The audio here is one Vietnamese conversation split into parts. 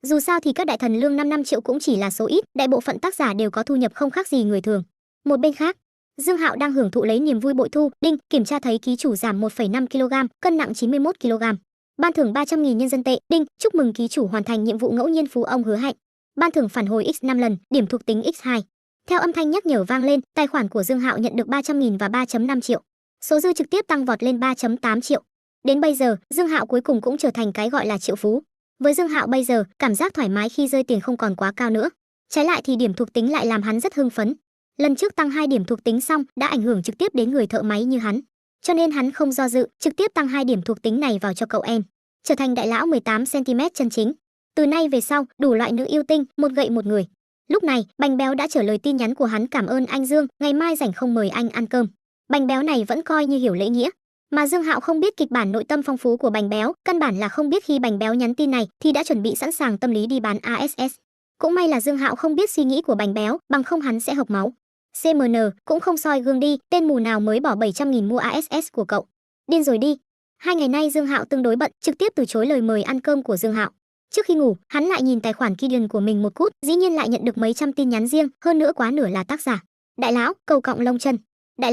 Dù sao thì các đại thần lương 5 triệu cũng chỉ là số ít, đại bộ phận tác giả đều có thu nhập không khác gì người thường. Một bên khác, Dương Hạo đang hưởng thụ lấy niềm vui bội thu, đinh, kiểm tra thấy ký chủ giảm 1,5 kg, cân nặng 91 kg. Ban thưởng 300.000 nhân dân tệ, đinh, chúc mừng ký chủ hoàn thành nhiệm vụ ngẫu nhiên phú ông hứa hẹn. Ban thưởng phản hồi x 5 lần, điểm thuộc tính x2. Theo âm thanh nhắc nhở vang lên, tài khoản của Dương Hạo nhận được 300.000 và 3,5 triệu. Số dư trực tiếp tăng vọt lên 3,8 triệu. Đến bây giờ, Dương Hạo cuối cùng cũng trở thành cái gọi là triệu phú. Với Dương Hạo bây giờ, cảm giác thoải mái khi rơi tiền không còn quá cao nữa. Trái lại thì điểm thuộc tính lại làm hắn rất hưng phấn. Lần trước tăng 2 điểm thuộc tính xong đã ảnh hưởng trực tiếp đến người thợ máy như hắn. Cho nên hắn không do dự, trực tiếp tăng 2 điểm thuộc tính này vào cho cậu em, trở thành đại lão 18 cm chân chính. Từ nay về sau, đủ loại nữ yêu tinh, một gậy một người. Lúc này, Bánh Béo đã trả lời tin nhắn của hắn, cảm ơn anh Dương, ngày mai rảnh không mời anh ăn cơm. Bánh Béo này vẫn coi như hiểu lễ nghĩa. Mà Dương Hạo không biết kịch bản nội tâm phong phú của Bánh Béo, căn bản là không biết khi Bánh Béo nhắn tin này thì đã chuẩn bị sẵn sàng tâm lý đi bán ASS. Cũng may là Dương Hạo không biết suy nghĩ của Bánh Béo, bằng không hắn sẽ hộc máu. CMN cũng không soi gương đi, tên mù nào mới bỏ 700.000 mua ASS của cậu. Điên rồi đi. 2 ngày nay Dương Hạo tương đối bận, trực tiếp từ chối lời mời ăn cơm của Dương Hạo. Trước khi ngủ, hắn lại nhìn tài khoản Kidian của mình một cút, dĩ nhiên lại nhận được mấy trăm tin nhắn riêng, hơn nữa quá nửa là tác giả. Đại lão, cầu cọng lông chân. Đại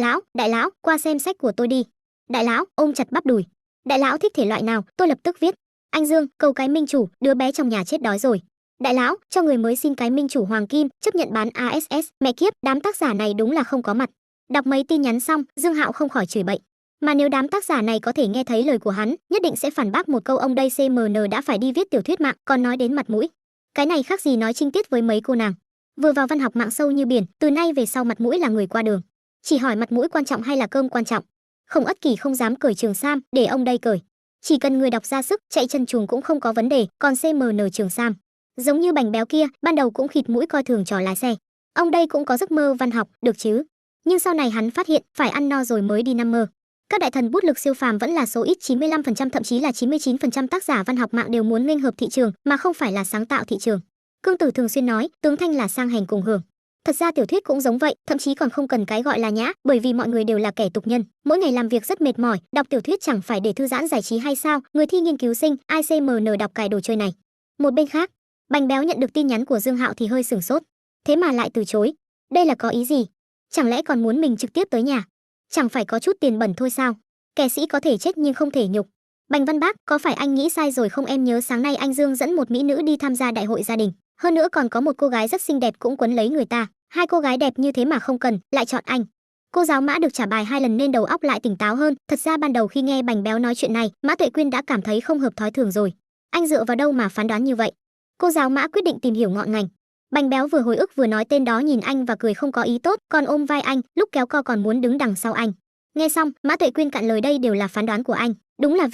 lão, qua xem sách của tôi đi. Đại lão, ôm chặt bắp đùi. Đại lão thích thể loại nào, tôi lập tức viết. Anh Dương, cầu cái minh chủ, đứa bé trong nhà chết đói rồi. Đại lão, cho người mới xin cái minh chủ hoàng kim, chấp nhận bán ASS, mẹ kiếp, đám tác giả này đúng là không có mặt. Đọc mấy tin nhắn xong, Dương Hạo không khỏi chửi bậy. Mà nếu đám tác giả này có thể nghe thấy lời của hắn, nhất định sẽ phản bác một câu, ông đây CMN đã phải đi viết tiểu thuyết mạng, còn nói đến mặt mũi. Cái này khác gì nói trinh tiết với mấy cô nàng. Vừa vào văn học mạng sâu như biển, từ nay về sau mặt mũi là người qua đường. Chỉ hỏi mặt mũi quan trọng hay là cơm quan trọng. Không ất kỳ không dám cởi trường sam, để ông đây cởi. Chỉ cần người đọc ra sức, chạy chân chuồng cũng không có vấn đề, còn CMN trường sam. Giống như Bánh Béo kia, ban đầu cũng khịt mũi coi thường trò lái xe. Ông đây cũng có giấc mơ văn học, được chứ. Nhưng sau này hắn phát hiện, phải ăn no rồi mới đi năm mơ. Các đại thần bút lực siêu phàm vẫn là số ít, 95% thậm chí là 99% tác giả văn học mạng đều muốn nghênh hợp thị trường, mà không phải là sáng tạo thị trường. Cương Tử thường xuyên nói, tướng thanh là sang hành cùng hưởng. Thật ra tiểu thuyết cũng giống vậy, thậm chí còn không cần cái gọi là nhã, bởi vì mọi người đều là kẻ tục nhân, mỗi ngày làm việc rất mệt mỏi, đọc tiểu thuyết chẳng phải để thư giãn giải trí hay sao? Người thi nghiên cứu sinh, ICMN đọc cái đồ chơi này. Một bên khác, Bánh Béo nhận được tin nhắn của Dương Hạo thì hơi sửng sốt, thế mà lại từ chối. Đây là có ý gì? Chẳng lẽ còn muốn mình trực tiếp tới nhà? Chẳng phải có chút tiền bẩn thôi sao? Kẻ sĩ có thể chết nhưng không thể nhục. Bành Văn Bác, có phải anh nghĩ sai rồi không? Em nhớ sáng nay anh Dương dẫn một mỹ nữ đi tham gia đại hội gia đình, hơn nữa còn có một cô gái rất xinh đẹp cũng quấn lấy người ta. Hai cô gái đẹp như thế mà không cần, lại chọn anh. Cô giáo Mã được trả bài 2 lần nên đầu óc lại tỉnh táo hơn. Thật ra ban đầu khi nghe Bành Béo nói chuyện này, Mã Tuệ Quyên đã cảm thấy không hợp thói thường rồi. Anh dựa vào đâu mà phán đoán như vậy? Cô giáo Mã quyết định tìm hiểu ngọn ngành. Bành Béo vừa hồi ức vừa nói tên đó, nhìn anh và cười không có ý tốt, còn ôm vai anh, lúc kéo co còn muốn đứng đằng sau anh. Nghe xong, Mã Tuệ Quyên cạn lời, đây đều là phán đoán của anh. Đúng là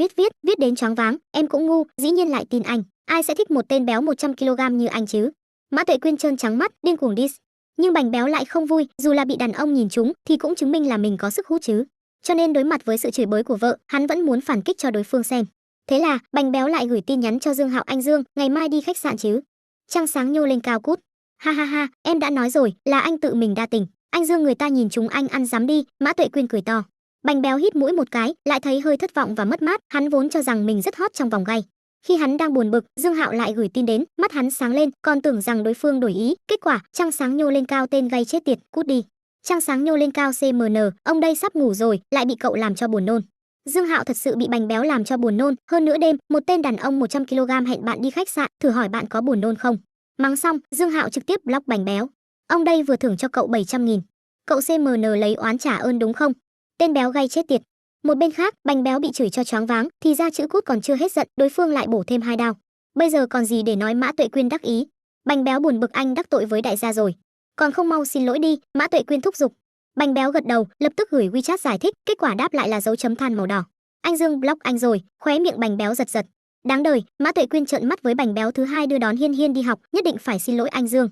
viết đến choáng váng, em cũng ngu, dĩ nhiên lại tin anh. Ai sẽ thích một tên béo 100 kg như anh chứ? Mã Tuệ Quyên trơn trắng mắt, điên cuồng diss. Nhưng Bành Béo lại không vui, dù là bị đàn ông nhìn trúng thì cũng chứng minh là mình có sức hút chứ. Cho nên đối mặt với sự chửi bới của vợ, hắn vẫn muốn phản kích cho đối phương xem. Thế là, Bành Béo lại gửi tin nhắn cho Dương Hạo, anh Dương, ngày mai đi khách sạn chứ? Trăng sáng nhô lên cao cút. Ha ha ha, em đã nói rồi, là anh tự mình đa tình. Anh Dương người ta nhìn chúng anh ăn dám đi. Mã Tuệ Quyên cười to. Bành Béo hít mũi một cái, lại thấy hơi thất vọng và mất mát, hắn vốn cho rằng mình rất hot trong vòng gay. Khi hắn đang buồn bực, Dương Hạo lại gửi tin đến, mắt hắn sáng lên, còn tưởng rằng đối phương đổi ý, kết quả, trăng sáng nhô lên cao, tên gay chết tiệt, cút đi. Trăng sáng nhô lên cao CMN, ông đây sắp ngủ rồi, lại bị cậu làm cho buồn nôn. Dương Hạo thật sự bị Bành Béo làm cho buồn nôn, hơn nữa đêm, một tên đàn ông 100 kg hẹn bạn đi khách sạn, thử hỏi bạn có buồn nôn không? Mắng xong, Dương Hạo trực tiếp block Bành Béo. Ông đây vừa thưởng cho cậu 700.000. Cậu CMN lấy oán trả ơn đúng không? Tên béo gay chết tiệt. Một bên khác, Bành Béo bị chửi cho choáng váng, thì ra chữ cút còn chưa hết giận, đối phương lại bổ thêm 2 đao. Bây giờ còn gì để nói? Mã Tuệ Quyên đắc ý. Bành Béo buồn bực, anh đắc tội với đại gia rồi, còn không mau xin lỗi đi? Mã Tuệ Quyên thúc giục. Bành Béo gật đầu, lập tức gửi WeChat giải thích, kết quả đáp lại là dấu chấm than màu đỏ. Anh Dương block anh rồi. Khóe miệng Bành Béo giật giật. Đáng đời. Mã Tuệ Quyên trợn mắt với Bành Béo thứ hai đưa đón Hiên Hiên đi học, nhất định phải xin lỗi anh Dương.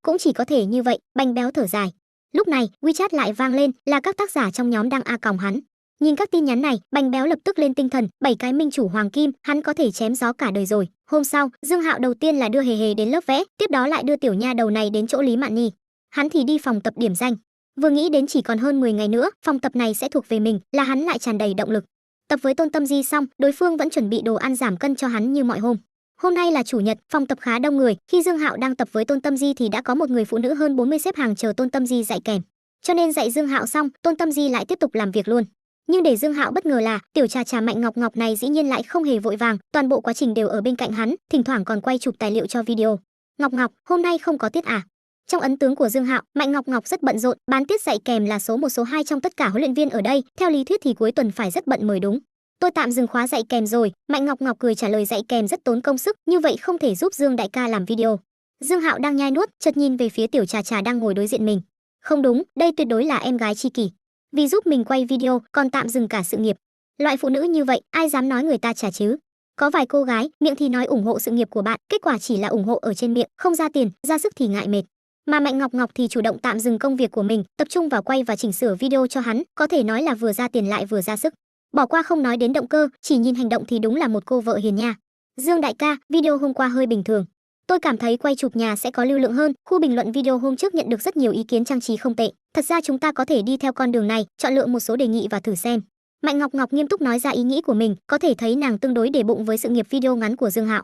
Cũng chỉ có thể như vậy. Bành Béo thở dài. Lúc này, WeChat lại vang lên, là các tác giả trong nhóm đang còng hắn. Nhìn các tin nhắn này, Bành Béo lập tức lên tinh thần, 7 cái minh chủ hoàng kim, hắn có thể chém gió cả đời rồi. Hôm sau, Dương Hạo đầu tiên là đưa Hề Hề đến lớp vẽ, tiếp đó lại đưa tiểu nha đầu này đến chỗ Lý Mạn Nhi. Hắn thì đi phòng tập điểm danh. Vừa nghĩ đến chỉ còn hơn 10 ngày nữa, phòng tập này sẽ thuộc về mình, là hắn lại tràn đầy động lực. Tập với Tôn Tâm Di xong, đối phương vẫn chuẩn bị đồ ăn giảm cân cho hắn như mọi hôm. Hôm nay là chủ nhật, phòng tập khá đông người, khi Dương Hạo đang tập với Tôn Tâm Di thì đã có một người phụ nữ hơn 40 xếp hàng chờ Tôn Tâm Di dạy kèm. Cho nên dạy Dương Hạo xong, Tôn Tâm Di lại tiếp tục làm việc luôn. Nhưng để Dương Hạo bất ngờ là, tiểu trà trà Mạnh Ngọc Ngọc này dĩ nhiên lại không hề vội vàng, toàn bộ quá trình đều ở bên cạnh hắn, thỉnh thoảng còn quay chụp tài liệu cho video. Ngọc Ngọc, hôm nay không có tiết à? Trong ấn tướng của Dương Hạo, Mạnh Ngọc Ngọc rất bận rộn, bán tiết dạy kèm là số 1 số 2 trong tất cả huấn luyện viên ở đây, theo lý thuyết thì cuối tuần phải rất bận mới đúng. Tôi tạm dừng khóa dạy kèm rồi, Mạnh Ngọc Ngọc cười trả lời dạy kèm rất tốn công sức, như vậy không thể giúp Dương đại ca làm video. Dương Hạo đang nhai nuốt, chợt nhìn về phía tiểu trà trà đang ngồi đối diện mình. Không đúng, đây tuyệt đối là em gái tri kỷ. Vì giúp mình quay video, còn tạm dừng cả sự nghiệp. Loại phụ nữ như vậy, ai dám nói người ta trả chứ? Có vài cô gái, miệng thì nói ủng hộ sự nghiệp của bạn, kết quả chỉ là ủng hộ ở trên miệng, không ra tiền, ra sức thì ngại mệt. Mà Mạnh Ngọc Ngọc thì chủ động tạm dừng công việc của mình, tập trung vào quay và chỉnh sửa video cho hắn, có thể nói là vừa ra tiền lại vừa ra sức. Bỏ qua không nói đến động cơ, chỉ nhìn hành động thì đúng là một cô vợ hiền nha. Dương đại ca, video hôm qua hơi bình thường. Tôi cảm thấy quay chụp nhà sẽ có lưu lượng hơn, khu bình luận video hôm trước nhận được rất nhiều ý kiến trang trí không tệ. Thật ra chúng ta có thể đi theo con đường này, chọn lựa một số đề nghị và thử xem. Mạnh Ngọc Ngọc nghiêm túc nói ra ý nghĩ của mình, có thể thấy nàng tương đối để bụng với sự nghiệp video ngắn của Dương Hạo.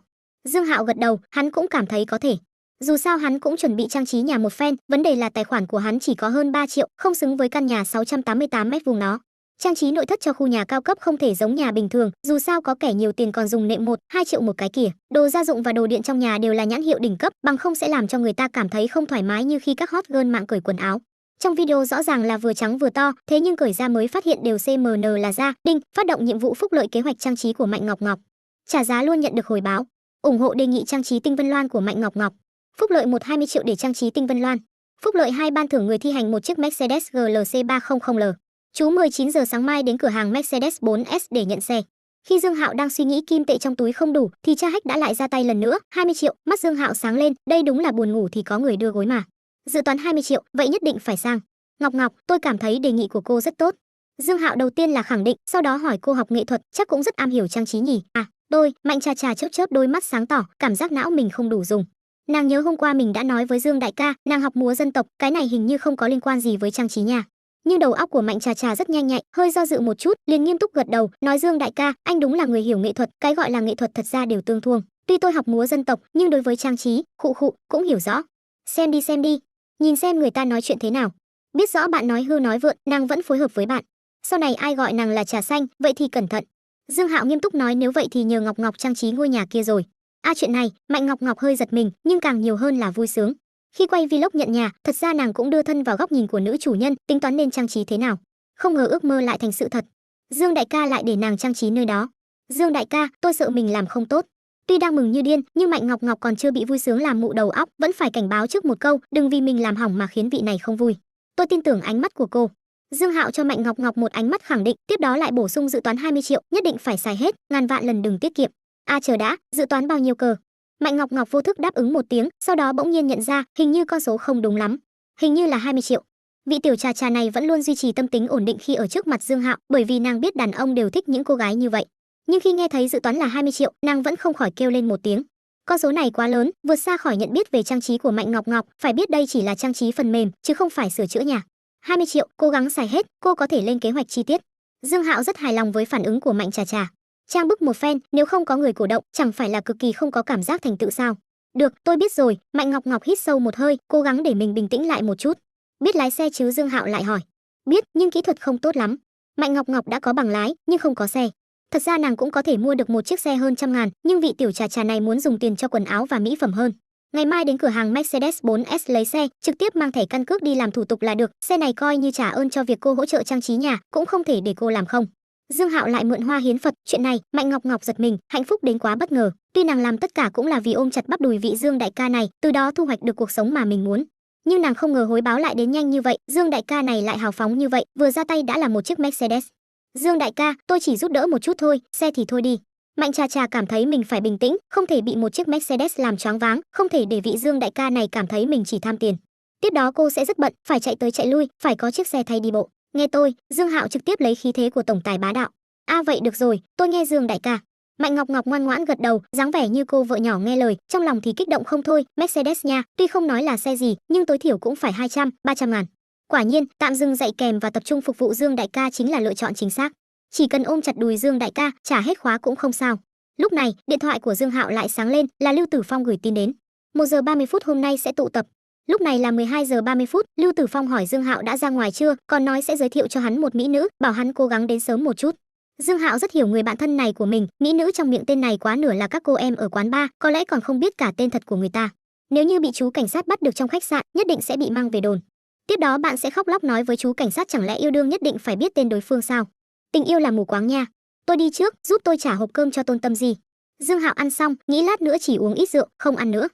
Dương Hạo gật đầu, hắn cũng cảm thấy có thể. Dù sao hắn cũng chuẩn bị trang trí nhà một phen, vấn đề là tài khoản của hắn chỉ có hơn 3 triệu, không xứng với căn nhà 688 mét vuông đó. Trang trí nội thất cho khu nhà cao cấp không thể giống nhà bình thường, dù sao có kẻ nhiều tiền còn dùng nệm 1-2 triệu một cái kìa. Đồ gia dụng và đồ điện trong nhà đều là nhãn hiệu đỉnh cấp, bằng không sẽ làm cho người ta cảm thấy không thoải mái như khi các hot girl mạng cởi quần áo. Trong video rõ ràng là vừa trắng vừa to, thế nhưng cởi ra mới phát hiện đều CMN là da. Đinh, phát động nhiệm vụ phúc lợi kế hoạch trang trí của Mạnh Ngọc Ngọc. Trả giá luôn nhận được hồi báo. Ủng hộ đề nghị trang trí Tinh Vân Loan của Mạnh Ngọc Ngọc. Phúc lợi 1-20 triệu để trang trí Tinh Vân Loan. Phúc lợi 2 ban thưởng người thi hành một chiếc Mercedes GLC 300L. Chú 19 giờ sáng mai đến cửa hàng Mercedes-Benz để nhận xe. Khi Dương Hạo đang suy nghĩ kim tệ trong túi không đủ thì cha Hách đã lại ra tay lần nữa, 20 triệu, mắt Dương Hạo sáng lên, đây đúng là buồn ngủ thì có người đưa gối mà. Dự toán 20 triệu, vậy nhất định phải sang. Ngọc Ngọc, tôi cảm thấy đề nghị của cô rất tốt. Dương Hạo đầu tiên là khẳng định, sau đó hỏi cô học nghệ thuật, chắc cũng rất am hiểu trang trí nhỉ? À, tôi, Mạnh trà trà chớp chớp đôi mắt sáng tỏ, cảm giác não mình không đủ dùng. Nàng nhớ hôm qua mình đã nói với Dương đại ca, nàng học múa dân tộc, cái này hình như không có liên quan gì với trang trí nhà. Nhưng đầu óc của Mạnh trà trà rất nhanh nhạy, hơi do dự một chút, liền nghiêm túc gật đầu, nói Dương đại ca, anh đúng là người hiểu nghệ thuật, cái gọi là nghệ thuật thật ra đều tương thuông. Tuy tôi học múa dân tộc, nhưng đối với trang trí, khụ cũng hiểu rõ. Xem đi, nhìn xem người ta nói chuyện thế nào. Biết rõ bạn nói hư nói vượn, nàng vẫn phối hợp với bạn. Sau này ai gọi nàng là trà xanh, vậy thì cẩn thận. Dương Hạo nghiêm túc nói, nếu vậy thì nhờ Ngọc Ngọc trang trí ngôi nhà kia rồi. Chuyện này, Mạnh Ngọc Ngọc hơi giật mình, nhưng càng nhiều hơn là vui sướng. Khi quay vlog nhận nhà, thật ra nàng cũng đưa thân vào góc nhìn của nữ chủ nhân, tính toán nên trang trí thế nào. Không ngờ ước mơ lại thành sự thật. Dương đại ca lại để nàng trang trí nơi đó. Dương đại ca, tôi sợ mình làm không tốt. Tuy đang mừng như điên, nhưng Mạnh Ngọc Ngọc còn chưa bị vui sướng làm mụ đầu óc, vẫn phải cảnh báo trước một câu, đừng vì mình làm hỏng mà khiến vị này không vui. Tôi tin tưởng ánh mắt của cô. Dương Hạo cho Mạnh Ngọc Ngọc một ánh mắt khẳng định, tiếp đó lại bổ sung dự toán 20 triệu, nhất định phải xài hết, ngàn vạn lần đừng tiết kiệm. Chờ đã, dự toán bao nhiêu cơ? Mạnh Ngọc Ngọc vô thức đáp ứng một tiếng, sau đó bỗng nhiên nhận ra, hình như con số không đúng lắm. Hình như là 20 triệu. Vị tiểu trà trà này vẫn luôn duy trì tâm tính ổn định khi ở trước mặt Dương Hạo, bởi vì nàng biết đàn ông đều thích những cô gái như vậy. Nhưng khi nghe thấy dự toán là 20 triệu, nàng vẫn không khỏi kêu lên một tiếng. Con số này quá lớn, vượt xa khỏi nhận biết về trang trí của Mạnh Ngọc Ngọc, phải biết đây chỉ là trang trí phần mềm, chứ không phải sửa chữa nhà. 20 triệu, cố gắng xài hết, cô có thể lên kế hoạch chi tiết. Dương Hạo rất hài lòng với phản ứng của Mạnh trà trà. Trang bức một phen, nếu không có người cổ động, chẳng phải là cực kỳ không có cảm giác thành tựu sao? Được, tôi biết rồi. Mạnh Ngọc Ngọc hít sâu một hơi, cố gắng để mình bình tĩnh lại một chút. Biết lái xe chứ? Dương Hạo lại hỏi. Biết, nhưng kỹ thuật không tốt lắm. Mạnh Ngọc Ngọc đã có bằng lái, nhưng không có xe. Thật ra nàng cũng có thể mua được một chiếc xe hơn 100.000, nhưng vị tiểu trà trà này muốn dùng tiền cho quần áo và mỹ phẩm hơn. Ngày mai đến cửa hàng Mercedes-Benz lấy xe, trực tiếp mang thẻ căn cước đi làm thủ tục là được. Xe này coi như trả ơn cho việc cô hỗ trợ trang trí nhà, cũng không thể để cô làm không. Dương Hạo lại mượn hoa hiến Phật, chuyện này, Mạnh Ngọc Ngọc giật mình, hạnh phúc đến quá bất ngờ. Tuy nàng làm tất cả cũng là vì ôm chặt bắp đùi vị Dương đại ca này, từ đó thu hoạch được cuộc sống mà mình muốn. Nhưng nàng không ngờ hối báo lại đến nhanh như vậy, Dương đại ca này lại hào phóng như vậy, vừa ra tay đã là một chiếc Mercedes. Dương đại ca, tôi chỉ giúp đỡ một chút thôi, xe thì thôi đi. Mạnh trà trà cảm thấy mình phải bình tĩnh, không thể bị một chiếc Mercedes làm choáng váng, không thể để vị Dương đại ca này cảm thấy mình chỉ tham tiền. Tiếp đó cô sẽ rất bận, phải chạy tới chạy lui, phải có chiếc xe thay đi bộ. Nghe tôi, Dương Hạo trực tiếp lấy khí thế của tổng tài bá đạo. Vậy được rồi, tôi nghe Dương đại ca. Mạnh Ngọc Ngọc ngoan ngoãn gật đầu, dáng vẻ như cô vợ nhỏ nghe lời, trong lòng thì kích động không thôi. Mercedes nha, tuy không nói là xe gì, nhưng tối thiểu cũng phải 200-300 ngàn. Quả nhiên, tạm dừng dạy kèm và tập trung phục vụ Dương đại ca chính là lựa chọn chính xác. Chỉ cần ôm chặt đùi Dương đại ca, trả hết khóa cũng không sao. Lúc này, điện thoại của Dương Hạo lại sáng lên, là Lưu Tử Phong gửi tin đến. 1 giờ 30 phút hôm nay sẽ tụ tập. Lúc này là 12 giờ 30 phút, Lưu Tử Phong hỏi Dương Hạo đã ra ngoài chưa, còn nói sẽ giới thiệu cho hắn một mỹ nữ, bảo hắn cố gắng đến sớm một chút. Dương Hạo rất hiểu người bạn thân này của mình, mỹ nữ trong miệng tên này quá nửa là các cô em ở quán bar, có lẽ còn không biết cả tên thật của người ta. Nếu như bị chú cảnh sát bắt được trong khách sạn, nhất định sẽ bị mang về đồn. Tiếp đó bạn sẽ khóc lóc nói với chú cảnh sát chẳng lẽ yêu đương nhất định phải biết tên đối phương sao? Tình yêu là mù quáng nha. Tôi đi trước, giúp tôi trả hộp cơm cho Tôn Tâm Di. Dương Hạo ăn xong, nghĩ lát nữa chỉ uống ít rượu, không ăn nữa.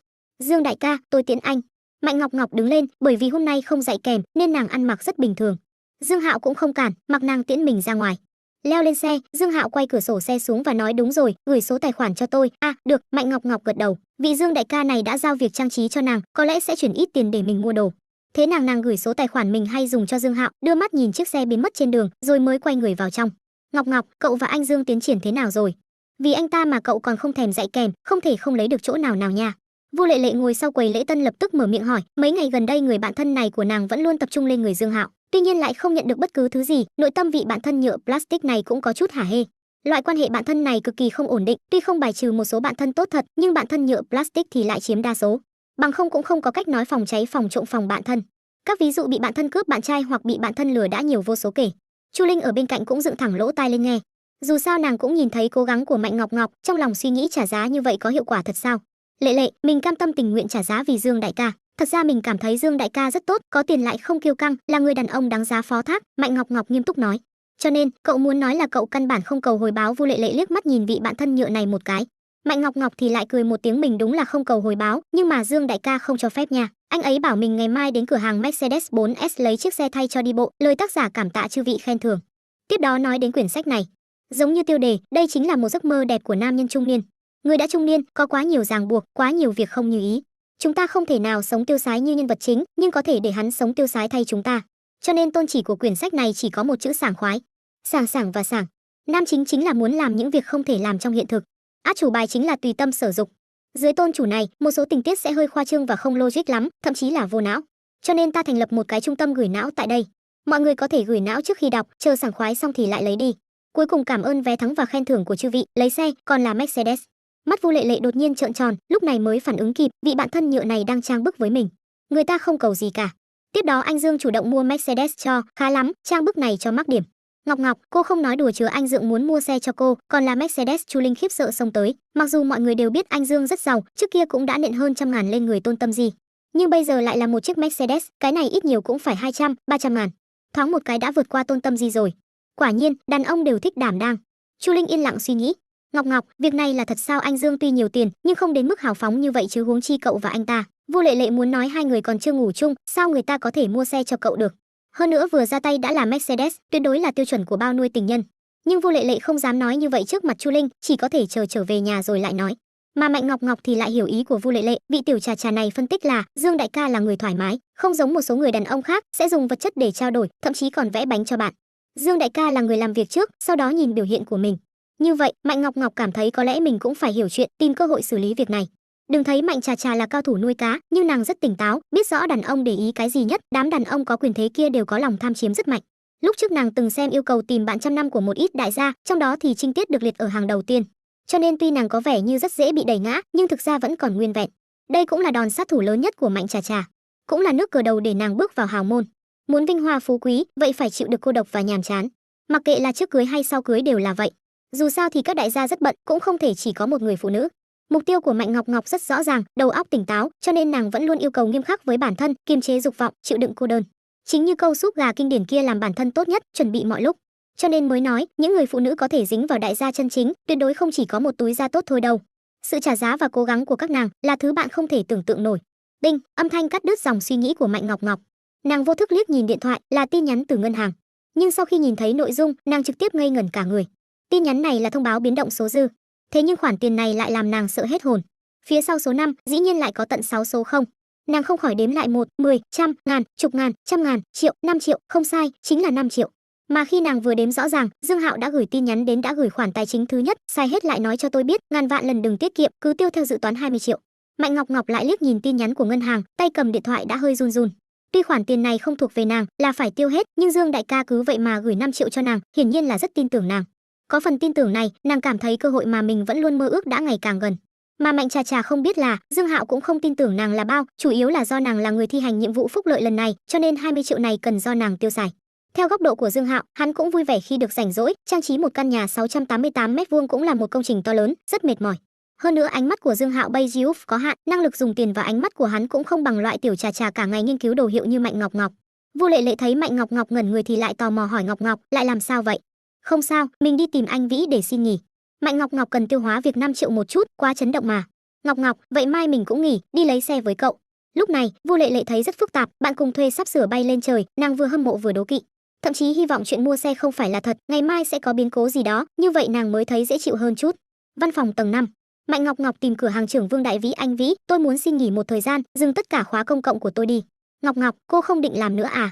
Dương đại ca, tôi tiễn anh. Mạnh Ngọc Ngọc đứng lên, bởi vì hôm nay không dạy kèm nên nàng ăn mặc rất bình thường. Dương Hạo cũng không cản, mặc nàng tiễn mình ra ngoài. Leo lên xe, Dương Hạo quay cửa sổ xe xuống và nói đúng rồi, gửi số tài khoản cho tôi. À, được, Mạnh Ngọc Ngọc gật đầu. Vị Dương đại ca này đã giao việc trang trí cho nàng, có lẽ sẽ chuyển ít tiền để mình mua đồ. Thế nàng gửi số tài khoản mình hay dùng cho Dương Hạo, đưa mắt nhìn chiếc xe biến mất trên đường, rồi mới quay người vào trong. Ngọc Ngọc, cậu và anh Dương tiến triển thế nào rồi? Vì anh ta mà cậu còn không thèm dạy kèm, không thể không lấy được chỗ nào nào nha. Vu Lệ Lệ ngồi sau quầy lễ tân lập tức mở miệng hỏi, mấy ngày gần đây người bạn thân này của nàng vẫn luôn tập trung lên người Dương Hạo, tuy nhiên lại không nhận được bất cứ thứ gì, nội tâm vị bạn thân nhựa plastic này cũng có chút hả hê. Loại quan hệ bạn thân này cực kỳ không ổn định, tuy không bài trừ một số bạn thân tốt thật, nhưng bạn thân nhựa plastic thì lại chiếm đa số. Bằng không cũng không có cách nói phòng cháy phòng trộm phòng bạn thân. Các ví dụ bị bạn thân cướp bạn trai hoặc bị bạn thân lừa đã nhiều vô số kể. Chu Linh ở bên cạnh cũng dựng thẳng lỗ tai lên nghe. Dù sao nàng cũng nhìn thấy cố gắng của Mạnh Ngọc Ngọc, trong lòng suy nghĩ trả giá như vậy có hiệu quả thật sao? Lệ Lệ, mình cam tâm tình nguyện trả giá vì Dương đại ca. Thật ra mình cảm thấy Dương đại ca rất tốt, có tiền lại không kiêu căng, là người đàn ông đáng giá phó thác, Mạnh Ngọc Ngọc nghiêm túc nói. Cho nên, cậu muốn nói là cậu căn bản không cầu hồi báo? Vu Lệ Lệ liếc mắt nhìn vị bạn thân nhựa này một cái. Mạnh Ngọc Ngọc thì lại cười một tiếng, mình đúng là không cầu hồi báo, nhưng mà Dương đại ca không cho phép nha. Anh ấy bảo mình ngày mai đến cửa hàng Mercedes-Benz lấy chiếc xe thay cho đi bộ, lời tác giả cảm tạ chư vị khen thưởng. Tiếp đó nói đến quyển sách này. Giống như tiêu đề, đây chính là một giấc mơ đẹp của nam nhân trung niên. Người đã trung niên, có quá nhiều ràng buộc, quá nhiều việc không như ý. Chúng ta không thể nào sống tiêu sái như nhân vật chính, nhưng có thể để hắn sống tiêu sái thay chúng ta. Cho nên tôn chỉ của quyển sách này chỉ có một chữ sảng khoái. Sảng sảng và sảng. Nam chính là muốn làm những việc không thể làm trong hiện thực. Át chủ bài chính là tùy tâm sở dục. Dưới tôn chủ này, một số tình tiết sẽ hơi khoa trương và không logic lắm, thậm chí là vô não. Cho nên ta thành lập một cái trung tâm gửi não tại đây. Mọi người có thể gửi não trước khi đọc, chờ sảng khoái xong thì lại lấy đi. Cuối cùng cảm ơn vé thắng và khen thưởng của chư vị, lấy xe, còn là Mercedes. Mắt Vu Lệ Lệ đột nhiên trợn tròn, lúc này mới phản ứng kịp, vị bạn thân nhựa này đang trang bức với mình. Người ta không cầu gì cả. Tiếp đó anh Dương chủ động mua Mercedes cho, khá lắm, trang bức này cho mắc điểm. Ngọc Ngọc, cô không nói đùa chứ, anh Dương muốn mua xe cho cô, còn là Mercedes. Chu Linh khiếp sợ xông tới, mặc dù mọi người đều biết anh Dương rất giàu, trước kia cũng đã nện hơn 100.000 lên người Tôn Tâm Di, nhưng bây giờ lại là một chiếc Mercedes, cái này ít nhiều cũng phải 200, 300.000. Thoáng một cái đã vượt qua Tôn Tâm Di rồi. Quả nhiên, đàn ông đều thích đảm đang. Chu Linh yên lặng suy nghĩ. Ngọc Ngọc, việc này là thật sao? Anh Dương tuy nhiều tiền, nhưng không đến mức hào phóng như vậy chứ, huống chi cậu và anh ta. Vu Lệ Lệ muốn nói hai người còn chưa ngủ chung, sao người ta có thể mua xe cho cậu được? Hơn nữa vừa ra tay đã là Mercedes, tuyệt đối là tiêu chuẩn của bao nuôi tình nhân. Nhưng Vu Lệ Lệ không dám nói như vậy trước mặt Chu Linh, chỉ có thể chờ trở về nhà rồi lại nói. Mà Mạnh Ngọc Ngọc thì lại hiểu ý của Vu Lệ Lệ, vị tiểu trà này phân tích là Dương đại ca là người thoải mái, không giống một số người đàn ông khác sẽ dùng vật chất để trao đổi, thậm chí còn vẽ bánh cho bạn. Dương đại ca là người làm việc trước, sau đó nhìn biểu hiện của mình. Như vậy, Mạnh Ngọc Ngọc cảm thấy có lẽ mình cũng phải hiểu chuyện, tìm cơ hội xử lý việc này. Đừng thấy Mạnh Trà là cao thủ nuôi cá, nhưng nàng rất tỉnh táo, biết rõ đàn ông để ý cái gì nhất, đám đàn ông có quyền thế kia đều có lòng tham chiếm rất mạnh. Lúc trước nàng từng xem yêu cầu tìm bạn trăm năm của một ít đại gia, trong đó thì Trinh Tiết được liệt ở hàng đầu tiên. Cho nên tuy nàng có vẻ như rất dễ bị đẩy ngã, nhưng thực ra vẫn còn nguyên vẹn. Đây cũng là đòn sát thủ lớn nhất của Mạnh Trà, cũng là nước cờ đầu để nàng bước vào hào môn. Muốn vinh hoa phú quý, vậy phải chịu được cô độc và nhàm chán. Mặc kệ là trước cưới hay sau cưới đều là vậy. Dù sao thì các đại gia rất bận, cũng không thể chỉ có một người phụ nữ. Mục tiêu của Mạnh Ngọc Ngọc rất rõ ràng, đầu óc tỉnh táo, cho nên nàng vẫn luôn yêu cầu nghiêm khắc với bản thân, kiềm chế dục vọng, chịu đựng cô đơn. Chính như câu súp gà kinh điển kia, làm bản thân tốt nhất, chuẩn bị mọi lúc. Cho nên mới nói, những người phụ nữ có thể dính vào đại gia chân chính, tuyệt đối không chỉ có một túi da tốt thôi đâu. Sự trả giá và cố gắng của các nàng là thứ bạn không thể tưởng tượng nổi. Đinh, âm thanh cắt đứt dòng suy nghĩ của Mạnh Ngọc Ngọc. Nàng vô thức liếc nhìn điện thoại, là tin nhắn từ ngân hàng. Nhưng sau khi nhìn thấy nội dung, nàng trực tiếp ngây ngẩn cả người. Tin nhắn này là thông báo biến động số dư. Thế nhưng khoản tiền này lại làm nàng sợ hết hồn. Phía sau số 5, dĩ nhiên lại có tận 6 số không. Nàng không khỏi đếm lại 1, 10, trăm, ngàn, chục ngàn, trăm ngàn, triệu, 5 triệu, không sai, chính là 5 triệu. Mà khi nàng vừa đếm rõ ràng, Dương Hạo đã gửi tin nhắn đến, đã gửi khoản tài chính thứ nhất, sai hết lại nói cho tôi biết, ngàn vạn lần đừng tiết kiệm, cứ tiêu theo dự toán 20 triệu. Mạnh Ngọc Ngọc lại liếc nhìn tin nhắn của ngân hàng, tay cầm điện thoại đã hơi run run. Tuy khoản tiền này không thuộc về nàng, là phải tiêu hết, nhưng Dương đại ca cứ vậy mà gửi 5 triệu cho nàng, hiển nhiên là rất tin tưởng nàng. Có phần tin tưởng này, nàng cảm thấy cơ hội mà mình vẫn luôn mơ ước đã ngày càng gần. Mà Mạnh Trà Trà không biết là Dương Hạo cũng không tin tưởng nàng là bao, chủ yếu là do nàng là người thi hành nhiệm vụ phúc lợi lần này, cho nên 20 triệu này cần do nàng tiêu xài. Theo góc độ của Dương Hạo, hắn cũng vui vẻ khi được rảnh rỗi, trang trí một căn nhà 688 m² cũng là một công trình to lớn, rất mệt mỏi. Hơn nữa ánh mắt của Dương Hạo bây giờ có hạn, năng lực dùng tiền và ánh mắt của hắn cũng không bằng loại tiểu Trà Trà cả ngày nghiên cứu đồ hiệu như Mạnh Ngọc Ngọc. Vu Lệ Lệ thấy Mạnh Ngọc Ngọc ngẩn người thì lại tò mò hỏi Ngọc Ngọc, lại làm sao vậy? Không sao, mình đi tìm anh Vĩ để xin nghỉ. Mạnh Ngọc Ngọc cần tiêu hóa việc 5 triệu một chút, quá chấn động mà. Ngọc Ngọc, vậy mai mình cũng nghỉ, đi lấy xe với cậu. Lúc này, Vu Lệ Lệ thấy rất phức tạp, bạn cùng thuê sắp sửa bay lên trời, nàng vừa hâm mộ vừa đố kỵ. Thậm chí hy vọng chuyện mua xe không phải là thật, ngày mai sẽ có biến cố gì đó, như vậy nàng mới thấy dễ chịu hơn chút. Văn phòng tầng 5. Mạnh Ngọc Ngọc tìm cửa hàng trưởng Vương Đại Vĩ, anh Vĩ, tôi muốn xin nghỉ một thời gian, dừng tất cả khóa công cộng của tôi đi. Ngọc Ngọc, cô không định làm nữa à?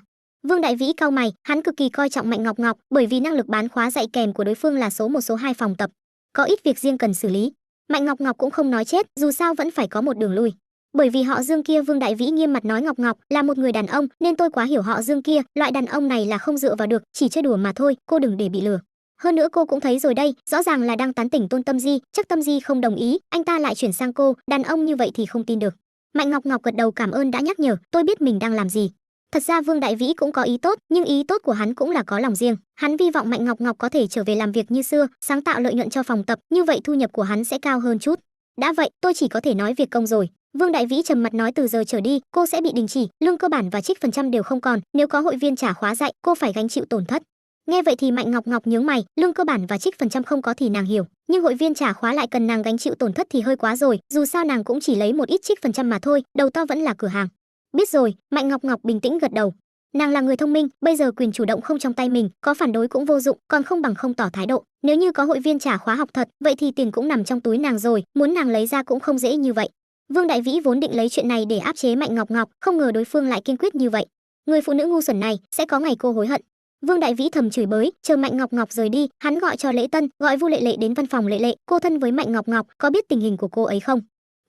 Vương Đại Vĩ cau mày, hắn cực kỳ coi trọng Mạnh Ngọc Ngọc, bởi vì năng lực bán khóa dạy kèm của đối phương là số 1 số 2 phòng tập. Có ít việc riêng cần xử lý. Mạnh Ngọc Ngọc cũng không nói chết, dù sao vẫn phải có một đường lui. Bởi vì họ Dương kia, Vương Đại Vĩ nghiêm mặt nói, Ngọc Ngọc là một người đàn ông, nên tôi quá hiểu họ Dương kia, loại đàn ông này là không dựa vào được, chỉ chơi đùa mà thôi, cô đừng để bị lừa. Hơn nữa cô cũng thấy rồi đây, rõ ràng là đang tán tỉnh Tôn Tâm Di, chắc Tâm Di không đồng ý, anh ta lại chuyển sang cô, đàn ông như vậy thì không tin được. Mạnh Ngọc Ngọc gật đầu cảm ơn đã nhắc nhở, tôi biết mình đang làm gì. Thật ra Vương Đại Vĩ cũng có ý tốt, nhưng ý tốt của hắn cũng là có lòng riêng. Hắn hy vọng Mạnh Ngọc Ngọc có thể trở về làm việc như xưa, sáng tạo lợi nhuận cho phòng tập, như vậy thu nhập của hắn sẽ cao hơn chút. Đã vậy, tôi chỉ có thể nói việc công rồi. Vương Đại Vĩ trầm mặt nói, từ giờ trở đi, cô sẽ bị đình chỉ, lương cơ bản và trích phần trăm đều không còn, nếu có hội viên trả khóa dạy, cô phải gánh chịu tổn thất. Nghe vậy thì Mạnh Ngọc Ngọc nhướng mày, lương cơ bản và trích phần trăm không có thì nàng hiểu, nhưng hội viên trả khóa lại cần nàng gánh chịu tổn thất thì hơi quá rồi, dù sao nàng cũng chỉ lấy một ít trích phần trăm mà thôi, đầu to vẫn là cửa hàng. Biết rồi, Mạnh Ngọc Ngọc bình tĩnh gật đầu. Nàng là người thông minh, bây giờ quyền chủ động không trong tay mình, có phản đối cũng vô dụng, còn không bằng không tỏ thái độ. Nếu như có hội viên trả khóa học thật, vậy thì tiền cũng nằm trong túi nàng rồi, muốn nàng lấy ra cũng không dễ như vậy. Vương Đại Vĩ vốn định lấy chuyện này để áp chế Mạnh Ngọc Ngọc, không ngờ đối phương lại kiên quyết như vậy. Người phụ nữ ngu xuẩn này sẽ có ngày cô hối hận. Vương Đại Vĩ thầm chửi bới, chờ Mạnh Ngọc Ngọc rời đi, hắn gọi cho Lễ Tân, gọi Vu Lệ Lệ đến văn phòng. Lệ Lệ, cô thân với Mạnh Ngọc Ngọc, có biết tình hình của cô ấy không?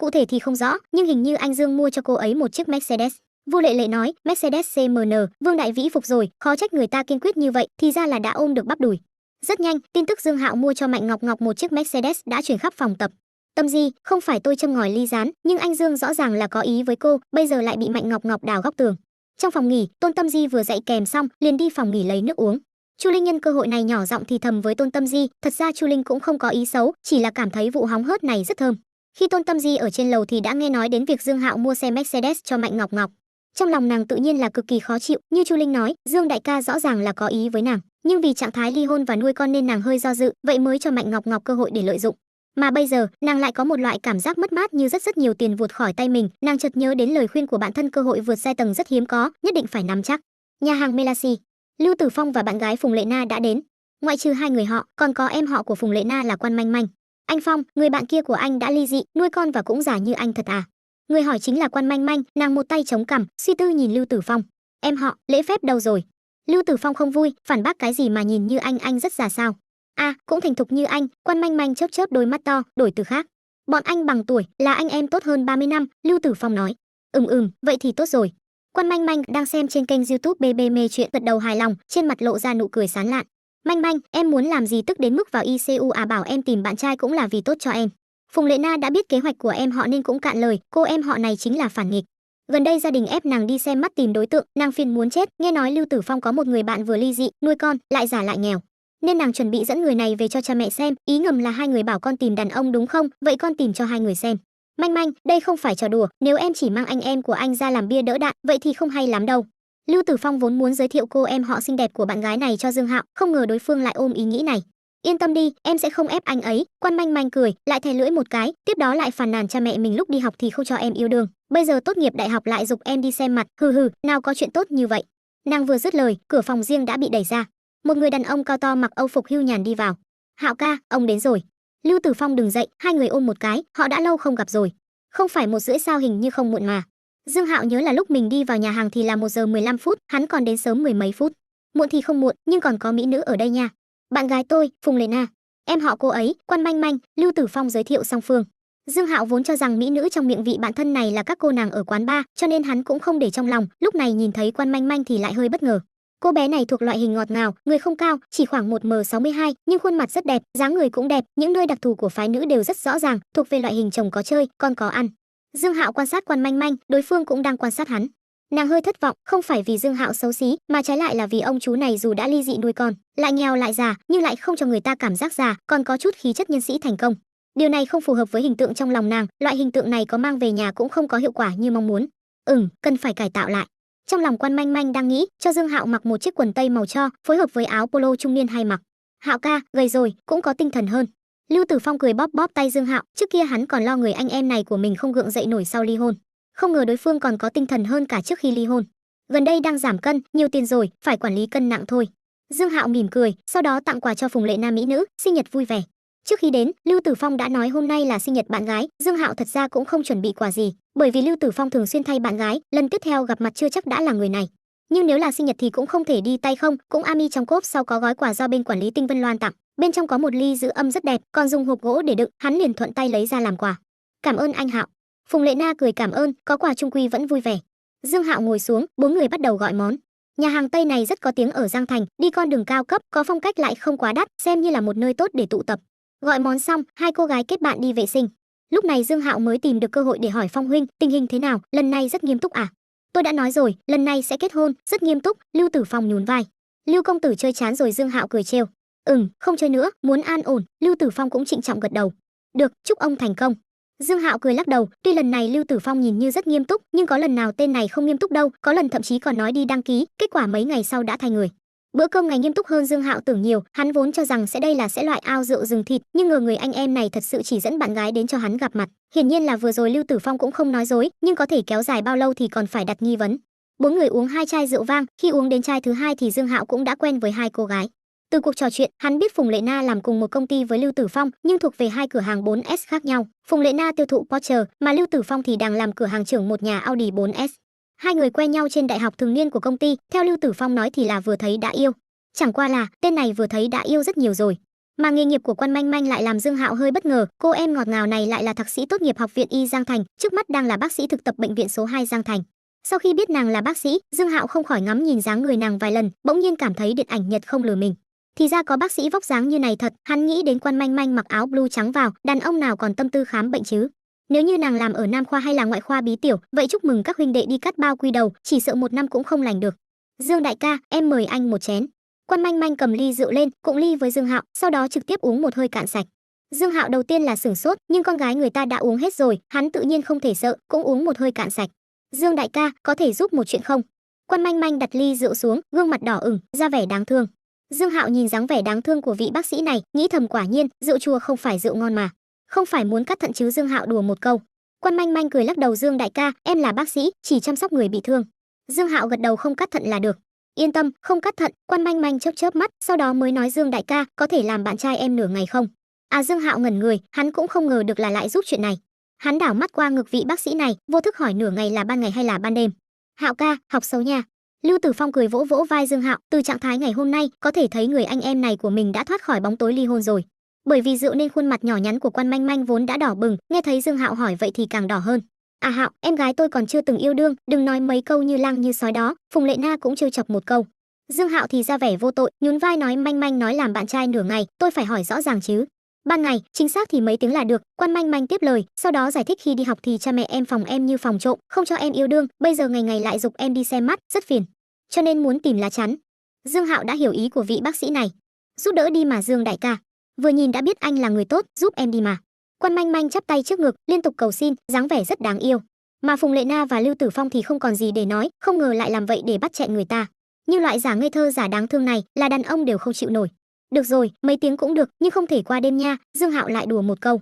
Cụ thể thì không rõ, nhưng hình như anh Dương mua cho cô ấy một chiếc Mercedes. Vu Lệ Lệ nói, Mercedes CMN, Vương Đại Vĩ phục rồi, khó trách người ta kiên quyết như vậy, thì ra là đã ôm được bắp đùi. Rất nhanh, tin tức Dương Hạo mua cho Mạnh Ngọc Ngọc một chiếc Mercedes đã truyền khắp phòng tập. Tâm Di, không phải tôi châm ngòi ly gián, nhưng anh Dương rõ ràng là có ý với cô, bây giờ lại bị Mạnh Ngọc Ngọc đào góc tường. Trong phòng nghỉ, Tôn Tâm Di vừa dạy kèm xong, liền đi phòng nghỉ lấy nước uống. Chu Linh nhân cơ hội này nhỏ giọng thì thầm với Tôn Tâm Di, thật ra Chu Linh cũng không có ý xấu, chỉ là cảm thấy vụ hóng hớt này rất thơm. Khi Tôn Tâm Di ở trên lầu thì đã nghe nói đến việc Dương Hạo mua xe Mercedes cho Mạnh Ngọc Ngọc. Trong lòng nàng tự nhiên là cực kỳ khó chịu, như Chu Linh nói, Dương đại ca rõ ràng là có ý với nàng, nhưng vì trạng thái ly hôn và nuôi con nên nàng hơi do dự, vậy mới cho Mạnh Ngọc Ngọc cơ hội để lợi dụng. Mà bây giờ, nàng lại có một loại cảm giác mất mát như rất nhiều tiền vụt khỏi tay mình, nàng chợt nhớ đến lời khuyên của bạn thân, cơ hội vượt giai tầng rất hiếm có, nhất định phải nắm chắc. Nhà hàng Melasi, Lưu Tử Phong và bạn gái Phùng Lệ Na đã đến. Ngoại trừ hai người họ, còn có em họ của Phùng Lệ Na là Quan Manh Manh. Anh Phong, người bạn kia của anh đã ly dị, nuôi con và cũng già như anh thật à? Người hỏi chính là Quan Manh Manh, nàng một tay chống cằm, suy tư nhìn Lưu Tử Phong. Em họ, lễ phép đâu rồi? Lưu Tử Phong không vui, phản bác, cái gì mà nhìn như anh rất già sao? À, cũng thành thục như anh. Quan Manh Manh chớp chớp đôi mắt to, đổi từ khác. Bọn anh bằng tuổi, là anh em tốt hơn 30 năm, Lưu Tử Phong nói. Vậy thì tốt rồi. Quan Manh Manh đang xem trên kênh YouTube BB Mê Chuyện gật đầu hài lòng, trên mặt lộ ra nụ cười sán lạn. Manh Manh, em muốn làm gì tức đến mức vào ICU à? Bảo em tìm bạn trai cũng là vì tốt cho em. Phùng Lệ Na đã biết kế hoạch của em họ nên cũng cạn lời, cô em họ này chính là phản nghịch. Gần đây gia đình ép nàng đi xem mắt tìm đối tượng, nàng phiền muốn chết, nghe nói Lưu Tử Phong có một người bạn vừa ly dị, nuôi con, lại già lại nghèo. Nên nàng chuẩn bị dẫn người này về cho cha mẹ xem, ý ngầm là hai người bảo con tìm đàn ông đúng không? Vậy con tìm cho hai người xem. Manh Manh, đây không phải trò đùa, nếu em chỉ mang anh em của anh ra làm bia đỡ đạn, vậy thì không hay lắm đâu. Lưu Tử Phong vốn muốn giới thiệu cô em họ xinh đẹp của bạn gái này cho Dương Hạo, không ngờ đối phương lại ôm ý nghĩ này. Yên tâm đi, em sẽ không ép anh ấy. Quan Manh Manh cười, lại thè lưỡi một cái, tiếp đó lại phàn nàn cha mẹ mình lúc đi học thì không cho em yêu đương, bây giờ tốt nghiệp đại học lại giục em đi xem mặt, hừ, nào có chuyện tốt như vậy. Nàng vừa dứt lời, cửa phòng riêng đã bị đẩy ra. Một người đàn ông cao to mặc âu phục hưu nhàn đi vào. Hạo ca, ông đến rồi. Lưu Tử Phong đứng dậy, hai người ôm một cái, họ đã lâu không gặp rồi. Không phải 1h30 sao, hình như không muộn mà. Dương Hạo nhớ là lúc mình đi vào nhà hàng thì là 1h15, hắn còn đến sớm mười mấy phút. Muộn thì không muộn, nhưng còn có mỹ nữ ở đây nha. Bạn gái tôi, Phùng Lệ Na. Em họ cô ấy, Quan Manh Manh. Lưu Tử Phong giới thiệu song phương. Dương Hạo vốn cho rằng mỹ nữ trong miệng vị bạn thân này là các cô nàng ở quán bar, cho nên hắn cũng không để trong lòng, lúc này nhìn thấy Quan Manh Manh thì lại hơi bất ngờ. Cô bé này thuộc loại hình ngọt ngào, người không cao, chỉ khoảng 1m62, nhưng khuôn mặt rất đẹp, dáng người cũng đẹp, những nơi đặc thù của phái nữ đều rất rõ ràng, thuộc về loại hình chồng có chơi, con có ăn. Dương Hạo quan sát Quan Manh Manh, đối phương cũng đang quan sát hắn. Nàng hơi thất vọng, không phải vì Dương Hạo xấu xí, mà trái lại là vì ông chú này dù đã ly dị nuôi con, lại nghèo lại già, nhưng lại không cho người ta cảm giác già, còn có chút khí chất nhân sĩ thành công. Điều này không phù hợp với hình tượng trong lòng nàng, loại hình tượng này có mang về nhà cũng không có hiệu quả như mong muốn. Cần phải cải tạo lại. Trong lòng Quan Manh Manh đang nghĩ, cho Dương Hạo mặc một chiếc quần tây màu tro, phối hợp với áo polo trung niên hay mặc. Hạo ca, gầy rồi, cũng có tinh thần hơn. Lưu Tử Phong cười bóp bóp tay Dương Hạo, trước kia hắn còn lo người anh em này của mình không gượng dậy nổi sau ly hôn. Không ngờ đối phương còn có tinh thần hơn cả trước khi ly hôn. Gần đây đang giảm cân, nhiều tiền rồi, phải quản lý cân nặng thôi. Dương Hạo mỉm cười, sau đó tặng quà cho Phùng Lệ Na mỹ nữ, sinh nhật vui vẻ. Trước khi đến, Lưu Tử Phong đã nói hôm nay là sinh nhật bạn gái, Dương Hạo thật ra cũng không chuẩn bị quà gì, bởi vì Lưu Tử Phong thường xuyên thay bạn gái, lần tiếp theo gặp mặt chưa chắc đã là người này. Nhưng nếu là sinh nhật thì cũng không thể đi tay không, cũng ami trong cốp sau có gói quà do bên quản lý Tinh Vân Loan tặng, bên trong có một ly giữ âm rất đẹp, còn dùng hộp gỗ để đựng, hắn liền thuận tay lấy ra làm quà. Cảm ơn anh Hạo. Phùng Lệ Na cười cảm ơn, có quà trung quy vẫn vui vẻ. Dương Hạo ngồi xuống, bốn người bắt đầu gọi món. Nhà hàng Tây này rất có tiếng ở Giang Thành, đi con đường cao cấp, có phong cách lại không quá đắt, xem như là một nơi tốt để tụ tập. Gọi món xong, hai cô gái kết bạn đi vệ sinh. Lúc này Dương Hạo mới tìm được cơ hội để hỏi Phong huynh, tình hình thế nào, lần này rất nghiêm túc à? Tôi đã nói rồi, lần này sẽ kết hôn, rất nghiêm túc. Lưu Tử Phong nhún vai. Lưu công tử chơi chán rồi. Dương Hạo cười trêu. Không chơi nữa, muốn an ổn. Lưu Tử Phong cũng trịnh trọng gật đầu. Được, chúc ông thành công. Dương Hạo cười lắc đầu, tuy lần này Lưu Tử Phong nhìn như rất nghiêm túc, nhưng có lần nào tên này không nghiêm túc đâu, có lần thậm chí còn nói đi đăng ký, kết quả mấy ngày sau đã thay người. Bữa cơm ngày nghiêm túc hơn Dương Hạo tưởng nhiều, hắn vốn cho rằng sẽ loại ao rượu rừng thịt, nhưng ngờ người anh em này thật sự chỉ dẫn bạn gái đến cho hắn gặp mặt. Hiển nhiên là vừa rồi Lưu Tử Phong cũng không nói dối, nhưng có thể kéo dài bao lâu thì còn phải đặt nghi vấn. Bốn người uống hai chai rượu vang, khi uống đến chai thứ hai thì Dương Hạo cũng đã quen với hai cô gái. Từ cuộc trò chuyện, hắn biết Phùng Lệ Na làm cùng một công ty với Lưu Tử Phong, nhưng thuộc về hai cửa hàng 4S khác nhau. Phùng Lệ Na tiêu thụ Porsche, mà Lưu Tử Phong thì đang làm cửa hàng trưởng một nhà Audi 4S. Hai người quen nhau trên đại học thường niên của công ty, theo Lưu Tử Phong nói thì là vừa thấy đã yêu. Chẳng qua là, tên này vừa thấy đã yêu rất nhiều rồi. Mà nghề nghiệp của Quan Manh Manh lại làm Dương Hạo hơi bất ngờ, cô em ngọt ngào này lại là thạc sĩ tốt nghiệp Học viện Y Giang Thành, trước mắt đang là bác sĩ thực tập bệnh viện số 2 Giang Thành. Sau khi biết nàng là bác sĩ, Dương Hạo không khỏi ngắm nhìn dáng người nàng vài lần, bỗng nhiên cảm thấy điện ảnh Nhật không lừa mình. Thì ra có bác sĩ vóc dáng như này thật, hắn nghĩ đến Quan Manh Manh mặc áo blue trắng vào, đàn ông nào còn tâm tư khám bệnh chứ. Nếu như nàng làm ở Nam khoa hay là ngoại khoa bí tiểu, vậy chúc mừng các huynh đệ đi cắt bao quy đầu, chỉ sợ một năm cũng không lành được. Dương đại ca, em mời anh một chén. Quan Manh Manh cầm ly rượu lên, cũng ly với Dương Hạo, sau đó trực tiếp uống một hơi cạn sạch. Dương Hạo đầu tiên là sửng sốt, nhưng con gái người ta đã uống hết rồi, hắn tự nhiên không thể sợ, cũng uống một hơi cạn sạch. Dương đại ca, có thể giúp một chuyện không? Quan Manh Manh đặt ly rượu xuống, gương mặt đỏ ửng, ra vẻ đáng thương. Dương Hạo nhìn dáng vẻ đáng thương của vị bác sĩ này, nghĩ thầm quả nhiên, rượu chua không phải rượu ngon mà. Không phải muốn cắt thận chứ? Dương Hạo đùa một câu. Quan Manh Manh cười lắc đầu, Dương đại ca, em là bác sĩ, chỉ chăm sóc người bị thương. Dương Hạo gật đầu, không cắt thận là được. Yên tâm, không cắt thận. Quan Manh Manh chớp chớp mắt, sau đó mới nói, Dương đại ca, có thể làm bạn trai em nửa ngày không? À, Dương Hạo ngẩn người, hắn cũng không ngờ được là lại giúp chuyện này. Hắn đảo mắt qua ngực vị bác sĩ này, vô thức hỏi nửa ngày là ban ngày hay là ban đêm. Hạo ca, học xấu nha. Lưu Tử Phong cười vỗ vỗ vai Dương Hạo, từ trạng thái ngày hôm nay, có thể thấy người anh em này của mình đã thoát khỏi bóng tối ly hôn rồi. Bởi vì rượu nên khuôn mặt nhỏ nhắn của Quan Manh Manh vốn đã đỏ bừng, nghe thấy Dương Hạo hỏi vậy thì càng đỏ hơn. À Hạo, em gái tôi còn chưa từng yêu đương, đừng nói mấy câu như lang như sói đó. Phùng Lệ Na cũng trêu chọc một câu. Dương Hạo thì ra vẻ vô tội, nhún vai nói, Manh Manh nói làm bạn trai nửa ngày, tôi phải hỏi rõ ràng chứ. Ban ngày, chính xác thì mấy tiếng là được. Quan Manh Manh tiếp lời, sau đó giải thích khi đi học thì cha mẹ em phòng em như phòng trộm, không cho em yêu đương, bây giờ ngày ngày lại giục em đi xem mắt, rất phiền. Cho nên muốn tìm lá chắn. Dương Hạo đã hiểu ý của vị bác sĩ này. Giúp đỡ đi mà Dương đại ca. Vừa nhìn đã biết anh là người tốt, giúp em đi mà. Quan Manh Manh chắp tay trước ngực, liên tục cầu xin, dáng vẻ rất đáng yêu. Mà Phùng Lệ Na và Lưu Tử Phong thì không còn gì để nói, không ngờ lại làm vậy để bắt chẹn người ta. Như loại giả ngây thơ giả đáng thương này, là đàn ông đều không chịu nổi. Được rồi, mấy tiếng cũng được, nhưng không thể qua đêm nha. Dương Hạo lại đùa một câu.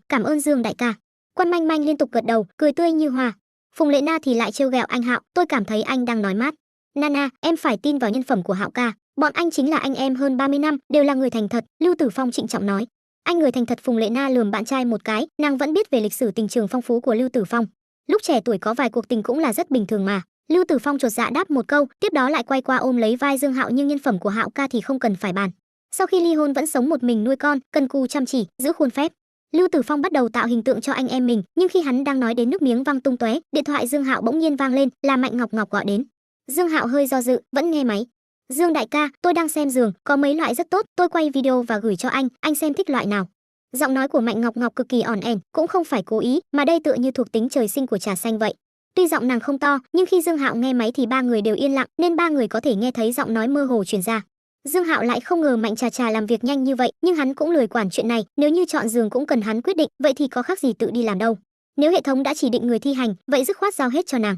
Cảm ơn Dương đại ca. Quan Manh Manh liên tục gật đầu, cười tươi như hoa. Phùng Lệ Na thì lại trêu ghẹo anh Hạo, tôi cảm thấy anh đang nói mát. Nana, em phải tin vào nhân phẩm của Hạo ca, bọn anh chính là anh em hơn 30 năm, đều là người thành thật. Lưu Tử Phong trịnh trọng nói. Anh người thành thật? Phùng Lệ Na lườm bạn trai một cái, nàng vẫn biết về lịch sử tình trường phong phú của Lưu Tử Phong. Lúc trẻ tuổi có vài cuộc tình cũng là rất bình thường mà. Lưu Tử Phong chột dạ đáp một câu, tiếp đó lại quay qua ôm lấy vai Dương Hạo, nhưng nhân phẩm của Hạo ca thì không cần phải bàn. Sau khi ly hôn vẫn sống một mình nuôi con, cần cù chăm chỉ, giữ khuôn phép. Lưu Tử Phong bắt đầu tạo hình tượng cho anh em mình, nhưng khi hắn đang nói đến nước miếng văng tung tóe, điện thoại Dương Hạo bỗng nhiên vang lên, là Mạnh Ngọc Ngọc gọi đến. Dương Hạo hơi do dự, vẫn nghe máy. Dương đại ca, tôi đang xem giường, có mấy loại rất tốt, tôi quay video và gửi cho anh xem thích loại nào. Giọng nói của Mạnh Ngọc Ngọc cực kỳ ỏn ẻn, cũng không phải cố ý, mà đây tựa như thuộc tính trời sinh của trà xanh vậy. Tuy giọng nàng không to, nhưng khi Dương Hạo nghe máy thì ba người đều yên lặng, nên ba người có thể nghe thấy giọng nói mơ hồ truyền ra. Dương Hạo lại không ngờ Mạnh Trà Trà làm việc nhanh như vậy, nhưng hắn cũng lười quản chuyện này, nếu như chọn giường cũng cần hắn quyết định, vậy thì có khác gì tự đi làm đâu. Nếu hệ thống đã chỉ định người thi hành, vậy dứt khoát giao hết cho nàng.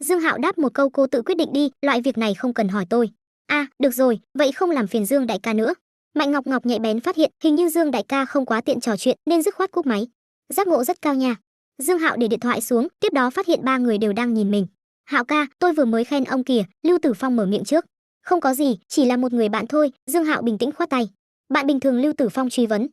Dương Hạo đáp một câu, cô tự quyết định đi, loại việc này không cần hỏi tôi. À, được rồi, vậy không làm phiền Dương đại ca nữa. Mạnh Ngọc Ngọc nhạy bén phát hiện, hình như Dương đại ca không quá tiện trò chuyện nên dứt khoát cúp máy. Giác ngộ rất cao nha. Dương Hạo để điện thoại xuống, tiếp đó phát hiện ba người đều đang nhìn mình. Hạo ca, tôi vừa mới khen ông kìa. Lưu Tử Phong mở miệng trước. Không có gì, chỉ là một người bạn thôi. Dương Hạo bình tĩnh khoát tay. Bạn bình thường? Lưu Tử Phong truy vấn.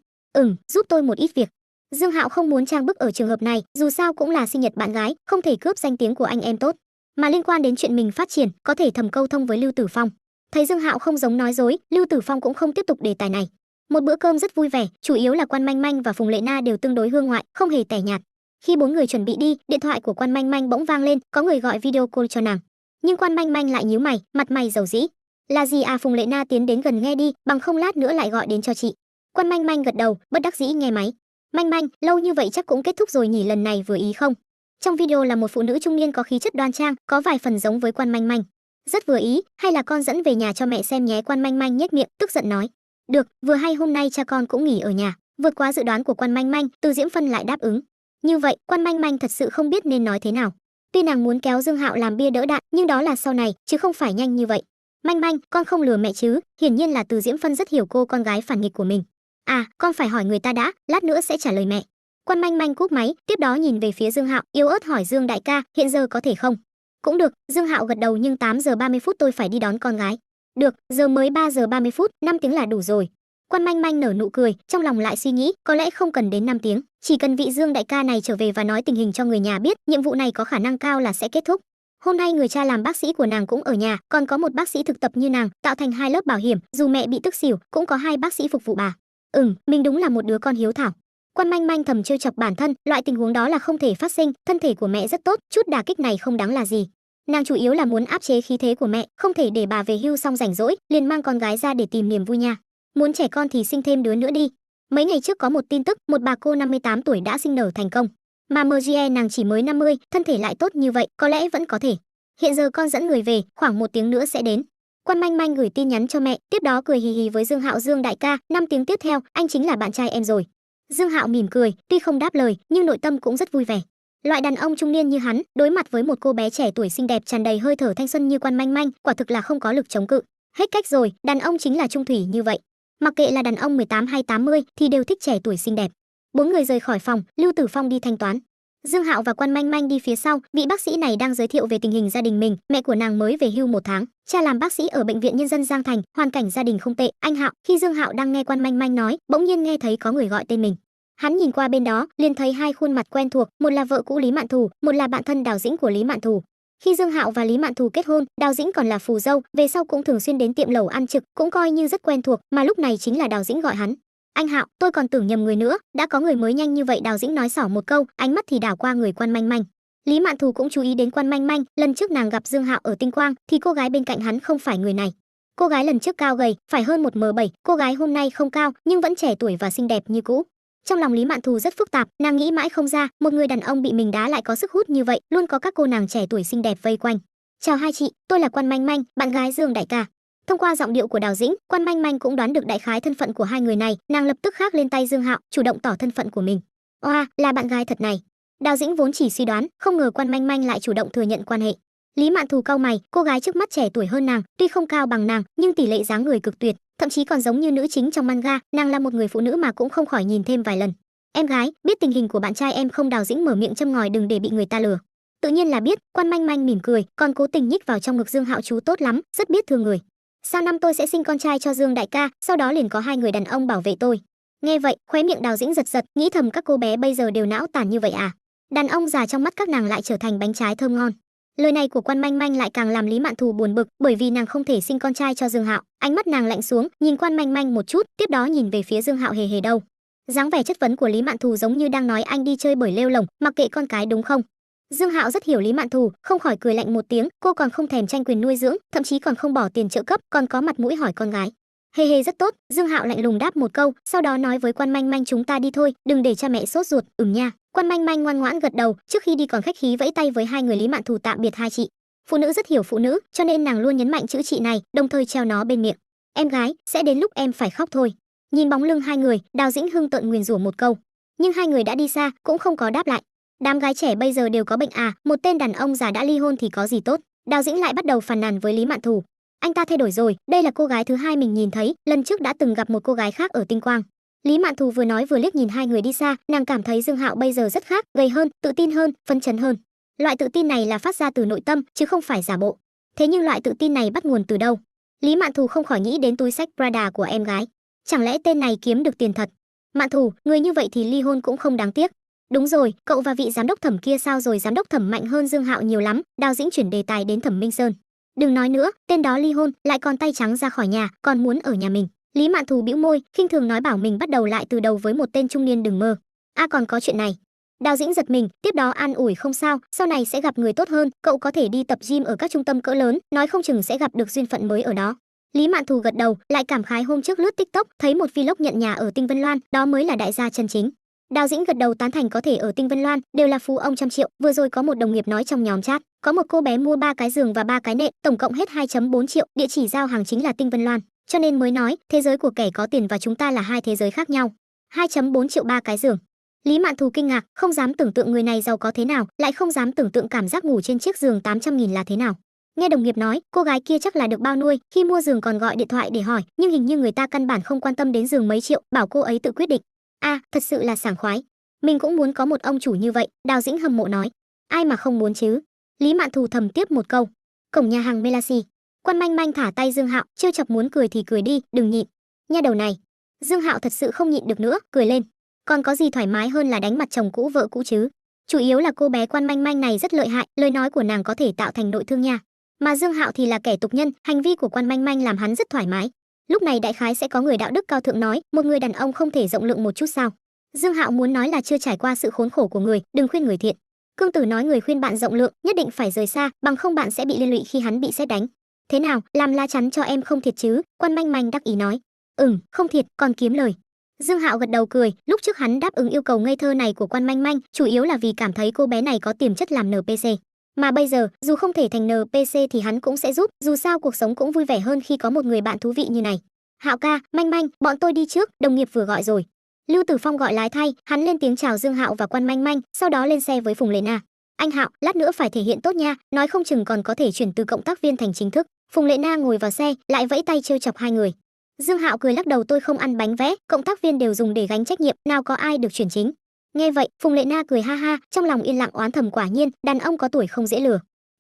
Giúp tôi một ít việc. Dương Hạo không muốn trang bức ở trường hợp này, dù sao cũng là sinh nhật bạn gái, không thể cướp danh tiếng của anh em tốt. Mà liên quan đến chuyện mình phát triển, có thể thầm câu thông với Lưu Tử Phong. Thấy Dương Hạo không giống nói dối, Lưu Tử Phong cũng không tiếp tục đề tài này. Một bữa cơm rất vui vẻ, chủ yếu là Quan Manh Manh và Phùng Lệ Na đều tương đối hương ngoại, không hề tẻ nhạt. Khi bốn người chuẩn bị đi, điện thoại của Quan Manh Manh bỗng vang lên, có người gọi video call cho nàng. Nhưng Quan Manh Manh lại nhíu mày, mặt mày dầu dĩ. Là gì à? Phùng Lệ Na tiến đến gần nghe đi, bằng không lát nữa lại gọi đến cho chị. Quan Manh Manh gật đầu, bất đắc dĩ nghe máy. Manh Manh, lâu như vậy chắc cũng kết thúc rồi nhỉ, lần này vừa ý không? Trong video là một phụ nữ trung niên có khí chất đoan trang, có vài phần giống với Quan Manh Manh. Rất vừa ý, hay là con dẫn về nhà cho mẹ xem nhé. Quan Manh Manh nhếch miệng, tức giận nói. Được, vừa hay hôm nay cha con cũng nghỉ ở nhà. Vượt quá dự đoán của Quan Manh Manh, Từ Diễm Phân lại đáp ứng. Như vậy, Quan Manh Manh thật sự không biết nên nói thế nào. Tuy nàng muốn kéo Dương Hạo làm bia đỡ đạn, nhưng đó là sau này, chứ không phải nhanh như vậy. Manh Manh, con không lừa mẹ chứ? Hiển nhiên là Từ Diễm Phân rất hiểu cô con gái phản nghịch của mình. À, con phải hỏi người ta đã, lát nữa sẽ trả lời mẹ. Quan Manh Manh cúp máy, tiếp đó nhìn về phía Dương Hạo, yếu ớt hỏi Dương đại ca, hiện giờ có thể không? Cũng được, Dương Hạo gật đầu, nhưng 8 giờ 30 phút tôi phải đi đón con gái. Được, giờ mới 3 giờ 30 phút, 5 tiếng là đủ rồi. Quan Manh Manh nở nụ cười, trong lòng lại suy nghĩ, có lẽ không cần đến 5 tiếng, chỉ cần vị Dương đại ca này trở về và nói tình hình cho người nhà biết, nhiệm vụ này có khả năng cao là sẽ kết thúc. Hôm nay người cha làm bác sĩ của nàng cũng ở nhà, còn có một bác sĩ thực tập như nàng, tạo thành 2 lớp bảo hiểm, dù mẹ bị tức xỉu, cũng có 2 bác sĩ phục vụ bà. Mình đúng là một đứa con hiếu thảo. Quan Manh Manh thầm trêu chọc bản thân, loại tình huống đó là không thể phát sinh, thân thể của mẹ rất tốt, chút đả kích này không đáng là gì. Nàng chủ yếu là muốn áp chế khí thế của mẹ, không thể để bà về hưu xong rảnh rỗi liền mang con gái ra để tìm niềm vui nha. Muốn trẻ con thì sinh thêm đứa nữa đi. Mấy ngày trước có một tin tức, một bà cô 58 tuổi đã sinh nở thành công, mà MGE nàng chỉ mới 50, thân thể lại tốt như vậy, có lẽ vẫn có thể. Hiện giờ con dẫn người về, khoảng 1 tiếng nữa sẽ đến. Quan Manh Manh gửi tin nhắn cho mẹ, tiếp đó cười hì hì với Dương Hạo. Dương đại ca, 5 tiếng tiếp theo, anh chính là bạn trai em rồi. Dương Hạo mỉm cười, tuy không đáp lời, nhưng nội tâm cũng rất vui vẻ. Loại đàn ông trung niên như hắn, đối mặt với một cô bé trẻ tuổi xinh đẹp tràn đầy hơi thở thanh xuân như Quan Manh Manh, quả thực là không có lực chống cự. Hết cách rồi, đàn ông chính là chung thủy như vậy. Mặc kệ là đàn ông 18 hay 80 thì đều thích trẻ tuổi xinh đẹp. Bốn người rời khỏi phòng, Lưu Tử Phong đi thanh toán. Dương Hạo và Quan Manh Manh đi phía sau, vị bác sĩ này đang giới thiệu về tình hình gia đình mình, mẹ của nàng mới về hưu 1 tháng, cha làm bác sĩ ở bệnh viện nhân dân Giang Thành, hoàn cảnh gia đình không tệ. Anh Hạo, khi Dương Hạo đang nghe Quan Manh Manh nói, bỗng nhiên nghe thấy có người gọi tên mình. Hắn nhìn qua bên đó, liền thấy 2 khuôn mặt quen thuộc, một là vợ cũ Lý Mạn Thù, một là bạn thân Đào Dĩnh của Lý Mạn Thù. Khi Dương Hạo và Lý Mạn Thù kết hôn, Đào Dĩnh còn là phù dâu, về sau cũng thường xuyên đến tiệm lẩu ăn trực, cũng coi như rất quen thuộc, mà lúc này chính là Đào Dĩnh gọi hắn. Anh Hạo, tôi còn tưởng nhầm người nữa, đã có người mới nhanh như vậy. Đào Dĩnh nói xỏ một câu, ánh mắt thì đảo qua người Quan Manh Manh. Lý Mạn Thù cũng chú ý đến Quan Manh Manh, lần trước nàng gặp Dương Hạo ở Tinh Quang thì cô gái bên cạnh hắn không phải người này. Cô gái lần trước cao gầy, phải hơn 1m7, cô gái hôm nay không cao nhưng vẫn trẻ tuổi và xinh đẹp như cũ. Trong lòng Lý Mạn Thù rất phức tạp, nàng nghĩ mãi không ra, một người đàn ông bị mình đá lại có sức hút như vậy, luôn có các cô nàng trẻ tuổi xinh đẹp vây quanh. Chào hai chị, tôi là Quan Manh Manh, bạn gái Dương đại ca. Thông qua giọng điệu của Đào Dĩnh, Quan Manh Manh cũng đoán được đại khái thân phận của hai người này, nàng lập tức khác lên tay Dương Hạo, chủ động tỏ thân phận của mình. Oa, là bạn gái thật này. Đào Dĩnh vốn chỉ suy đoán, không ngờ Quan Manh Manh lại chủ động thừa nhận quan hệ. Lý Mạn Thù cau mày, cô gái trước mắt trẻ tuổi hơn nàng, tuy không cao bằng nàng, nhưng tỷ lệ dáng người cực tuyệt, thậm chí còn giống như nữ chính trong manga, nàng là một người phụ nữ mà cũng không khỏi nhìn thêm vài lần. Em gái, biết tình hình của bạn trai em không? Đào Dĩnh mở miệng châm ngòi đừng để bị người ta lừa. Tự nhiên là biết, Quan Manh Manh mỉm cười, còn cố tình nhích vào trong ngực Dương Hạo. Chú tốt lắm, rất biết thương người. Sang năm tôi sẽ sinh con trai cho Dương đại ca, sau đó liền có 2 người đàn ông bảo vệ tôi. Nghe vậy, khóe miệng Đào Dĩnh giật giật, nghĩ thầm các cô bé bây giờ đều não tàn như vậy à? Đàn ông già trong mắt các nàng lại trở thành bánh trái thơm ngon. Lời này của Quan Manh Manh lại càng làm Lý Mạn Thù buồn bực, bởi vì nàng không thể sinh con trai cho Dương Hạo. Ánh mắt nàng lạnh xuống, nhìn Quan Manh Manh một chút, tiếp đó nhìn về phía Dương Hạo. Hề hề đâu. Dáng vẻ chất vấn của Lý Mạn Thù giống như đang nói anh đi chơi bời lêu lổng, mặc kệ con cái đúng không? Dương Hạo rất hiểu Lý Mạn Thù, không khỏi cười lạnh một tiếng, cô còn không thèm tranh quyền nuôi dưỡng, thậm chí còn không bỏ tiền trợ cấp, còn có mặt mũi hỏi con gái. Hê hê, rất tốt. Dương Hạo lạnh lùng đáp một câu, sau đó nói với Quan Manh Manh, chúng ta đi thôi, đừng để cha mẹ sốt ruột. Nha. Quan Manh Manh ngoan ngoãn gật đầu, trước khi đi còn khách khí vẫy tay với hai người Lý Mạn Thù tạm biệt hai chị. Phụ nữ rất hiểu phụ nữ, cho nên nàng luôn nhấn mạnh chữ chị này, đồng thời treo nó bên miệng. Em gái, sẽ đến lúc em phải khóc thôi. Nhìn bóng lưng hai người, Đào Dĩnh hưng tợn nguyền rủa một câu, nhưng hai người đã đi xa, cũng không có đáp lại. Đám gái trẻ bây giờ đều có bệnh à, một tên đàn ông già đã ly hôn thì có gì tốt. Đào Dĩnh lại bắt đầu phàn nàn với Lý Mạn Thù. Anh ta thay đổi rồi, đây là cô gái thứ hai mình nhìn thấy, lần trước đã từng gặp một cô gái khác ở Tinh Quang. Lý Mạn Thù vừa nói vừa liếc nhìn hai người đi xa, nàng cảm thấy Dương Hạo bây giờ rất khác, gầy hơn, tự tin hơn, phấn chấn hơn. Loại tự tin này là phát ra từ nội tâm, chứ không phải giả bộ. Thế nhưng loại tự tin này bắt nguồn từ đâu? Lý Mạn Thù không khỏi nghĩ đến túi xách Prada của em gái. Chẳng lẽ tên này kiếm được tiền thật? Mạn Thù, người như vậy thì ly hôn cũng không đáng tiếc. Đúng rồi, cậu và vị giám đốc Thẩm kia sao rồi? Giám đốc Thẩm mạnh hơn Dương Hạo nhiều lắm. Đào Dĩnh chuyển đề tài đến Thẩm Minh Sơn. Đừng nói nữa, tên đó ly hôn, lại còn tay trắng ra khỏi nhà, còn muốn ở nhà mình. Lý Mạn Thù bĩu môi, khinh thường nói bảo mình bắt đầu lại từ đầu với một tên trung niên, đừng mơ. Còn có chuyện này. Đào Dĩnh giật mình, tiếp đó an ủi, không sao, sau này sẽ gặp người tốt hơn, cậu có thể đi tập gym ở các trung tâm cỡ lớn, nói không chừng sẽ gặp được duyên phận mới ở đó. Lý Mạn Thù gật đầu, lại cảm khái hôm trước lướt TikTok, thấy một vlog nhận nhà ở Tinh Vân Loan, đó mới là đại gia chân chính. Đào Dĩnh gật đầu tán thành, có thể ở Tinh Vân Loan, đều là phú ông trăm triệu, vừa rồi có một đồng nghiệp nói trong nhóm chat, có một cô bé mua 3 cái giường và 3 cái nệm, tổng cộng hết 2,4 triệu, địa chỉ giao hàng chính là Tinh Vân Loan, cho nên mới nói, thế giới của kẻ có tiền và chúng ta là hai thế giới khác nhau. 2,4 triệu 3 cái giường. Lý Mạn Thù kinh ngạc, không dám tưởng tượng người này giàu có thế nào, lại không dám tưởng tượng cảm giác ngủ trên chiếc giường 800.000 là thế nào. Nghe đồng nghiệp nói, cô gái kia chắc là được bao nuôi, khi mua giường còn gọi điện thoại để hỏi, nhưng hình như người ta căn bản không quan tâm đến giường mấy triệu, bảo cô ấy tự quyết định. Thật sự là sảng khoái. Mình cũng muốn có một ông chủ như vậy, Đào Dĩnh hâm mộ nói. Ai mà không muốn chứ. Lý Mạn Thù thầm tiếp một câu. Cổng nhà hàng Melasi. Quan Manh Manh thả tay Dương Hạo, trêu chọc, muốn cười thì cười đi, đừng nhịn. Nha đầu này. Dương Hạo thật sự không nhịn được nữa, cười lên. Còn có gì thoải mái hơn là đánh mặt chồng cũ vợ cũ chứ. Chủ yếu là cô bé Quan Manh Manh này rất lợi hại, lời nói của nàng có thể tạo thành nội thương nha. Mà Dương Hạo thì là kẻ tục nhân, hành vi của Quan Manh Manh làm hắn rất thoải mái. Lúc này đại khái sẽ có người đạo đức cao thượng nói, một người đàn ông không thể rộng lượng một chút sao? Dương Hạo muốn nói là chưa trải qua sự khốn khổ của người, đừng khuyên người thiện. Cương Tử nói người khuyên bạn rộng lượng, nhất định phải rời xa, bằng không bạn sẽ bị liên lụy khi hắn bị sét đánh. Thế nào, làm la chắn cho em không thiệt chứ? Quan Manh Manh đắc ý nói. Không thiệt, còn kiếm lời. Dương Hạo gật đầu cười, lúc trước hắn đáp ứng yêu cầu ngây thơ này của Quan Manh Manh, chủ yếu là vì cảm thấy cô bé này có tiềm chất làm NPC. Mà bây giờ, dù không thể thành NPC thì hắn cũng sẽ giúp, dù sao cuộc sống cũng vui vẻ hơn khi có một người bạn thú vị như này. Hạo ca, Manh Manh, bọn tôi đi trước, đồng nghiệp vừa gọi rồi. Lưu Tử Phong gọi lái thay, hắn lên tiếng chào Dương Hạo và Quan Manh Manh, sau đó lên xe với Phùng Lệ Na. Anh Hạo, lát nữa phải thể hiện tốt nha, nói không chừng còn có thể chuyển từ cộng tác viên thành chính thức. Phùng Lệ Na ngồi vào xe, lại vẫy tay trêu chọc hai người. Dương Hạo cười lắc đầu, tôi không ăn bánh vẽ, cộng tác viên đều dùng để gánh trách nhiệm, nào có ai được chuyển chính. Nghe vậy, Phùng Lệ Na cười ha ha, trong lòng yên lặng oán thầm, quả nhiên, đàn ông có tuổi không dễ lừa.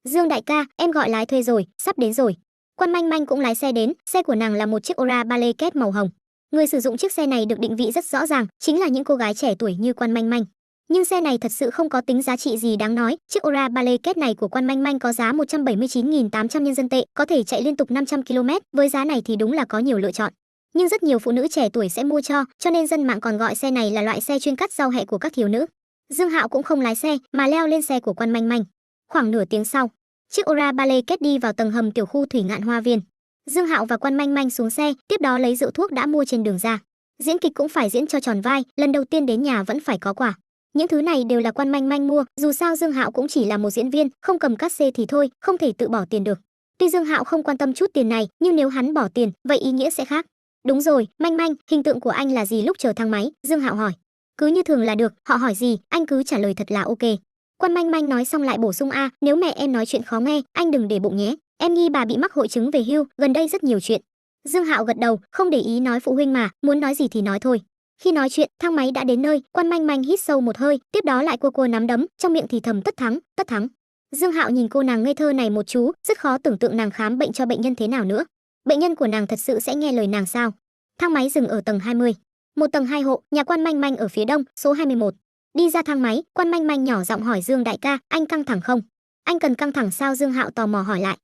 Dương đại ca, em gọi lái thuê rồi, sắp đến rồi. Quan Manh Manh cũng lái xe đến, xe của nàng là một chiếc Ora Ballet Ket màu hồng. Người sử dụng chiếc xe này được định vị rất rõ ràng, chính là những cô gái trẻ tuổi như Quan Manh Manh. Nhưng xe này thật sự không có tính giá trị gì đáng nói, chiếc Ora Ballet Ket này của Quan Manh Manh có giá 179.800 nhân dân tệ, có thể chạy liên tục 500 km, với giá này thì đúng là có nhiều lựa chọn. Nhưng rất nhiều phụ nữ trẻ tuổi sẽ mua cho nên dân mạng còn gọi xe này là loại xe chuyên cắt rau hẹ của các thiếu nữ. Dương Hạo cũng không lái xe mà leo lên xe của Quan Manh Manh. Khoảng nửa tiếng sau, chiếc Ora Ballet Ket đi vào tầng hầm tiểu khu Thủy Ngạn Hoa Viên. Dương Hạo và Quan Manh Manh xuống xe, tiếp đó lấy rượu thuốc đã mua trên đường ra. Diễn kịch cũng phải diễn cho tròn vai, lần đầu tiên đến nhà vẫn phải có quà. Những thứ này đều là Quan Manh Manh mua, dù sao Dương Hạo cũng chỉ là một diễn viên, không cầm cát xê thì thôi, không thể tự bỏ tiền được. Tuy Dương Hạo không quan tâm chút tiền này, nhưng nếu hắn bỏ tiền, vậy ý nghĩa sẽ khác. Đúng rồi, Manh Manh, hình tượng của anh là gì lúc chờ thang máy? Dương Hạo hỏi. Cứ như thường là được, họ hỏi gì, anh cứ trả lời thật là ok. Quan Manh Manh nói xong lại bổ sung, nếu mẹ em nói chuyện khó nghe, anh đừng để bụng nhé. Em nghi bà bị mắc hội chứng về hưu, gần đây rất nhiều chuyện. Dương Hạo gật đầu, không để ý, nói phụ huynh mà, muốn nói gì thì nói thôi. Khi nói chuyện, thang máy đã đến nơi, Quan Manh Manh hít sâu một hơi, tiếp đó lại cua nắm đấm, trong miệng thì thầm tất thắng, tất thắng. Dương Hạo nhìn cô nàng ngây thơ này một chú, rất khó tưởng tượng nàng khám bệnh cho bệnh nhân thế nào nữa. Bệnh nhân của nàng thật sự sẽ nghe lời nàng sao? Thang máy dừng ở tầng 20. Một tầng 2 hộ, nhà Quan Manh Manh ở phía đông, số 21. Đi ra thang máy, Quan Manh Manh nhỏ giọng hỏi Dương đại ca, anh căng thẳng không? Anh cần căng thẳng sao? Dương Hạo tò mò hỏi lại.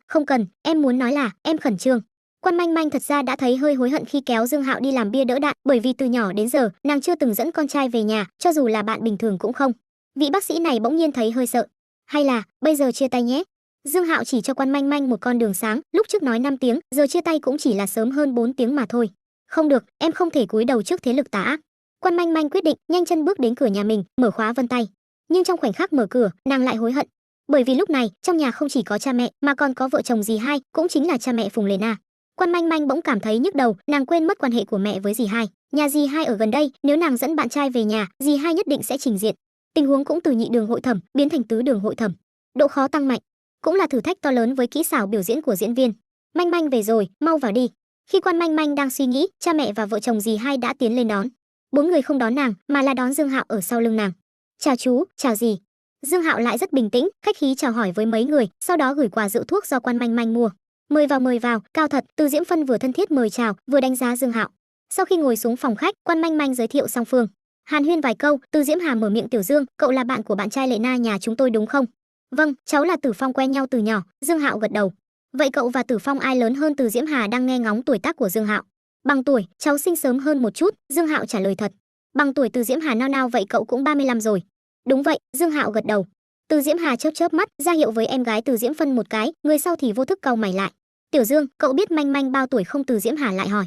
Không cần, em muốn nói là em khẩn trương. Quan Manh Manh thật ra đã thấy hơi hối hận khi kéo Dương Hạo đi làm bia đỡ đạn, bởi vì từ nhỏ đến giờ nàng chưa từng dẫn con trai về nhà, cho dù là bạn bình thường cũng không. Vị bác sĩ này bỗng nhiên thấy hơi sợ. Hay là, bây giờ chia tay nhé. Dương Hạo chỉ cho Quan Manh Manh một con đường sáng, lúc trước nói 5 tiếng, giờ chia tay cũng chỉ là sớm hơn 4 tiếng mà thôi. Không được, em không thể cúi đầu trước thế lực tà ác. Quan Manh Manh quyết định nhanh chân bước đến cửa nhà mình, mở khóa vân tay. Nhưng trong khoảnh khắc mở cửa, nàng lại hối hận. Bởi vì lúc này, trong nhà không chỉ có cha mẹ mà còn có vợ chồng dì hai, cũng chính là cha mẹ Phùng Lê Na. Quan Manh Manh bỗng cảm thấy nhức đầu, nàng quên mất quan hệ của mẹ với dì hai. Nhà dì hai ở gần đây, nếu nàng dẫn bạn trai về nhà, dì hai nhất định sẽ trình diện. Tình huống cũng từ nhị đường hội thẩm biến thành tứ đường hội thẩm. Độ khó tăng mạnh, cũng là thử thách to lớn với kỹ xảo biểu diễn của diễn viên. Manh Manh về rồi, mau vào đi. Khi Quan Manh Manh đang suy nghĩ, cha mẹ và vợ chồng dì hai đã tiến lên đón. Bốn người không đón nàng, mà là đón Dương Hạo ở sau lưng nàng. Chào chú, chào dì. Dương Hạo lại rất bình tĩnh, khách khí chào hỏi với mấy người, sau đó gửi quà rượu thuốc do Quan Manh Manh mua. Mời vào, cao thật. Từ Diễm Phân vừa thân thiết mời chào, vừa đánh giá Dương Hạo. Sau khi ngồi xuống phòng khách, Quan Manh Manh giới thiệu song phương. Hàn huyên vài câu, Từ Diễm Hà mở miệng, Tiểu Dương, cậu là bạn của bạn trai Lệ Na nhà chúng tôi đúng không? Vâng, cháu là Tử Phong, quen nhau từ nhỏ. Dương Hạo gật đầu. Vậy cậu và Tử Phong ai lớn hơn? Từ Diễm Hà đang nghe ngóng tuổi tác của Dương Hạo. Bằng tuổi, cháu sinh sớm hơn một chút. Dương Hạo trả lời thật. Bằng tuổi? Từ Diễm Hà nao nao, vậy cậu cũng 35 rồi. Đúng vậy, Dương Hạo gật đầu. Từ Diễm Hà chớp mắt, ra hiệu với em gái Từ Diễm Phân một cái, người sau thì vô thức cau mày lại. Tiểu Dương, cậu biết Manh Manh bao tuổi không? Từ Diễm Hà lại hỏi.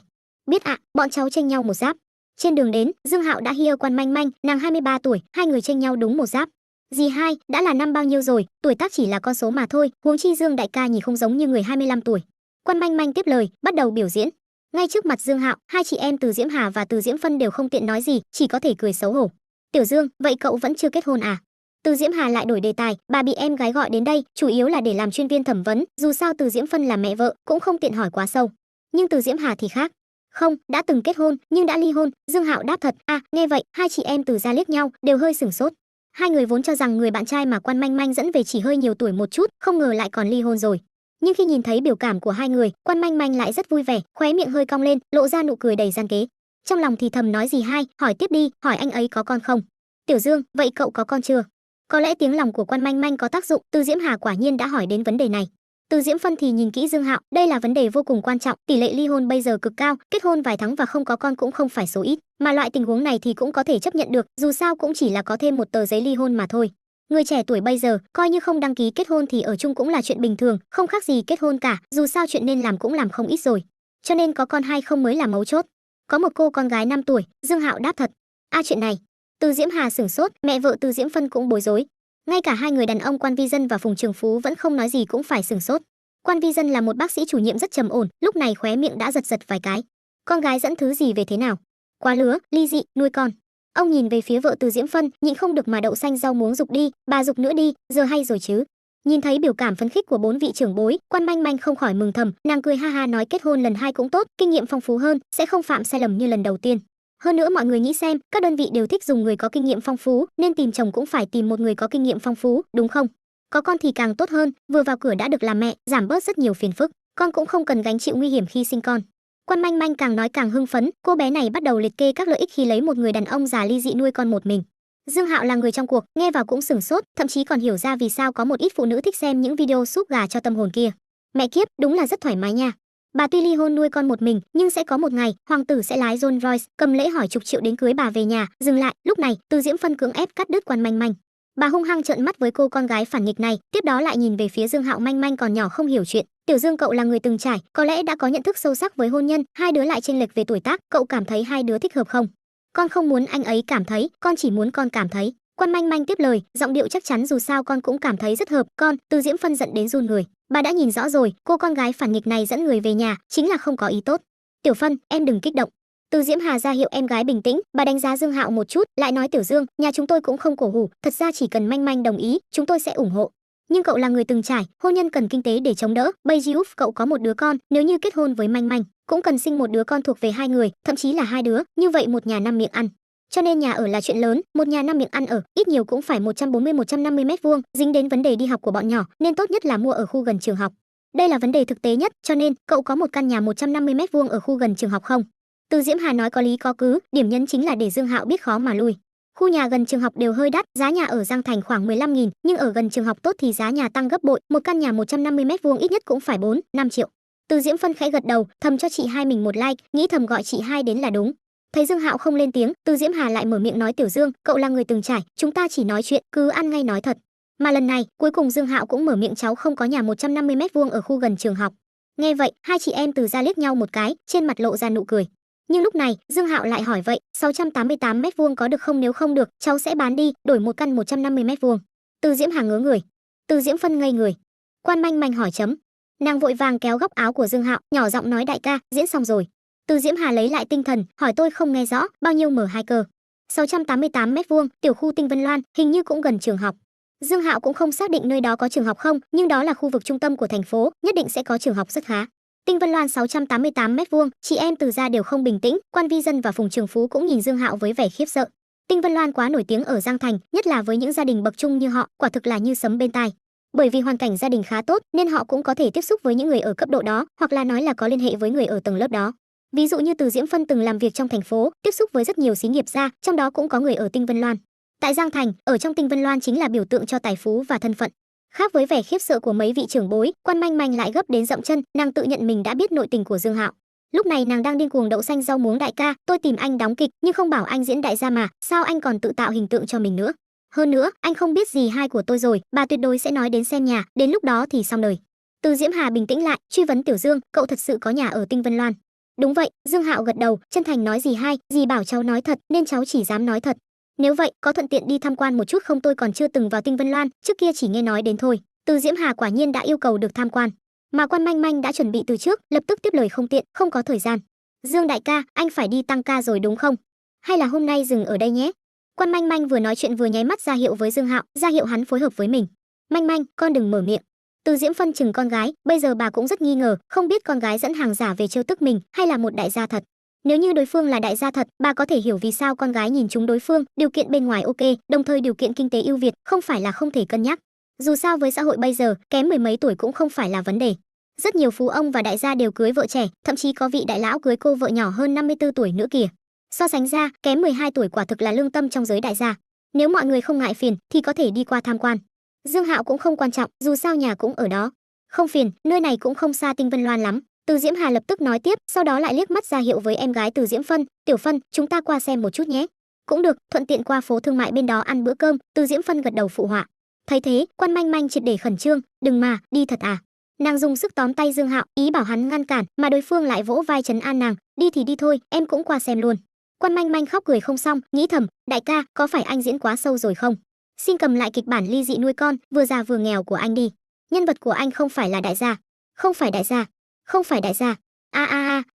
Biết ạ, bọn cháu chênh nhau một giáp. Trên đường đến, Dương Hạo đã hia Quan Manh Manh, nàng 23 tuổi, hai người chênh nhau đúng một giáp. Dì hai, đã là năm bao nhiêu rồi, tuổi tác chỉ là con số mà thôi, huống chi Dương đại ca nhìn không giống như người 25 tuổi. Quan Manh Manh tiếp lời, bắt đầu biểu diễn. Ngay trước mặt Dương Hạo, hai chị em Từ Diễm Hà và Từ Diễm Phân đều không tiện nói gì, chỉ có thể cười xấu hổ. Tiểu Dương, vậy cậu vẫn chưa kết hôn à? Từ Diễm Hà lại đổi đề tài, bà bị em gái gọi đến đây, chủ yếu là để làm chuyên viên thẩm vấn, dù sao Từ Diễm Phân là mẹ vợ, cũng không tiện hỏi quá sâu. Nhưng Từ Diễm Hà thì khác. Không, đã từng kết hôn, nhưng đã ly hôn. Dương Hạo đáp thật. À, nghe vậy, hai chị em Từ gia liếc nhau, đều hơi sửng sốt. Hai người vốn cho rằng người bạn trai mà Quan Manh Manh dẫn về chỉ hơi nhiều tuổi một chút, không ngờ lại còn ly hôn rồi. Nhưng khi nhìn thấy biểu cảm của hai người, Quan Manh Manh lại rất vui vẻ, khóe miệng hơi cong lên, lộ ra nụ cười đầy gian kế. Trong lòng thì thầm nói, dì hai, hỏi tiếp đi, hỏi anh ấy có con không? Tiểu Dương, vậy cậu có con chưa? Có lẽ tiếng lòng của Quan Manh Manh có tác dụng, Từ Diễm Hà quả nhiên đã hỏi đến vấn đề này. Từ Diễm Phân thì nhìn kỹ Dương Hạo, đây là vấn đề vô cùng quan trọng, tỷ lệ ly hôn bây giờ cực cao, kết hôn vài tháng và không có con cũng không phải số ít, mà loại tình huống này thì cũng có thể chấp nhận được, dù sao cũng chỉ là có thêm một tờ giấy ly hôn mà thôi. Người trẻ tuổi bây giờ, coi như không đăng ký kết hôn thì ở chung cũng là chuyện bình thường, không khác gì kết hôn cả, dù sao chuyện nên làm cũng làm không ít rồi. Cho nên có con hay không mới là mấu chốt. Có một cô con gái 5 tuổi, Dương Hạo đáp thật. A, chuyện này. Từ Diễm Hà sửng sốt, mẹ vợ Từ Diễm Phân cũng bối rối. Ngay cả hai người đàn ông Quan Vi Dân và Phùng Trường Phú vẫn không nói gì cũng phải sửng sốt. Quan Vi Dân là một bác sĩ chủ nhiệm rất trầm ổn, lúc này khóe miệng đã giật vài cái. Con gái dẫn thứ gì về thế nào? Quá lứa, ly dị, nuôi con. Ông nhìn về phía vợ Từ Diễm Phân, nhịn không được mà đậu xanh rau muống dục đi, bà dục nữa đi, giờ hay rồi chứ. Nhìn thấy biểu cảm phấn khích của bốn vị trưởng bối, Quan Manh Manh không khỏi mừng thầm, nàng cười ha ha nói kết hôn lần 2 cũng tốt, kinh nghiệm phong phú hơn, sẽ không phạm sai lầm như lần đầu tiên. Hơn nữa mọi người nghĩ xem, các đơn vị đều thích dùng người có kinh nghiệm phong phú, nên tìm chồng cũng phải tìm một người có kinh nghiệm phong phú, đúng không? Có con thì càng tốt hơn, vừa vào cửa đã được làm mẹ, giảm bớt rất nhiều phiền phức, con cũng không cần gánh chịu nguy hiểm khi sinh con. Quan Manh Manh càng nói càng hưng phấn, cô bé này bắt đầu liệt kê các lợi ích khi lấy một người đàn ông già ly dị nuôi con một mình. Dương Hạo là người trong cuộc, nghe vào cũng sửng sốt, thậm chí còn hiểu ra vì sao có một ít phụ nữ thích xem những video súp gà cho tâm hồn kia. Mẹ kiếp, đúng là rất thoải mái nha. Bà tuy ly hôn nuôi con một mình, nhưng sẽ có một ngày, hoàng tử sẽ lái Rolls Royce, cầm lễ hỏi chục triệu đến cưới bà về nhà. Dừng lại, lúc này, Từ Diễm Phân cưỡng ép cắt đứt Quan Manh Manh. Bà hung hăng trợn mắt với cô con gái phản nghịch này, tiếp đó lại nhìn về phía Dương Hạo. Manh Manh còn nhỏ không hiểu chuyện. Tiểu Dương, cậu là người từng trải, có lẽ đã có nhận thức sâu sắc với hôn nhân, hai đứa lại chênh lệch về tuổi tác, cậu cảm thấy hai đứa thích hợp không? Con không muốn anh ấy cảm thấy, con chỉ muốn con cảm thấy. Quan Manh Manh tiếp lời, giọng điệu chắc chắn, dù sao con cũng cảm thấy rất hợp. Con, Từ Diễm Phân giận đến run người. Bà đã nhìn rõ rồi, cô con gái phản nghịch này dẫn người về nhà, chính là không có ý tốt. Tiểu Phân, em đừng kích động. Từ Diễm Hà ra hiệu em gái bình tĩnh, bà đánh giá Dương Hạo một chút, lại nói Tiểu Dương, nhà chúng tôi cũng không cổ hủ, thật ra chỉ cần Manh Manh đồng ý, chúng tôi sẽ ủng hộ. Nhưng cậu là người từng trải, hôn nhân cần kinh tế để chống đỡ, bây giờ cậu có một đứa con, nếu như kết hôn với Manh Manh, cũng cần sinh một đứa con thuộc về hai người, thậm chí là hai đứa, như vậy một nhà 5 miệng ăn. Cho nên nhà ở là chuyện lớn, một nhà 5 miệng ăn ở, ít nhiều cũng phải 140-150 mét vuông, dính đến vấn đề đi học của bọn nhỏ, nên tốt nhất là mua ở khu gần trường học. Đây là vấn đề thực tế nhất, cho nên cậu có một căn nhà 150 mét vuông ở khu gần trường học không? Từ Diễm Hà nói có lý có cứ, điểm nhấn chính là để Dương Hạo biết khó mà lui. Khu nhà gần trường học đều hơi đắt, giá nhà ở Giang Thành khoảng 15.000, nhưng ở gần trường học tốt thì giá nhà tăng gấp bội, một căn nhà 150 mét vuông ít nhất cũng phải 4-5 triệu. Từ Diễm Phân khẽ gật đầu, thầm cho chị hai mình một like, nghĩ thầm gọi chị hai đến là đúng. Thấy Dương Hạo không lên tiếng, Từ Diễm Hà lại mở miệng nói, Tiểu Dương, cậu là người từng trải, chúng ta chỉ nói chuyện, cứ ăn ngay nói thật. Mà lần này, cuối cùng Dương Hạo cũng mở miệng, cháu không có nhà 150 mét vuông ở khu gần trường học. Nghe vậy, hai chị em Từ gia liếc nhau một cái, trên mặt lộ ra nụ cười. Nhưng lúc này, Dương Hạo lại hỏi, vậy 688 mét vuông có được không, nếu không được, cháu sẽ bán đi, đổi một căn 150 mét vuông. Từ Diễm Hà ngớ người. Từ Diễm Phân ngây người. Quan Manh Manh hỏi chấm. Nàng vội vàng kéo góc áo của Dương Hạo, nhỏ giọng nói, đại ca, diễn xong rồi. Từ Diễm Hà lấy lại tinh thần, hỏi, tôi không nghe rõ, bao nhiêu M2 cơ? 688 mét vuông, tiểu khu Tinh Vân Loan, hình như cũng gần trường học. Dương Hạo cũng không xác định nơi đó có trường học không, nhưng đó là khu vực trung tâm của thành phố, nhất định sẽ có trường học rất khá. Tinh Vân Loan 688 mét vuông, chị em Từ gia đều không bình tĩnh, Quan Vi Dân và Phùng Trường Phú cũng nhìn Dương Hạo với vẻ khiếp sợ. Tinh Vân Loan quá nổi tiếng ở Giang Thành, nhất là với những gia đình bậc trung như họ, quả thực là như sấm bên tai. Bởi vì hoàn cảnh gia đình khá tốt nên họ cũng có thể tiếp xúc với những người ở cấp độ đó, hoặc là nói là có liên hệ với người ở tầng lớp đó. Ví dụ như Từ Diễm Phân từng làm việc trong thành phố, tiếp xúc với rất nhiều xí nghiệp gia, trong đó cũng có người ở Tinh Vân Loan. Tại Giang Thành, ở trong Tinh Vân Loan chính là biểu tượng cho tài phú và thân phận. Khác với vẻ khiếp sợ của mấy vị trưởng bối, Quan Manh Manh lại gấp đến dậm chân, nàng tự nhận mình đã biết nội tình của Dương Hạo. Lúc này nàng đang điên cuồng đậu xanh rau muống, đại ca, tôi tìm anh đóng kịch nhưng không bảo anh diễn đại gia mà, sao anh còn tự tạo hình tượng cho mình nữa? Hơn nữa, anh không biết gì hai của tôi rồi, bà tuyệt đối sẽ nói đến xem nhà, đến lúc đó thì xong đời. Từ Diễm Hà bình tĩnh lại, truy vấn, Tiểu Dương, cậu thật sự có nhà ở Tinh Vân Loan? Đúng vậy, Dương Hạo gật đầu, chân thành nói, gì hai, dì bảo cháu nói thật nên cháu chỉ dám nói thật. Nếu vậy, có thuận tiện đi tham quan một chút không, tôi còn chưa từng vào Tinh Vân Loan, trước kia chỉ nghe nói đến thôi. Từ Diễm Hà quả nhiên đã yêu cầu được tham quan, mà Quan Manh Manh đã chuẩn bị từ trước, lập tức tiếp lời, không tiện, không có thời gian. Dương đại ca, anh phải đi tăng ca rồi đúng không? Hay là hôm nay dừng ở đây nhé? Quan Manh Manh vừa nói chuyện vừa nháy mắt ra hiệu với Dương Hạo, ra hiệu hắn phối hợp với mình. Manh Manh, con đừng mở miệng. Từ Diễm Phân chừng con gái, bây giờ bà cũng rất nghi ngờ, không biết con gái dẫn hàng giả về trêu tức mình hay là một đại gia thật. Nếu như đối phương là đại gia thật, bà có thể hiểu vì sao con gái nhìn trúng đối phương, điều kiện bên ngoài ok, đồng thời điều kiện kinh tế ưu việt, không phải là không thể cân nhắc. Dù sao với xã hội bây giờ, kém mười mấy tuổi cũng không phải là vấn đề. Rất nhiều phú ông và đại gia đều cưới vợ trẻ, thậm chí có vị đại lão cưới cô vợ nhỏ hơn 54 tuổi nữa kìa. So sánh ra, kém 12 tuổi quả thực là lương tâm trong giới đại gia. Nếu mọi người không ngại phiền thì có thể đi qua tham quan. Dương Hạo cũng không quan trọng, dù sao nhà cũng ở đó. Không phiền, nơi này cũng không xa Tinh Vân Loan lắm. Từ Diễm Hà lập tức nói tiếp, sau đó lại liếc mắt ra hiệu với em gái Từ Diễm Phân, Tiểu Phân, chúng ta qua xem một chút nhé. Cũng được, thuận tiện qua phố thương mại bên đó ăn bữa cơm. Từ Diễm Phân gật đầu phụ họa. Thấy thế, Quan Manh Manh triệt để khẩn trương, đừng mà, đi thật à? Nàng dùng sức tóm tay Dương Hạo, ý bảo hắn ngăn cản, mà đối phương lại vỗ vai trấn an nàng, đi thì đi thôi, em cũng qua xem luôn. Quan Manh Manh khóc cười không xong, nghĩ thầm, đại ca, có phải anh diễn quá sâu rồi không? Xin cầm lại kịch bản ly dị nuôi con, vừa già vừa nghèo của anh đi. Nhân vật của anh không phải là đại gia, không phải đại gia, không phải đại gia.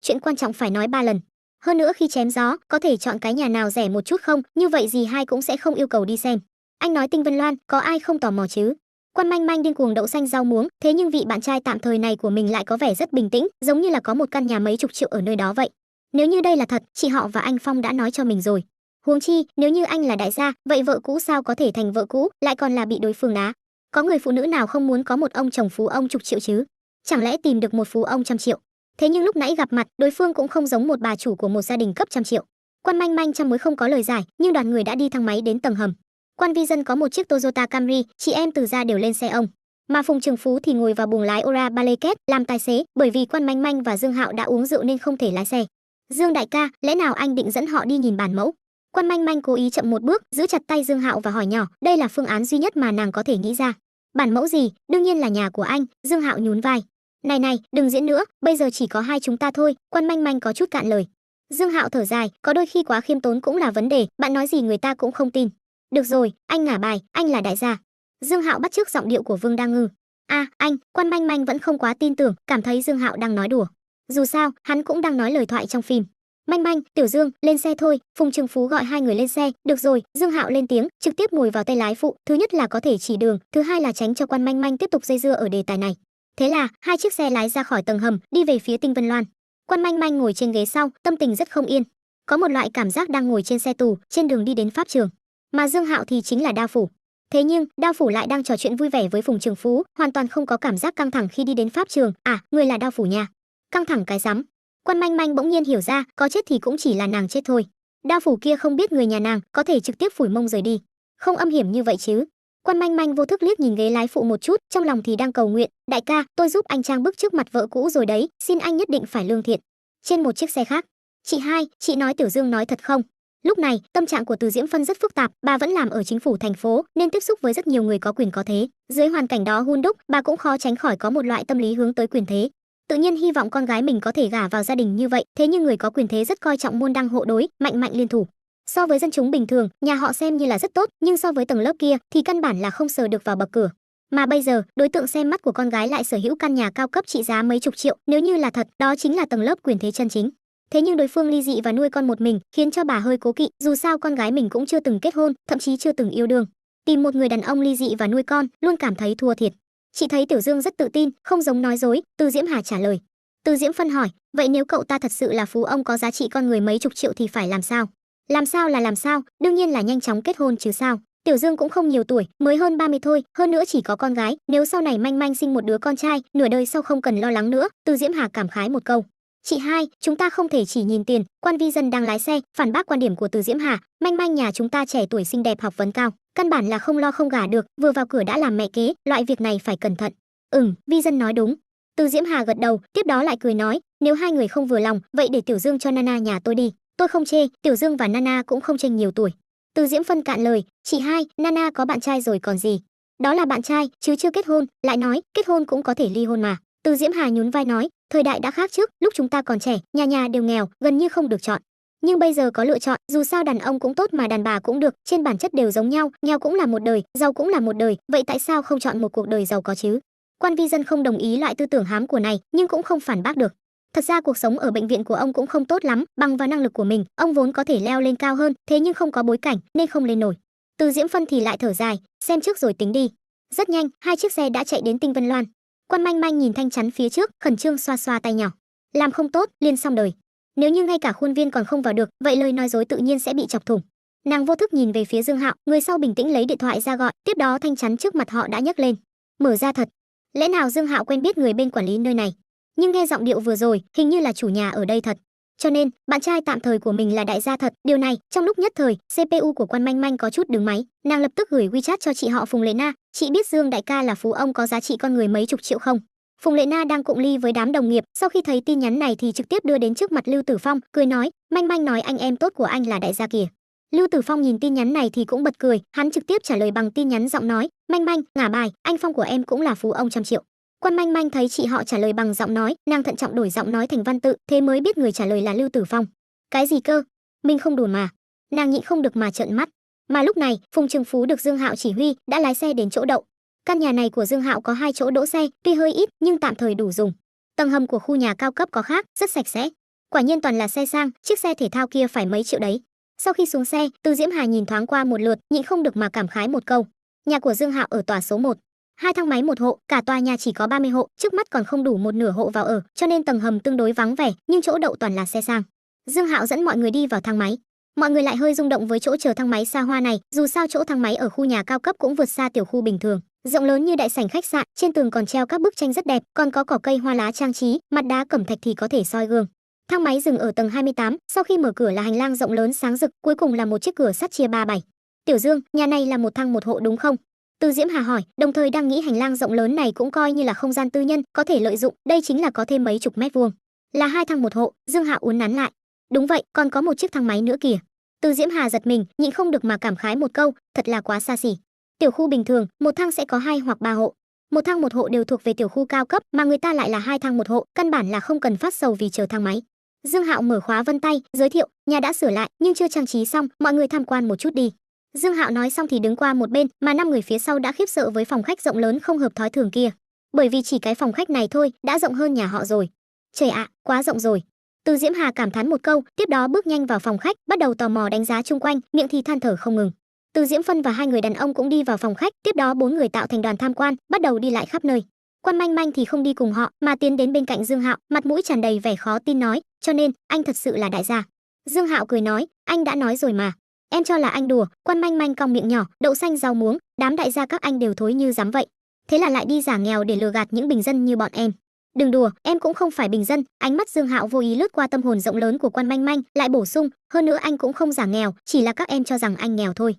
Chuyện quan trọng phải nói 3 lần. Hơn nữa khi chém gió, có thể chọn cái nhà nào rẻ một chút không, như vậy gì hai cũng sẽ không yêu cầu đi xem. Anh nói Tinh Vân Loan, có ai không tò mò chứ? Quan Manh Manh điên cuồng đậu xanh rau muống, thế nhưng vị bạn trai tạm thời này của mình lại có vẻ rất bình tĩnh, giống như là có một căn nhà mấy chục triệu ở nơi đó vậy. Nếu như đây là thật, chị họ và anh Phong đã nói cho mình rồi. Huống chi, nếu như anh là đại gia, vậy vợ cũ sao có thể thành vợ cũ, lại còn là bị đối phương đá. Có người phụ nữ nào không muốn có một ông chồng phú ông chục triệu chứ? Chẳng lẽ tìm được một phú ông trăm triệu? Thế nhưng lúc nãy gặp mặt, đối phương cũng không giống một bà chủ của một gia đình cấp trăm triệu. Quan Manh Manh trăm mối không có lời giải, nhưng đoàn người đã đi thang máy đến tầng hầm. Quan Vi Dân có một chiếc Toyota Camry, chị em Từ gia đều lên xe ông. Mà Phùng Trường Phú thì ngồi vào buồng lái Ora Baleket làm tài xế, bởi vì Quan Manh Manh và Dương Hạo đã uống rượu nên không thể lái xe. Dương đại ca, lẽ nào anh định dẫn họ đi nhìn bản mẫu? Quan Manh Manh cố ý chậm một bước, giữ chặt tay Dương Hạo và hỏi nhỏ, đây là phương án duy nhất mà nàng có thể nghĩ ra. Bản mẫu gì, đương nhiên là nhà của anh. Dương Hạo nhún vai. Này, đừng diễn nữa, bây giờ chỉ có hai chúng ta thôi. Quan Manh Manh có chút cạn lời. Dương Hạo thở dài, có đôi khi quá khiêm tốn cũng là vấn đề, bạn nói gì người ta cũng không tin. Được rồi, anh ngả bài, anh là đại gia. Dương Hạo bắt chước giọng điệu của Vương Đa Ngư. Anh. Quan Manh Manh vẫn không quá tin tưởng, cảm thấy Dương Hạo đang nói đùa. Dù sao, hắn cũng đang nói lời thoại trong phim. Manh Manh, Tiểu Dương, lên xe thôi. Phùng Trường Phú gọi hai người lên xe. Được rồi, Dương Hạo lên tiếng, trực tiếp ngồi vào tay lái phụ, thứ nhất là có thể chỉ đường, thứ hai là tránh cho Quan Manh Manh tiếp tục dây dưa ở đề tài này. Thế là, hai chiếc xe lái ra khỏi tầng hầm, đi về phía Tinh Vân Loan. Quan Manh Manh ngồi trên ghế sau, tâm tình rất không yên. Có một loại cảm giác đang ngồi trên xe tù, trên đường đi đến pháp trường. Mà Dương Hạo thì chính là đao phủ. Thế nhưng, đao phủ lại đang trò chuyện vui vẻ với Phùng Trường Phú, hoàn toàn không có cảm giác căng thẳng khi đi đến pháp trường. Người là đao phủ nhà. Căng thẳng cái rắm. Quan Manh Manh bỗng nhiên hiểu ra, có chết thì cũng chỉ là nàng chết thôi. Đao phủ kia không biết người nhà nàng, có thể trực tiếp phủi mông rời đi. Không âm hiểm như vậy chứ. Quan Manh Manh vô thức liếc nhìn ghế lái phụ một chút, trong lòng thì đang cầu nguyện, đại ca, tôi giúp anh trang bức trước mặt vợ cũ rồi đấy, xin anh nhất định phải lương thiện. Trên một chiếc xe khác, Chị hai, chị nói Tiểu Dương nói thật không? Lúc này, tâm trạng của Từ Diễm Phân rất phức tạp, bà vẫn làm ở chính phủ thành phố nên tiếp xúc với rất nhiều người có quyền có thế. Dưới hoàn cảnh đó hun đúc, bà cũng khó tránh khỏi có một loại tâm lý hướng tới quyền thế. Tự nhiên hy vọng con gái mình có thể gả vào gia đình như vậy, thế nhưng người có quyền thế rất coi trọng môn đăng hộ đối, mạnh mạnh liên thủ. So với dân chúng bình thường, nhà họ xem như là rất tốt, nhưng so với tầng lớp kia thì căn bản là không sờ được vào bậc cửa. Mà bây giờ, đối tượng xem mắt của con gái lại sở hữu căn nhà cao cấp trị giá mấy chục triệu, nếu như là thật, đó chính là tầng lớp quyền thế chân chính. Thế nhưng đối phương ly dị và nuôi con một mình, khiến cho bà hơi cố kỵ, dù sao con gái mình cũng chưa từng kết hôn, thậm chí chưa từng yêu đương. Tìm một người đàn ông ly dị và nuôi con, luôn cảm thấy thua thiệt. Chị thấy Tiểu Dương rất tự tin, không giống nói dối, Từ Diễm Hà trả lời. Từ Diễm Phân hỏi, vậy nếu cậu ta thật sự là phú ông có giá trị con người mấy chục triệu thì phải làm sao? Làm sao là làm sao, đương nhiên là nhanh chóng kết hôn chứ sao. Tiểu Dương cũng không nhiều tuổi, mới hơn 30 thôi, hơn nữa chỉ có con gái, nếu sau này Manh Manh sinh một đứa con trai, nửa đời sau không cần lo lắng nữa. Từ Diễm Hà cảm khái một câu. Chị hai, chúng ta không thể chỉ nhìn tiền. Quan Vi Dân đang lái xe, phản bác quan điểm của Từ Diễm Hà. Manh Manh nhà chúng ta trẻ tuổi xinh đẹp, học vấn cao, căn bản là không lo không gả được, vừa vào cửa đã làm mẹ kế, loại việc này phải cẩn thận. Vi Dân nói đúng. Từ Diễm Hà gật đầu, tiếp đó lại cười nói, nếu hai người không vừa lòng, vậy để Tiểu Dương cho Nana nhà tôi đi. Tôi không chê, Tiểu Dương và Nana cũng không chênh nhiều tuổi. Từ Diễm Phân cạn lời, chị hai, Nana có bạn trai rồi còn gì. Đó là bạn trai, chứ chưa kết hôn, lại nói, kết hôn cũng có thể ly hôn mà. Từ Diễm Hà nhún vai nói, thời đại đã khác trước, lúc chúng ta còn trẻ, nhà nhà đều nghèo, gần như không được chọn. Nhưng bây giờ có lựa chọn, dù sao đàn ông cũng tốt mà đàn bà cũng được, trên bản chất đều giống nhau, nghèo cũng là một đời, giàu cũng là một đời, vậy tại sao không chọn một cuộc đời giàu có chứ? Quan Vi Dân không đồng ý loại tư tưởng hám của này, nhưng cũng không phản bác được. Thật ra cuộc sống ở bệnh viện của ông cũng không tốt lắm, bằng vào năng lực của mình, ông vốn có thể leo lên cao hơn, thế nhưng không có bối cảnh nên không lên nổi. Từ Diễm Phân thì lại thở dài, xem trước rồi tính đi. Rất nhanh, hai chiếc xe đã chạy đến Tinh Vân Loan. Quan Manh Manh nhìn thanh chắn phía trước, khẩn trương xoa xoa tay nhỏ. Làm không tốt, liền xong đời. Nếu như ngay cả khuôn viên còn không vào được, vậy lời nói dối tự nhiên sẽ bị chọc thủng. Nàng vô thức nhìn về phía Dương Hạo, người sau bình tĩnh lấy điện thoại ra gọi, tiếp đó thanh chắn trước mặt họ đã nhấc lên. Mở ra thật. Lẽ nào Dương Hạo quen biết người bên quản lý nơi này? Nhưng nghe giọng điệu vừa rồi, hình như là chủ nhà ở đây thật. Cho nên, bạn trai tạm thời của mình là đại gia thật. Điều này, trong lúc nhất thời, CPU của Quan Manh Manh có chút đứng máy. Nàng lập tức gửi WeChat cho chị họ Phùng Lệ Na, chị biết Dương đại ca là phú ông có giá trị con người mấy chục triệu không? Phùng Lệ Na đang cụng ly với đám đồng nghiệp, sau khi thấy tin nhắn này thì trực tiếp đưa đến trước mặt Lưu Tử Phong, cười nói, Manh Manh nói anh em tốt của anh là đại gia kìa. Lưu Tử Phong nhìn tin nhắn này thì cũng bật cười, hắn trực tiếp trả lời bằng tin nhắn giọng nói, Manh Manh, ngả bài, anh Phong của em cũng là phú ông trăm triệu. Quan Manh Manh thấy chị họ trả lời bằng giọng nói, nàng thận trọng đổi giọng nói thành văn tự, thế mới biết người trả lời là Lưu Tử Phong. Cái gì cơ? Mình không đùa mà. Nàng nhịn không được mà trợn mắt. Mà lúc này, Phùng Trường Phú được Dương Hạo chỉ huy, đã lái xe đến chỗ đậu. Căn nhà này của Dương Hạo có 2 chỗ đỗ xe, tuy hơi ít nhưng tạm thời đủ dùng. Tầng hầm của khu nhà cao cấp có khác, rất sạch sẽ. Quả nhiên toàn là xe sang, chiếc xe thể thao kia phải mấy triệu đấy. Sau khi xuống xe, Từ Diễm Hà nhìn thoáng qua một lượt, nhịn không được mà cảm khái một câu. Nhà của Dương Hạo ở tòa số 1. 2 thang máy một hộ, cả tòa nhà chỉ có 30 hộ, trước mắt còn không đủ một nửa hộ vào ở, cho nên tầng hầm tương đối vắng vẻ, nhưng chỗ đậu toàn là xe sang. Dương Hạo dẫn mọi người đi vào thang máy. Mọi người lại hơi rung động với chỗ chờ thang máy xa hoa này, dù sao chỗ thang máy ở khu nhà cao cấp cũng vượt xa tiểu khu bình thường. Rộng lớn như đại sảnh khách sạn, trên tường còn treo các bức tranh rất đẹp, còn có cỏ cây hoa lá trang trí, mặt đá cẩm thạch thì có thể soi gương. Thang máy dừng ở tầng 28, sau khi mở cửa là hành lang rộng lớn sáng rực, cuối cùng là một chiếc cửa sắt chia 3/7. Tiểu Dương, nhà này là một thang một hộ đúng không? Từ Diễm Hà hỏi, đồng thời đang nghĩ hành lang rộng lớn này cũng coi như là không gian tư nhân, có thể lợi dụng, đây chính là có thêm mấy chục mét vuông. Là 2 thang một hộ, Dương Hạo uốn nắn lại. Đúng vậy, còn có một chiếc thang máy nữa kìa. Từ Diễm Hà giật mình, nhịn không được mà cảm khái một câu, thật là quá xa xỉ. Tiểu khu bình thường, một thang sẽ có 2 hoặc 3 hộ. Một thang một hộ đều thuộc về tiểu khu cao cấp, mà người ta lại là 2 thang một hộ, căn bản là không cần phát sầu vì chờ thang máy. Dương Hạo mở khóa vân tay, giới thiệu, nhà đã sửa lại nhưng chưa trang trí xong, mọi người tham quan một chút đi. Dương Hạo nói xong thì đứng qua một bên, mà 5 người phía sau đã khiếp sợ với phòng khách rộng lớn không hợp thói thường kia. Bởi vì chỉ cái phòng khách này thôi đã rộng hơn nhà họ rồi. Trời ạ, quá rộng rồi. Từ Diễm Hà cảm thán một câu, tiếp đó bước nhanh vào phòng khách, bắt đầu tò mò đánh giá chung quanh, miệng thì than thở không ngừng. Từ Diễm Phân và 2 người đàn ông cũng đi vào phòng khách, tiếp đó 4 người tạo thành đoàn tham quan, bắt đầu đi lại khắp nơi. Quan Manh Manh thì không đi cùng họ, mà tiến đến bên cạnh Dương Hạo, mặt mũi tràn đầy vẻ khó tin nói, cho nên anh thật sự là đại gia. Dương Hạo cười nói, anh đã nói rồi mà. Em cho là anh đùa. Quan Manh Manh cong miệng nhỏ, đậu xanh rau muống, đám đại gia các anh đều thối như dám vậy. Thế là lại đi giả nghèo để lừa gạt những bình dân như bọn em. Đừng đùa, em cũng không phải bình dân. Ánh mắt Dương Hạo vô ý lướt qua tâm hồn rộng lớn của Quan Manh Manh, lại bổ sung, hơn nữa anh cũng không giả nghèo, chỉ là các em cho rằng anh nghèo thôi.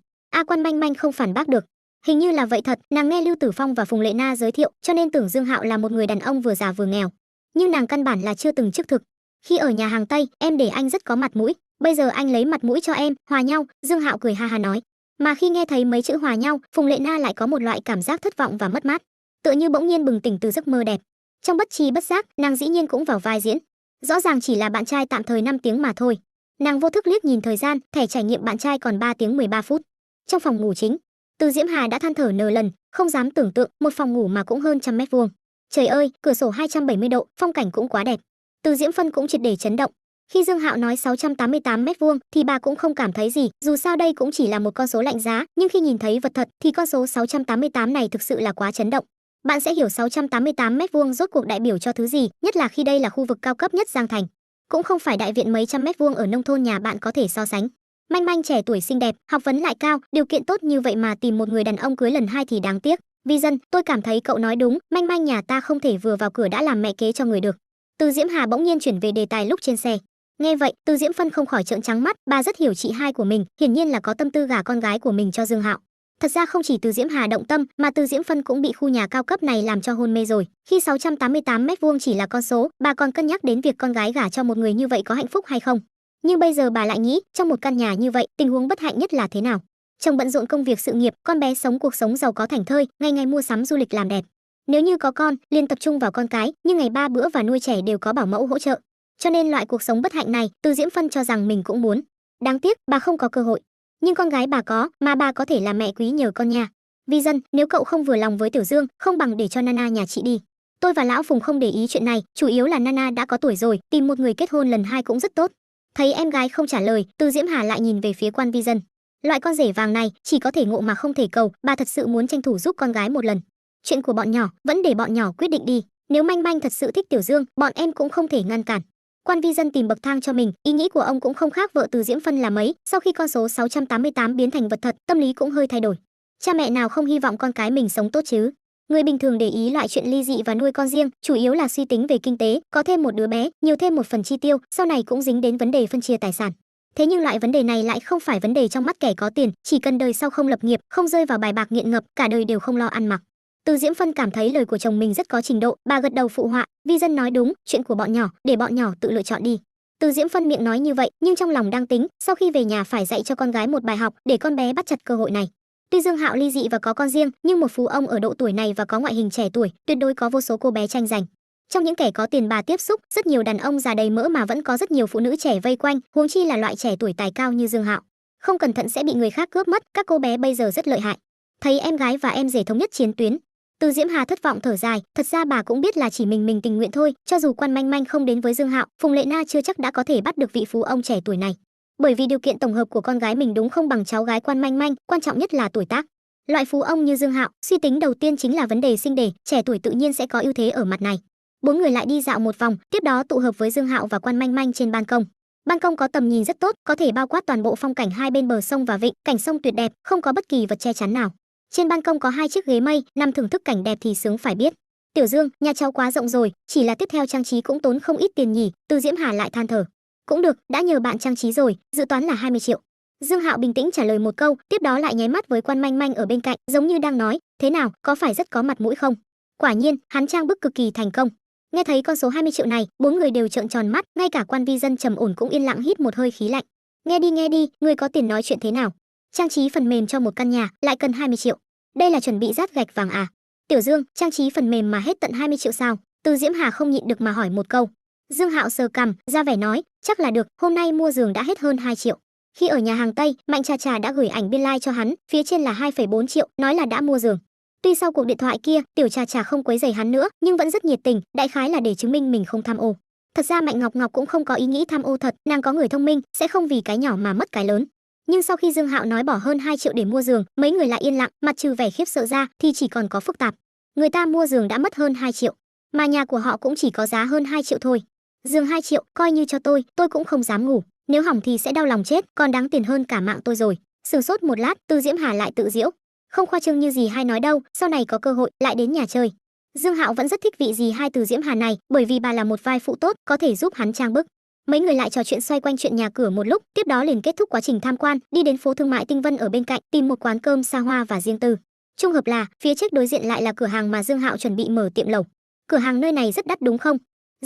Quan Manh Manh không phản bác được. Hình như là vậy thật, nàng nghe Lưu Tử Phong và Phùng Lệ Na giới thiệu, cho nên tưởng Dương Hạo là một người đàn ông vừa già vừa nghèo. Nhưng nàng căn bản là chưa từng chức thực. Khi ở nhà hàng Tây, em để anh rất có mặt mũi, bây giờ anh lấy mặt mũi cho em, hòa nhau, Dương Hạo cười ha ha nói. Mà khi nghe thấy mấy chữ hòa nhau, Phùng Lệ Na lại có một loại cảm giác thất vọng và mất mát, tựa như bỗng nhiên bừng tỉnh từ giấc mơ đẹp. Trong bất tri bất giác, nàng dĩ nhiên cũng vào vai diễn. Rõ ràng chỉ là bạn trai tạm thời 5 tiếng mà thôi. Nàng vô thức liếc nhìn thời gian, thẻ trải nghiệm bạn trai còn 3 tiếng 13 phút. Trong phòng ngủ chính, Từ Diễm Hà đã than thở nờ lần, không dám tưởng tượng, một phòng ngủ mà cũng hơn 100 m². Trời ơi, cửa sổ 270 độ, phong cảnh cũng quá đẹp. Từ Diễm Phân cũng triệt để chấn động. Khi Dương Hạo nói 688 m² thì bà cũng không cảm thấy gì, dù sao đây cũng chỉ là một con số lạnh giá, nhưng khi nhìn thấy vật thật thì con số 688 này thực sự là quá chấn động. Bạn sẽ hiểu 688 m² rốt cuộc đại biểu cho thứ gì, nhất là khi đây là khu vực cao cấp nhất Giang Thành. Cũng không phải đại viện mấy trăm mét vuông ở nông thôn nhà bạn có thể so sánh. Manh manh trẻ tuổi xinh đẹp, học vấn lại cao, điều kiện tốt như vậy mà tìm một người đàn ông cưới lần 2 thì đáng tiếc. Vi Dân, tôi cảm thấy cậu nói đúng, manh manh nhà ta không thể vừa vào cửa đã làm mẹ kế cho người được. Từ Diễm Hà bỗng nhiên chuyển về đề tài lúc trên xe. Nghe vậy, Từ Diễm Phân không khỏi trợn trắng mắt, bà rất hiểu chị hai của mình, hiển nhiên là có tâm tư gả con gái của mình cho Dương Hạo. Thật ra không chỉ Từ Diễm Hà động tâm, mà Từ Diễm Phân cũng bị khu nhà cao cấp này làm cho hôn mê rồi. Khi 688 m² chỉ là con số, bà còn cân nhắc đến việc con gái gả cho một người như vậy có hạnh phúc hay không. Nhưng bây giờ bà lại nghĩ, trong một căn nhà như vậy, tình huống bất hạnh nhất là thế nào? Chồng bận rộn công việc sự nghiệp, con bé sống cuộc sống giàu có thảnh thơi, ngày ngày mua sắm du lịch làm đẹp. Nếu như có con, liền tập trung vào con cái, nhưng ngày 3 bữa và nuôi trẻ đều có bảo mẫu hỗ trợ. Cho nên loại cuộc sống bất hạnh này, Từ Diễm Phân cho rằng mình cũng muốn. Đáng tiếc, bà không có cơ hội. Nhưng con gái bà có, mà bà có thể là mẹ quý nhờ con nha. Vi Dân, nếu cậu không vừa lòng với Tiểu Dương, không bằng để cho Nana nhà chị đi. Tôi và lão Phùng không để ý chuyện này, chủ yếu là Nana đã có tuổi rồi, tìm một người kết hôn lần 2 cũng rất tốt. Thấy em gái không trả lời, Từ Diễm Hà lại nhìn về phía quan Vi Dân. Loại con rể vàng này chỉ có thể ngộ mà không thể cầu, bà thật sự muốn tranh thủ giúp con gái một lần. Chuyện của bọn nhỏ vẫn để bọn nhỏ quyết định đi. Nếu manh manh thật sự thích Tiểu Dương, bọn em cũng không thể ngăn cản. Quan Vi Dân tìm bậc thang cho mình, ý nghĩ của ông cũng không khác vợ Từ Diễm Phân là mấy. Sau khi con số 688 biến thành vật thật, tâm lý cũng hơi thay đổi. Cha mẹ nào không hy vọng con cái mình sống tốt chứ? Người bình thường để ý loại chuyện ly dị và nuôi con riêng, chủ yếu là suy tính về kinh tế, có thêm một đứa bé, nhiều thêm một phần chi tiêu, sau này cũng dính đến vấn đề phân chia tài sản. Thế nhưng loại vấn đề này lại không phải vấn đề trong mắt kẻ có tiền, chỉ cần đời sau không lập nghiệp, không rơi vào bài bạc nghiện ngập, cả đời đều không lo ăn mặc. Từ Diễm Phân cảm thấy lời của chồng mình rất có trình độ, bà gật đầu phụ họa, Vi Dân nói đúng, chuyện của bọn nhỏ, để bọn nhỏ tự lựa chọn đi. Từ Diễm Phân miệng nói như vậy, nhưng trong lòng đang tính, sau khi về nhà phải dạy cho con gái một bài học, để con bé bắt chặt cơ hội này. Tuy Dương Hạo ly dị và có con riêng, nhưng một phú ông ở độ tuổi này và có ngoại hình trẻ tuổi, tuyệt đối có vô số cô bé tranh giành. Trong những kẻ có tiền bà tiếp xúc, rất nhiều đàn ông già đầy mỡ mà vẫn có rất nhiều phụ nữ trẻ vây quanh, huống chi là loại trẻ tuổi tài cao như Dương Hạo. Không cẩn thận sẽ bị người khác cướp mất, các cô bé bây giờ rất lợi hại. Thấy em gái và em rể thống nhất chiến tuyến, Từ Diễm Hà thất vọng thở dài, thật ra bà cũng biết là chỉ mình tình nguyện thôi, cho dù quan manh manh không đến với Dương Hạo, Phùng Lệ Na chưa chắc đã có thể bắt được vị phú ông trẻ tuổi này. Bởi vì điều kiện tổng hợp của con gái mình đúng không bằng cháu gái quan manh manh, quan trọng nhất là tuổi tác. Loại phú ông như Dương Hạo, suy tính đầu tiên chính là vấn đề sinh đẻ, trẻ tuổi tự nhiên sẽ có ưu thế ở mặt này. Bốn người lại đi dạo một vòng, tiếp đó tụ hợp với Dương Hạo và quan manh manh trên ban công. Ban công có tầm nhìn rất tốt, có thể bao quát toàn bộ phong cảnh hai bên bờ sông và vịnh, cảnh sông tuyệt đẹp, không có bất kỳ vật che chắn nào. Trên ban công có 2 chiếc ghế mây, nằm thưởng thức cảnh đẹp thì sướng phải biết. Tiểu Dương, nhà cháu quá rộng rồi, chỉ là tiếp theo trang trí cũng tốn không ít tiền nhỉ? Từ Diễm Hà lại than thở. Cũng được, đã nhờ bạn trang trí rồi, dự toán là 20 triệu. Dương Hạo bình tĩnh trả lời một câu, tiếp đó lại nháy mắt với quan manh manh ở bên cạnh, giống như đang nói, thế nào, có phải rất có mặt mũi không? Quả nhiên, hắn trang bức cực kỳ thành công. Nghe thấy con số 20 triệu này, bốn người đều trợn tròn mắt, ngay cả quan Vi Dân trầm ổn cũng yên lặng hít một hơi khí lạnh. Nghe đi, người có tiền nói chuyện thế nào? Trang trí phần mềm cho một căn nhà lại cần 20 triệu. Đây là chuẩn bị rát gạch vàng à? Tiểu Dương, trang trí phần mềm mà hết tận 20 triệu sao? Từ Diễm Hà không nhịn được mà hỏi một câu. Dương Hạo sờ cằm, ra vẻ nói, chắc là được, hôm nay mua giường đã hết hơn 2 triệu. Khi ở nhà hàng Tây, Mạnh Trà Trà đã gửi ảnh biên lai cho hắn, phía trên là 2,4 triệu, nói là đã mua giường. Tuy sau cuộc điện thoại kia, Tiểu Trà Trà không quấy rầy hắn nữa, nhưng vẫn rất nhiệt tình, đại khái là để chứng minh mình không tham ô. Thật ra Mạnh Ngọc Ngọc cũng không có ý nghĩ tham ô thật, nàng có người thông minh, sẽ không vì cái nhỏ mà mất cái lớn. Nhưng sau khi Dương Hạo nói bỏ hơn 2 triệu để mua giường, mấy người lại yên lặng, mặt trừ vẻ khiếp sợ ra thì chỉ còn có phức tạp. Người ta mua giường đã mất hơn 2 triệu, mà nhà của họ cũng chỉ có giá hơn 2 triệu thôi. Giường 2 triệu, coi như cho tôi cũng không dám ngủ, nếu hỏng thì sẽ đau lòng chết, còn đáng tiền hơn cả mạng tôi rồi. Sửng sốt một lát, Từ Diễm Hà lại tự giễu, không khoa trương như gì hay nói đâu, sau này có cơ hội lại đến nhà chơi. Dương Hạo vẫn rất thích vị dì hai Từ Diễm Hà này, bởi vì bà là một vai phụ tốt, có thể giúp hắn trang bức. Mấy người lại trò chuyện xoay quanh chuyện nhà cửa một lúc, tiếp đó liền kết thúc quá trình tham quan, đi đến phố thương mại Tinh Vân ở bên cạnh, tìm một quán cơm xa hoa và riêng tư. Trùng hợp là phía trước đối diện lại là cửa hàng mà Dương Hạo chuẩn bị mở tiệm lẩu. Cửa hàng nơi này rất đắt đúng không?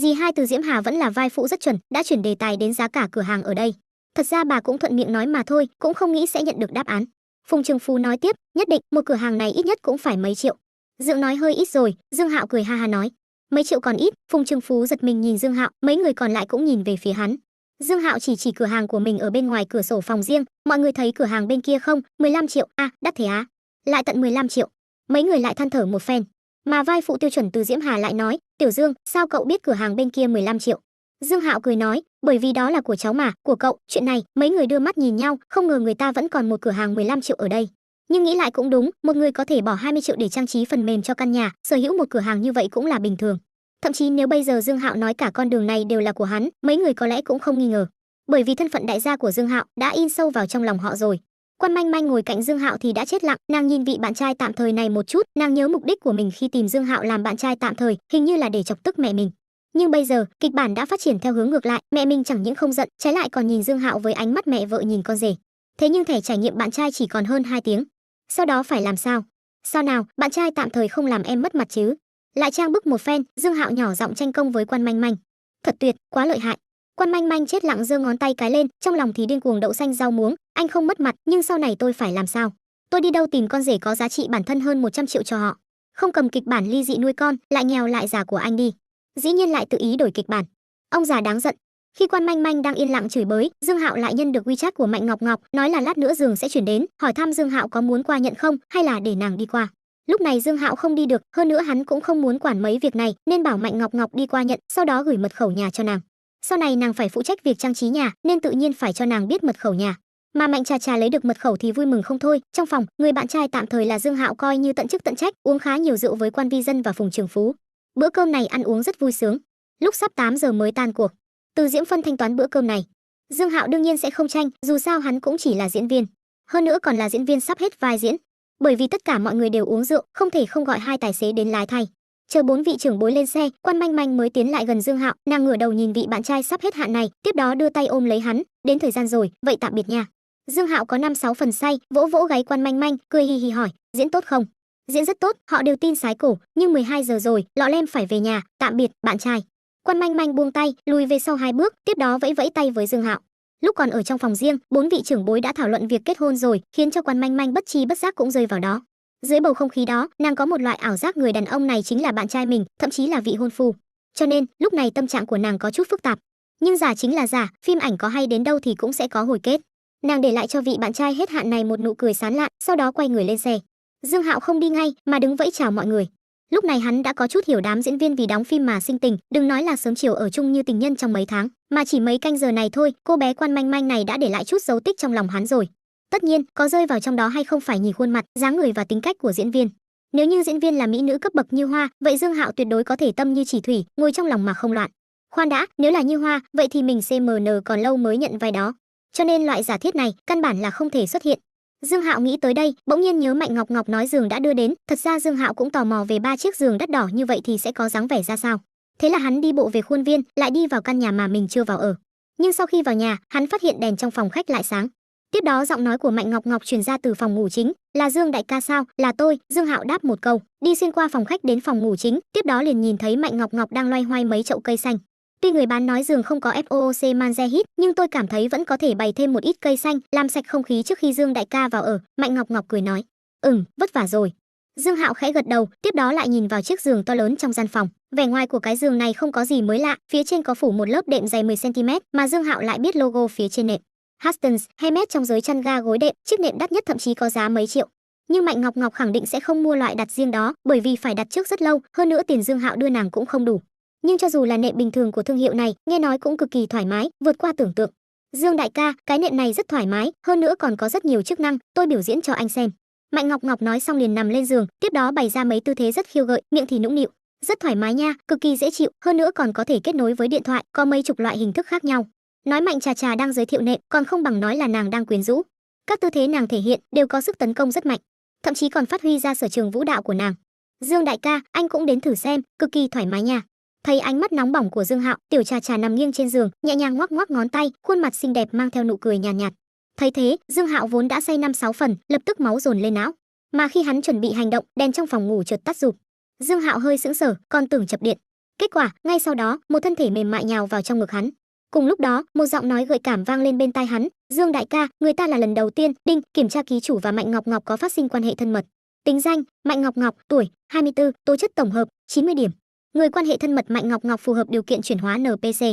Dì hai Từ Diễm Hà vẫn là vai phụ rất chuẩn, đã chuyển đề tài đến giá cả cửa hàng ở đây. Thật ra bà cũng thuận miệng nói mà thôi, cũng không nghĩ sẽ nhận được đáp án. Phùng Trường Phú nói tiếp, nhất định một cửa hàng này ít nhất cũng phải mấy triệu. Dương nói hơi ít rồi, Dương Hạo cười ha ha nói. Mấy triệu còn ít? Phùng Trường Phú giật mình nhìn Dương Hạo, mấy người còn lại cũng nhìn về phía hắn. Dương Hạo chỉ cửa hàng của mình ở bên ngoài cửa sổ phòng riêng, mọi người thấy cửa hàng bên kia không? 15 triệu, đắt thế á? Lại tận 15 triệu. Mấy người lại than thở một phen. Mà vai phụ tiêu chuẩn Từ Diễm Hà lại nói, "Tiểu Dương, sao cậu biết cửa hàng bên kia 15 triệu?" Dương Hạo cười nói, "Bởi vì đó là của cháu mà, của cậu." Chuyện này, mấy người đưa mắt nhìn nhau, không ngờ người ta vẫn còn một cửa hàng 15 triệu ở đây. Nhưng nghĩ lại cũng đúng, một người có thể bỏ 20 triệu để trang trí phần mềm cho căn nhà, sở hữu một cửa hàng như vậy cũng là bình thường. Thậm chí nếu bây giờ Dương Hạo nói cả con đường này đều là của hắn, mấy người có lẽ cũng không nghi ngờ. Bởi vì thân phận đại gia của Dương Hạo đã in sâu vào trong lòng họ rồi. Quan Manh Manh ngồi cạnh Dương Hạo thì đã chết lặng, nàng nhìn vị bạn trai tạm thời này một chút, nàng nhớ mục đích của mình khi tìm Dương Hạo làm bạn trai tạm thời, hình như là để chọc tức mẹ mình. Nhưng bây giờ, kịch bản đã phát triển theo hướng ngược lại, mẹ mình chẳng những không giận, trái lại còn nhìn Dương Hạo với ánh mắt mẹ vợ nhìn con rể. Thế nhưng thẻ trải nghiệm bạn trai chỉ còn hơn 2 tiếng. Sau đó phải làm sao? Sao nào, bạn trai tạm thời không làm em mất mặt chứ? Lại trang bức một phen, Dương Hạo nhỏ giọng tranh công với Quan Manh Manh. Thật tuyệt, quá lợi hại. Quan Manh Manh chết lặng giơ ngón tay cái lên, trong lòng thì điên cuồng đậu xanh rau muống, anh không mất mặt, nhưng sau này tôi phải làm sao? Tôi đi đâu tìm con rể có giá trị bản thân hơn 100 triệu cho họ? Không cầm kịch bản ly dị nuôi con, lại nghèo lại già của anh đi. Dĩ nhiên lại tự ý đổi kịch bản. Ông già đáng giận. Khi Quan Manh Manh đang yên lặng chửi bới, Dương Hạo lại nhân được WeChat của Mạnh Ngọc Ngọc, nói là lát nữa giường sẽ chuyển đến, hỏi thăm Dương Hạo có muốn qua nhận không, hay là để nàng đi qua. Lúc này Dương Hạo không đi được, hơn nữa hắn cũng không muốn quản mấy việc này, nên bảo Mạnh Ngọc Ngọc đi qua nhận, sau đó gửi mật khẩu nhà cho nàng. Sau này nàng phải phụ trách việc trang trí nhà, nên tự nhiên phải cho nàng biết mật khẩu nhà. Mà Mạnh Trà Trà lấy được mật khẩu thì vui mừng không thôi. Trong phòng, người bạn trai tạm thời là Dương Hạo coi như tận chức tận trách, uống khá nhiều rượu với Quan Vi Dân và Phùng Trường Phú. Bữa cơm này ăn uống rất vui sướng. Lúc sắp 8 giờ mới tan cuộc. Từ Diễm Phân thanh toán bữa cơm này. Dương Hạo đương nhiên sẽ không tranh, dù sao hắn cũng chỉ là diễn viên, hơn nữa còn là diễn viên sắp hết vai diễn. Bởi vì tất cả mọi người đều uống rượu, không thể không gọi hai tài xế đến lái thay. Chờ 4 vị trưởng bối lên xe, Quan Manh Manh mới tiến lại gần Dương Hạo, nàng ngửa đầu nhìn vị bạn trai sắp hết hạn này, tiếp đó đưa tay ôm lấy hắn, "Đến thời gian rồi, vậy tạm biệt nha." Dương Hạo có 5-6 phần say, vỗ vỗ gáy Quan Manh Manh, cười hì hì hỏi, "Diễn tốt không?" "Diễn rất tốt." Họ đều tin sái cổ, nhưng 12 giờ rồi, lọ lem phải về nhà, tạm biệt, bạn trai. Quan Manh Manh buông tay, lùi về sau 2 bước, tiếp đó vẫy vẫy tay với Dương Hạo. Lúc còn ở trong phòng riêng, 4 vị trưởng bối đã thảo luận việc kết hôn rồi, khiến cho Quan Manh Manh bất chi bất giác cũng rơi vào đó. Dưới bầu không khí đó, nàng có một loại ảo giác người đàn ông này chính là bạn trai mình, thậm chí là vị hôn phu. Cho nên, lúc này tâm trạng của nàng có chút phức tạp. Nhưng giả chính là giả, phim ảnh có hay đến đâu thì cũng sẽ có hồi kết. Nàng để lại cho vị bạn trai hết hạn này một nụ cười sán lạn, sau đó quay người lên xe. Dương Hạo không đi ngay, mà đứng vẫy chào mọi người. Lúc này hắn đã có chút hiểu đám diễn viên vì đóng phim mà sinh tình, đừng nói là sớm chiều ở chung như tình nhân trong mấy tháng, mà chỉ mấy canh giờ này thôi, cô bé Quan Manh Manh này đã để lại chút dấu tích trong lòng hắn rồi. Tất nhiên, có rơi vào trong đó hay không phải nhìn khuôn mặt, dáng người và tính cách của diễn viên. Nếu như diễn viên là mỹ nữ cấp bậc như Hoa, vậy Dương Hạo tuyệt đối có thể tâm như chỉ thủy, ngồi trong lòng mà không loạn. Khoan đã, nếu là như Hoa, vậy thì mình CMN còn lâu mới nhận vai đó. Cho nên loại giả thiết này căn bản là không thể xuất hiện. Dương Hạo nghĩ tới đây, bỗng nhiên nhớ Mạnh Ngọc Ngọc nói giường đã đưa đến, thật ra Dương Hạo cũng tò mò về 3 chiếc giường đắt đỏ như vậy thì sẽ có dáng vẻ ra sao. Thế là hắn đi bộ về khuôn viên, lại đi vào căn nhà mà mình chưa vào ở. Nhưng sau khi vào nhà, hắn phát hiện đèn trong phòng khách lại sáng. Tiếp đó giọng nói của Mạnh Ngọc Ngọc truyền ra từ phòng ngủ chính, "Là Dương đại ca sao?" "Là tôi." Dương Hạo đáp một câu, đi xuyên qua phòng khách đến phòng ngủ chính, tiếp đó liền nhìn thấy Mạnh Ngọc Ngọc đang loay hoay mấy chậu cây xanh. Tuy người bán nói giường không có FOOC manzehit, nhưng tôi cảm thấy vẫn có thể bày thêm một ít cây xanh, làm sạch không khí trước khi Dương đại ca vào ở. Mạnh Ngọc Ngọc cười nói, vất vả rồi." Dương Hạo khẽ gật đầu, tiếp đó lại nhìn vào chiếc giường to lớn trong gian phòng. Vẻ ngoài của cái giường này không có gì mới lạ, phía trên có phủ một lớp đệm dày 10 cm, mà Dương Hạo lại biết logo phía trên nệm. Hastons, Hermes trong giới chăn ga gối đệm, chiếc nệm đắt nhất thậm chí có giá mấy triệu. Nhưng Mạnh Ngọc Ngọc khẳng định sẽ không mua loại đặt riêng đó, bởi vì phải đặt trước rất lâu, hơn nữa tiền Dương Hạo đưa nàng cũng không đủ. Nhưng cho dù là nệm bình thường của thương hiệu này, nghe nói cũng cực kỳ thoải mái, vượt qua tưởng tượng. "Dương đại ca, cái nệm này rất thoải mái, hơn nữa còn có rất nhiều chức năng, tôi biểu diễn cho anh xem." Mạnh Ngọc Ngọc nói xong liền nằm lên giường, tiếp đó bày ra mấy tư thế rất khiêu gợi, miệng thì nũng nịu, "Rất thoải mái nha, cực kỳ dễ chịu, hơn nữa còn có thể kết nối với điện thoại, có mấy chục loại hình thức khác nhau." Nói Mạnh Trà Trà đang giới thiệu nệm, còn không bằng nói là nàng đang quyến rũ. Các tư thế nàng thể hiện đều có sức tấn công rất mạnh, thậm chí còn phát huy ra sở trường vũ đạo của nàng. "Dương đại ca, anh cũng đến thử xem, cực kỳ thoải mái nha." Thấy ánh mắt nóng bỏng của Dương Hạo, Tiểu Trà Trà nằm nghiêng trên giường, nhẹ nhàng ngoắc ngoắc ngón tay, khuôn mặt xinh đẹp mang theo nụ cười nhàn nhạt. Thấy thế, Dương Hạo vốn đã say 5-6 phần, lập tức máu dồn lên não. Mà khi hắn chuẩn bị hành động, đèn trong phòng ngủ chợt tắt rụp. Dương Hạo hơi sững sờ, còn tưởng chập điện. Kết quả, ngay sau đó, một thân thể mềm mại nhào vào trong ngực hắn. Cùng lúc đó, một giọng nói gợi cảm vang lên bên tai hắn, "Dương đại ca, người ta là lần đầu tiên, đinh, kiểm tra ký chủ và Mạnh Ngọc Ngọc có phát sinh quan hệ thân mật." Tính danh: Mạnh Ngọc Ngọc, tuổi: 24, tố chất tổng hợp: 90 điểm. Người quan hệ thân mật Mạnh Ngọc Ngọc phù hợp điều kiện chuyển hóa NPC.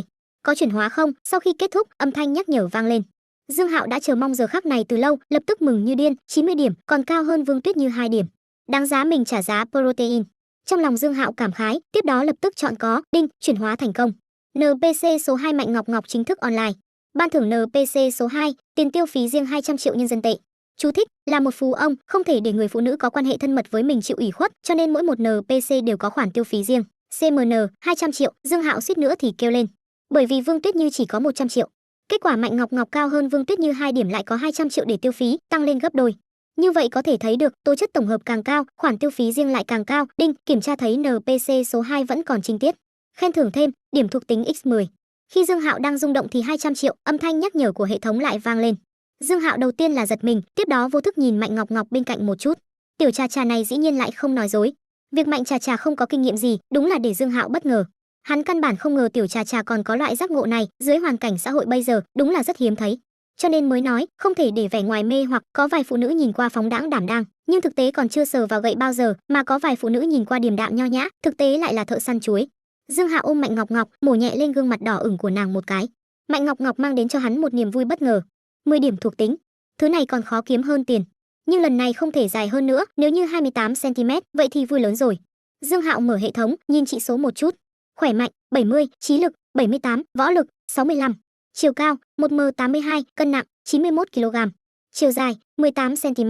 Có chuyển hóa không? Sau khi kết thúc, âm thanh nhắc nhở vang lên. Dương Hạo đã chờ mong giờ khắc này từ lâu, lập tức mừng như điên, 90 điểm, còn cao hơn Vương Tuyết Như 2 điểm. Đáng giá mình trả giá protein. Trong lòng Dương Hạo cảm khái, tiếp đó lập tức chọn có, đinh, chuyển hóa thành công. NPC số 2 Mạnh Ngọc Ngọc chính thức online. Ban thưởng NPC số 2, tiền tiêu phí riêng 200 triệu nhân dân tệ. Chú thích: là một phú ông, không thể để người phụ nữ có quan hệ thân mật với mình chịu ủy khuất, cho nên mỗi một NPC đều có khoản tiêu phí riêng. CMN 200 triệu, Dương Hạo suýt nữa thì kêu lên. Bởi vì Vương Tuyết Như chỉ có 100 triệu. Kết quả Mạnh Ngọc Ngọc cao hơn Vương Tuyết Như 2 điểm lại có 200 triệu để tiêu phí, tăng lên gấp đôi. Như vậy có thể thấy được, tố chất tổng hợp càng cao, khoản tiêu phí riêng lại càng cao. Đinh, kiểm tra thấy NPC số 2 vẫn còn trinh tiết. Khen thưởng thêm, điểm thuộc tính X10. Khi Dương Hạo đang rung động thì 200 triệu, âm thanh nhắc nhở của hệ thống lại vang lên. Dương Hạo đầu tiên là giật mình, tiếp đó vô thức nhìn Mạnh Ngọc Ngọc bên cạnh một chút. Tiểu trà trà này dĩ nhiên lại không nói dối. Việc Mạnh trà trà không có kinh nghiệm gì, đúng là để Dương Hạo bất ngờ. Hắn căn bản không ngờ tiểu trà trà còn có loại giác ngộ này, dưới hoàn cảnh xã hội bây giờ, đúng là rất hiếm thấy. Cho nên mới nói, không thể để vẻ ngoài mê hoặc, có vài phụ nữ nhìn qua phóng đãng đảm đang, nhưng thực tế còn chưa sờ vào gậy bao giờ, mà có vài phụ nữ nhìn qua điềm đạm nho nhã, thực tế lại là thợ săn chuối. Dương Hạo ôm Mạnh Ngọc Ngọc, mổ nhẹ lên gương mặt đỏ ửng của nàng một cái. Mạnh Ngọc Ngọc mang đến cho hắn một niềm vui bất ngờ. 10 điểm thuộc tính. Thứ này còn khó kiếm hơn tiền, nhưng lần này không thể dài hơn nữa, nếu như 28 cm, vậy thì vui lớn rồi. Dương Hạo mở hệ thống, nhìn chỉ số một chút. Khỏe mạnh 70, trí lực 78, võ lực 65, chiều cao 1m82, cân nặng 91 kg, chiều dài 18 cm.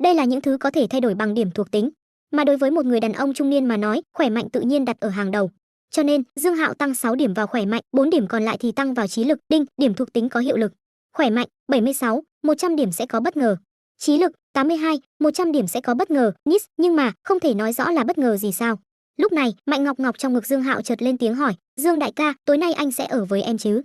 Đây là những thứ có thể thay đổi bằng điểm thuộc tính, mà đối với một người đàn ông trung niên mà nói, khỏe mạnh tự nhiên đặt ở hàng đầu. Cho nên, Dương Hạo tăng 6 điểm vào khỏe mạnh, 4 điểm còn lại thì tăng vào trí lực. Đinh, điểm thuộc tính có hiệu lực. Khỏe mạnh 76, 100 điểm sẽ có bất ngờ. Trí lực 82, 100 điểm sẽ có bất ngờ. Nis, nhưng mà không thể nói rõ là bất ngờ gì sao? Lúc này, Mạnh Ngọc Ngọc trong ngực Dương Hạo chợt lên tiếng hỏi, "Dương đại ca, tối nay anh sẽ ở với em chứ?"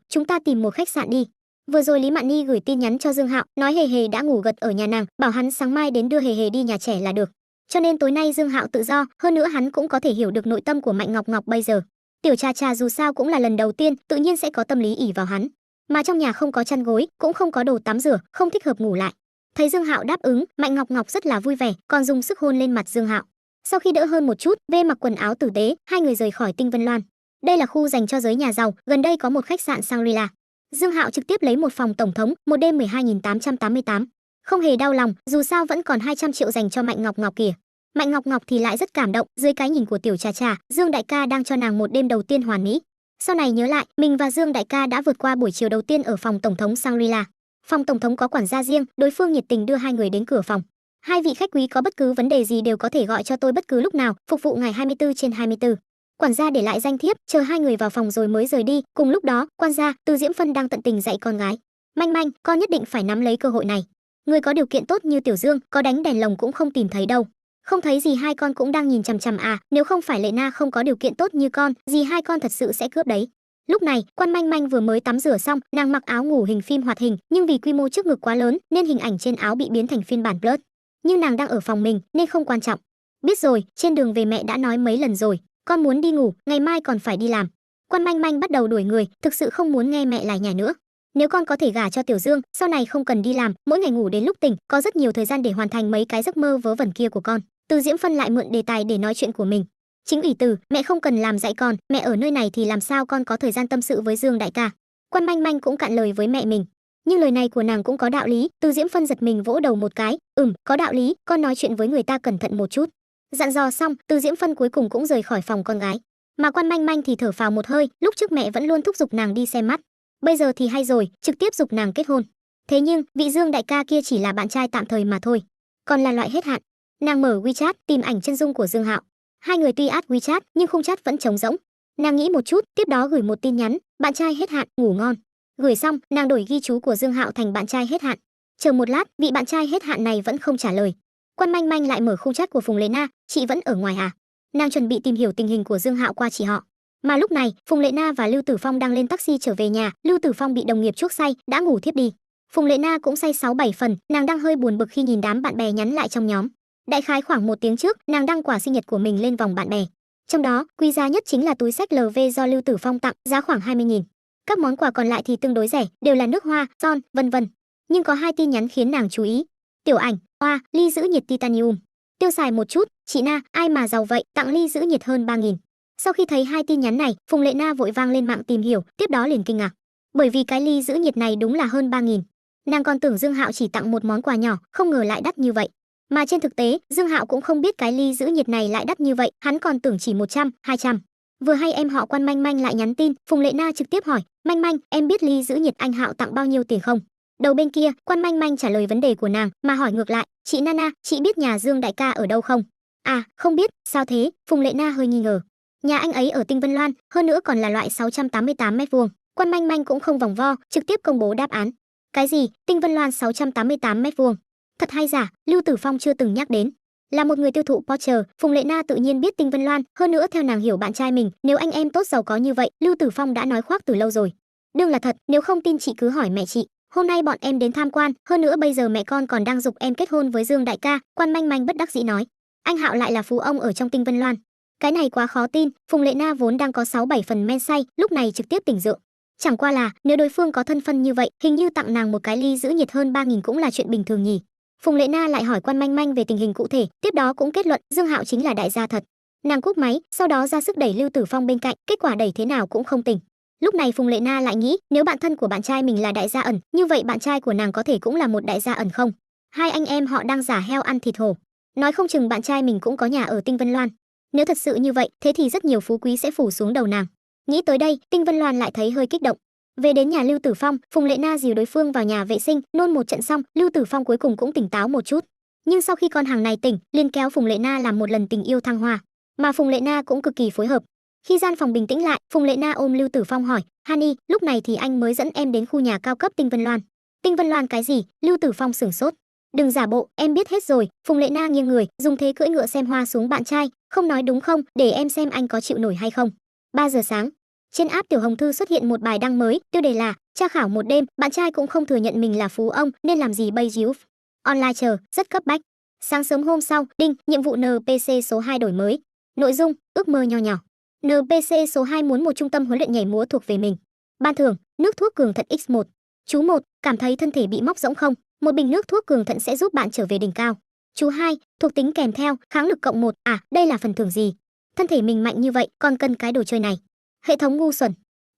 Chúng ta tìm một khách sạn đi." Vừa rồi Lý Mạn Nhi gửi tin nhắn cho Dương Hạo, nói Hề Hề đã ngủ gật ở nhà nàng, bảo hắn sáng mai đến đưa Hề Hề đi nhà trẻ là được. Cho nên tối nay Dương Hạo tự do, hơn nữa hắn cũng có thể hiểu được nội tâm của Mạnh Ngọc Ngọc bây giờ. Tiểu Trà Trà dù sao cũng là lần đầu tiên, tự nhiên sẽ có tâm lý ỷ vào hắn. Mà trong nhà không có chăn gối, cũng không có đồ tắm rửa, không thích hợp ngủ lại. Thấy Dương Hạo đáp ứng, Mạnh Ngọc Ngọc rất là vui vẻ, còn dùng sức hôn lên mặt Dương Hạo. Sau khi đỡ hơn một chút, vê mặc quần áo tử tế, hai người rời khỏi Tinh Vân Loan. Đây là khu dành cho giới nhà giàu, gần đây có một khách sạn Shangri-La. Dương Hạo trực tiếp lấy một phòng tổng thống, một đêm 12.888. Không hề đau lòng, dù sao vẫn còn 200 triệu dành cho Mạnh Ngọc Ngọc kìa. Mạnh Ngọc Ngọc thì lại rất cảm động, dưới cái nhìn của Tiểu Trà Trà, Dương đại ca đang cho nàng một đêm đầu tiên hoàn mỹ. Sau này nhớ lại, mình và Dương đại ca đã vượt qua buổi chiều đầu tiên ở phòng tổng thống Shangri-La. Phòng tổng thống có quản gia riêng, đối phương nhiệt tình đưa hai người đến cửa phòng. "Hai vị khách quý có bất cứ vấn đề gì đều có thể gọi cho tôi bất cứ lúc nào, phục vụ ngài 24/24." Quản gia để lại danh thiếp, chờ hai người vào phòng rồi mới rời đi. Cùng lúc đó, quan gia Từ Diễm Phân đang tận tình dạy con gái. "Manh Manh, con nhất định phải nắm lấy cơ hội này. Người có điều kiện tốt như Tiểu Dương, có đánh đèn lồng cũng không tìm thấy đâu." "Không thấy gì hai con cũng đang nhìn chằm chằm à, nếu không phải Lệ Na không có điều kiện tốt như con, gì hai con thật sự sẽ cướp đấy." Lúc này, Quan Manh Manh vừa mới tắm rửa xong, nàng mặc áo ngủ hình phim hoạt hình, nhưng vì quy mô trước ngực quá lớn nên hình ảnh trên áo bị biến thành phiên bản blur. Nhưng nàng đang ở phòng mình nên không quan trọng. "Biết rồi, trên đường về mẹ đã nói mấy lần rồi, con muốn đi ngủ, ngày mai còn phải đi làm." Quan Manh Manh bắt đầu đuổi người, thực sự không muốn nghe mẹ lải nhải nữa. Nếu con có thể gả cho Tiểu Dương, sau này không cần đi làm, mỗi ngày ngủ đến lúc tỉnh, có rất nhiều thời gian để hoàn thành mấy cái giấc mơ vớ vẩn kia của con. Từ Diễm Phân lại mượn đề tài để nói chuyện của mình. "Chính ủy Từ, mẹ không cần làm dạy con, mẹ ở nơi này thì làm sao con có thời gian tâm sự với Dương đại ca." Quan Manh Manh cũng cạn lời với mẹ mình. Nhưng lời này của nàng cũng có đạo lý. Từ Diễm Phân giật mình vỗ đầu một cái, có đạo lý, con nói chuyện với người ta cẩn thận một chút." Dặn dò xong, Từ Diễm Phân cuối cùng cũng rời khỏi phòng con gái. Mà Quan Manh Manh thì thở phào một hơi, lúc trước mẹ vẫn luôn thúc giục nàng đi xem mắt, bây giờ thì hay rồi, trực tiếp giục nàng kết hôn. Thế nhưng, vị Dương đại ca kia chỉ là bạn trai tạm thời mà thôi, còn là loại hết hạn. Nàng mở WeChat tìm ảnh chân dung của Dương Hạo. Hai người tuy add WeChat nhưng khung chat vẫn trống rỗng. Nàng nghĩ một chút, tiếp đó gửi một tin nhắn, "Bạn trai hết hạn, ngủ ngon." Gửi xong, nàng đổi ghi chú của Dương Hạo thành "bạn trai hết hạn." Chờ một lát, vị bạn trai hết hạn này vẫn không trả lời. Quan Manh Manh lại mở khung chat của Phùng Lệ Na, "Chị vẫn ở ngoài à?" Nàng chuẩn bị tìm hiểu tình hình của Dương Hạo qua chị họ. Mà lúc này, Phùng Lệ Na và Lưu Tử Phong đang lên taxi trở về nhà. Lưu Tử Phong bị đồng nghiệp chuốc say, đã ngủ thiếp đi. Phùng Lệ Na cũng say 6-7 phần, nàng đang hơi buồn bực khi nhìn đám bạn bè nhắn lại trong nhóm. Đại khái khoảng 1 tiếng trước, nàng đăng quả sinh nhật của mình lên vòng bạn bè. Trong đó, quý giá nhất chính là túi xách LV do Lưu Tử Phong tặng, giá khoảng 20.000. Các món quà còn lại thì tương đối rẻ, đều là nước hoa, son, vân vân. Nhưng có hai tin nhắn khiến nàng chú ý. Tiểu ảnh, oa, ly giữ nhiệt titanium. Tiêu xài một chút, chị Na, ai mà giàu vậy, tặng ly giữ nhiệt hơn 3.000. Sau khi thấy hai tin nhắn này, Phùng Lệ Na vội vang lên mạng tìm hiểu, tiếp đó liền kinh ngạc. Bởi vì cái ly giữ nhiệt này đúng là hơn 3.000. Nàng còn tưởng Dương Hạo chỉ tặng một món quà nhỏ, không ngờ lại đắt như vậy. Mà trên thực tế, Dương Hạo cũng không biết cái ly giữ nhiệt này lại đắt như vậy, hắn còn tưởng chỉ 100, 200. Vừa hay em họ Quan Manh Manh lại nhắn tin, Phùng Lệ Na trực tiếp hỏi, Manh Manh, em biết ly giữ nhiệt anh Hạo tặng bao nhiêu tiền không? Đầu bên kia, Quan Manh Manh trả lời vấn đề của nàng, mà hỏi ngược lại, chị Nana, chị biết nhà Dương đại ca ở đâu không? À, không biết, sao thế? Phùng Lệ Na hơi nghi ngờ. Nhà anh ấy ở Tinh Vân Loan, hơn nữa còn là loại 688 mét vuông. Quan Manh Manh cũng không vòng vo, trực tiếp công bố đáp án. Cái gì? Tinh Vân Loan 688 mét vuông? Thật hay giả, Lưu Tử Phong chưa từng nhắc đến. Là một người tiêu thụ Porsche, Phùng Lệ Na tự nhiên biết Tinh Vân Loan, hơn nữa theo nàng hiểu bạn trai mình, nếu anh em tốt giàu có như vậy, Lưu Tử Phong đã nói khoác từ lâu rồi. Đương là thật, nếu không tin chị cứ hỏi mẹ chị. Hôm nay bọn em đến tham quan, hơn nữa bây giờ mẹ con còn đang giục em kết hôn với Dương đại ca, Quan Manh Manh bất đắc dĩ nói. Anh Hạo lại là phú ông ở trong Tinh Vân Loan. Cái này quá khó tin, Phùng Lệ Na vốn đang có 6-7 phần men say, lúc này trực tiếp tỉnh rượu. Chẳng qua là, nếu đối phương có thân phận như vậy, hình như tặng nàng một cái ly giữ nhiệt hơn 3.000 cũng là chuyện bình thường nhỉ. Phùng Lệ Na lại hỏi Quan Manh Manh về tình hình cụ thể, tiếp đó cũng kết luận Dương Hạo chính là đại gia thật. Nàng cúp máy, sau đó ra sức đẩy Lưu Tử Phong bên cạnh, kết quả đẩy thế nào cũng không tỉnh. Lúc này Phùng Lệ Na lại nghĩ, nếu bạn thân của bạn trai mình là đại gia ẩn, như vậy bạn trai của nàng có thể cũng là một đại gia ẩn không? Hai anh em họ đang giả heo ăn thịt hổ. Nói không chừng bạn trai mình cũng có nhà ở Tinh Vân Loan. Nếu thật sự như vậy, thế thì rất nhiều phú quý sẽ phủ xuống đầu nàng. Nghĩ tới đây, Tinh Vân Loan lại thấy hơi kích động. Về đến nhà Lưu Tử Phong, Phùng Lệ Na dìu đối phương vào nhà vệ sinh, nôn một trận xong, Lưu Tử Phong cuối cùng cũng tỉnh táo một chút. Nhưng sau khi con hàng này tỉnh, liền kéo Phùng Lệ Na làm một lần tình yêu thăng hoa, mà Phùng Lệ Na cũng cực kỳ phối hợp. Khi gian phòng bình tĩnh lại, Phùng Lệ Na ôm Lưu Tử Phong hỏi, Hani, lúc này thì anh mới dẫn em đến khu nhà cao cấp Tinh Vân Loan. Tinh Vân Loan cái gì? Lưu Tử Phong sửng sốt. Đừng giả bộ, em biết hết rồi. Phùng Lệ Na nghiêng người, dùng thế cưỡi ngựa xem hoa xuống bạn trai, không nói đúng không, để em xem anh có chịu nổi hay không. 3 giờ sáng, trên app Tiểu Hồng Thư xuất hiện một bài đăng mới, tiêu đề là tra khảo một đêm, bạn trai cũng không thừa nhận mình là phú ông, nên làm gì bây giờ? Online chờ, rất cấp bách. Sáng sớm hôm sau, đinh, nhiệm vụ NPC số 2 đổi mới. Nội dung, ước mơ nho nhỏ. NPC số 2 muốn một trung tâm huấn luyện nhảy múa thuộc về mình. Ban thưởng, nước thuốc cường thận X1. Chú 1, cảm thấy thân thể bị móc rỗng không? Một bình nước thuốc cường thận sẽ giúp bạn trở về đỉnh cao. Chú 2, thuộc tính kèm theo, kháng lực cộng 1. À, đây là phần thưởng gì? Thân thể mình mạnh như vậy, còn cần cái đồ chơi này. Hệ thống ngu xuẩn.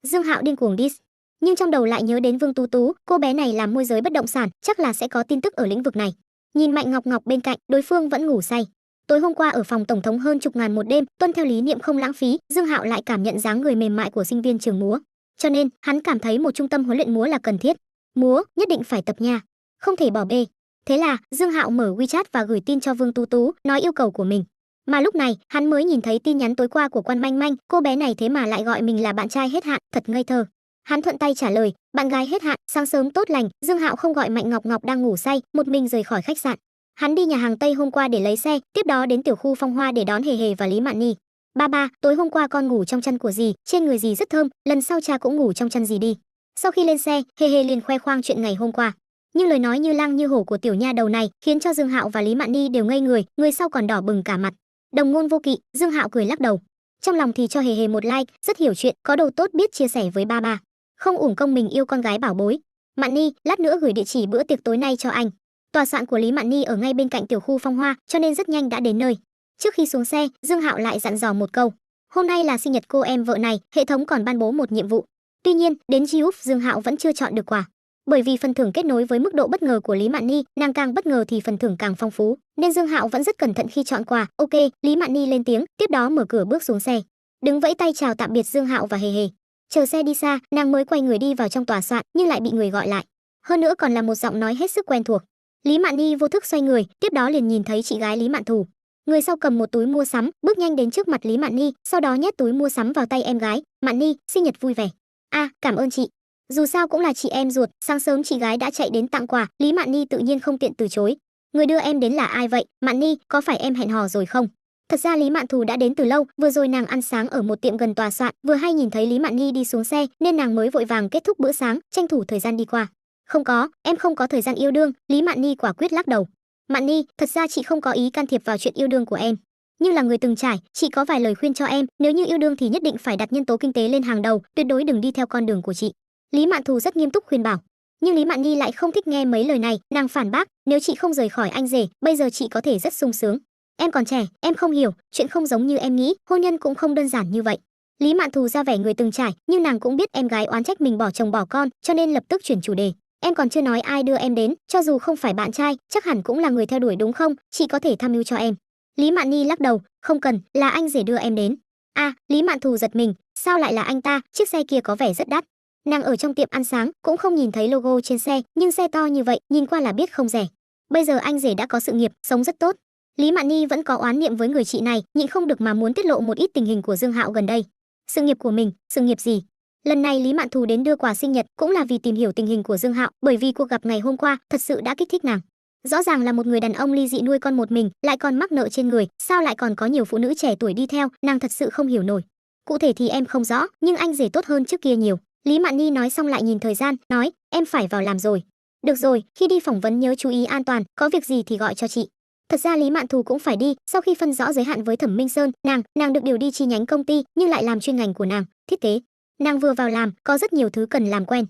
Dương Hạo điên cuồng diss, nhưng trong đầu lại nhớ đến Vương Tú Tú, cô bé này làm môi giới bất động sản, chắc là sẽ có tin tức ở lĩnh vực này. Nhìn Mạnh Ngọc Ngọc bên cạnh, đối phương vẫn ngủ say. Tối hôm qua ở phòng tổng thống hơn chục ngàn một đêm, tuân theo lý niệm không lãng phí, Dương Hạo lại cảm nhận dáng người mềm mại của sinh viên trường múa, cho nên hắn cảm thấy một trung tâm huấn luyện múa là cần thiết. Múa nhất định phải tập nha, không thể bỏ bê. Thế là Dương Hạo mở WeChat và gửi tin cho Vương Tú Tú, nói yêu cầu của mình. Mà lúc này, hắn mới nhìn thấy tin nhắn tối qua của Quan Manh Manh, cô bé này thế mà lại gọi mình là bạn trai hết hạn, thật ngây thơ. Hắn thuận tay trả lời, bạn gái hết hạn, sáng sớm tốt lành. Dương Hạo không gọi Mạnh Ngọc Ngọc đang ngủ say, một mình rời khỏi khách sạn. Hắn đi nhà hàng Tây hôm qua để lấy xe, tiếp đó đến tiểu khu Phong Hoa để đón Hề Hề và Lý Mạn Nhi. Ba ba, tối hôm qua con ngủ trong chăn của dì, trên người dì rất thơm, lần sau cha cũng ngủ trong chăn dì đi. Sau khi lên xe, Hề Hề liền khoe khoang chuyện ngày hôm qua. Nhưng lời nói như lang như hổ của tiểu nha đầu này khiến cho Dương Hạo và Lý Mạn Nhi đều ngây người sau còn đỏ bừng cả mặt. Đồng ngôn vô kỵ, Dương Hạo cười lắc đầu. Trong lòng thì cho Hề Hề một like, rất hiểu chuyện, có đồ tốt biết chia sẻ với ba ba. Không uổng công mình yêu con gái bảo bối. Mạn Nhi, lát nữa gửi địa chỉ bữa tiệc tối nay cho anh. Tòa soạn của Lý Mạn Nhi ở ngay bên cạnh tiểu khu Phong Hoa, cho nên rất nhanh đã đến nơi. Trước khi xuống xe, Dương Hạo lại dặn dò một câu. Hôm nay là sinh nhật cô em vợ này, hệ thống còn ban bố một nhiệm vụ. Tuy nhiên, đến Jiup Dương Hạo vẫn chưa chọn được quà. Bởi vì phần thưởng kết nối với mức độ bất ngờ của Lý Mạn Nhi, nàng càng bất ngờ thì phần thưởng càng phong phú, nên Dương Hạo vẫn rất cẩn thận khi chọn quà. Ok, Lý Mạn Nhi lên tiếng, tiếp đó mở cửa bước xuống xe, đứng vẫy tay chào tạm biệt Dương Hạo và Hề Hề. Chờ xe đi xa, nàng mới quay người đi vào trong tòa soạn, nhưng lại bị người gọi lại. Hơn nữa còn là một giọng nói hết sức quen thuộc. Lý Mạn Nhi vô thức xoay người, tiếp đó liền nhìn thấy chị gái Lý Mạn Thù. Người sau cầm một túi mua sắm, bước nhanh đến trước mặt Lý Mạn Nhi, sau đó nhét túi mua sắm vào tay em gái. Mạn Nhi, sinh nhật vui vẻ. À, cảm ơn chị. Dù sao cũng là chị em ruột, sáng sớm chị gái đã chạy đến tặng quà, Lý Mạn Nhi tự nhiên không tiện từ chối. Người đưa em đến là ai vậy? Mạn Nhi, có phải em hẹn hò rồi không? Thật ra Lý Mạn Thù đã đến từ lâu, vừa rồi nàng ăn sáng ở một tiệm gần tòa soạn, vừa hay nhìn thấy Lý Mạn Nhi đi xuống xe, nên nàng mới vội vàng kết thúc bữa sáng, tranh thủ thời gian đi qua. Không có, em không có thời gian yêu đương, Lý Mạn Nhi quả quyết lắc đầu. Mạn Nhi, thật ra chị không có ý can thiệp vào chuyện yêu đương của em. Nhưng là người từng trải, chị có vài lời khuyên cho em, nếu như yêu đương thì nhất định phải đặt nhân tố kinh tế lên hàng đầu, tuyệt đối đừng đi theo con đường của chị. Lý Mạn Thù rất nghiêm túc khuyên bảo. Nhưng Lý Mạn Nhi lại không thích nghe mấy lời này, nàng phản bác, nếu chị không rời khỏi anh rể, bây giờ chị có thể rất sung sướng. Em còn trẻ, em không hiểu, chuyện không giống như em nghĩ, hôn nhân cũng không đơn giản như vậy. Lý Mạn Thù ra vẻ người từng trải, nhưng nàng cũng biết em gái oán trách mình bỏ chồng bỏ con, cho nên lập tức chuyển chủ đề. Em còn chưa nói ai đưa em đến, cho dù không phải bạn trai, chắc hẳn cũng là người theo đuổi đúng không? Chị có thể tham mưu cho em. Lý Mạn Nhi lắc đầu, không cần, là anh rể đưa em đến. À, Lý Mạn Thù giật mình, sao lại là anh ta? Chiếc xe kia có vẻ rất đắt. Nàng ở trong tiệm ăn sáng cũng không nhìn thấy logo trên xe, nhưng xe to như vậy, nhìn qua là biết không rẻ. Bây giờ anh rể đã có sự nghiệp, sống rất tốt. Lý Mạn Nhi vẫn có oán niệm với người chị này, nhịn không được mà muốn tiết lộ một ít tình hình của Dương Hạo gần đây. Sự nghiệp của mình, sự nghiệp gì? Lần này Lý Mạn Thù đến đưa quà sinh nhật cũng là vì tìm hiểu tình hình của Dương Hạo, bởi vì cuộc gặp ngày hôm qua thật sự đã kích thích nàng. Rõ ràng là một người đàn ông ly dị nuôi con một mình, lại còn mắc nợ trên người, sao lại còn có nhiều phụ nữ trẻ tuổi đi theo, nàng thật sự không hiểu nổi. Cụ thể thì em không rõ, nhưng anh rể tốt hơn trước kia nhiều. Lý Mạn Nhi nói xong lại nhìn thời gian, nói, em phải vào làm rồi. Được rồi, khi đi phỏng vấn nhớ chú ý an toàn, có việc gì thì gọi cho chị. Thật ra Lý Mạn Thù cũng phải đi, sau khi phân rõ giới hạn với Thẩm Minh Sơn, nàng được điều đi chi nhánh công ty, nhưng lại làm chuyên ngành của nàng, thiết kế. Nàng vừa vào làm, có rất nhiều thứ cần làm quen.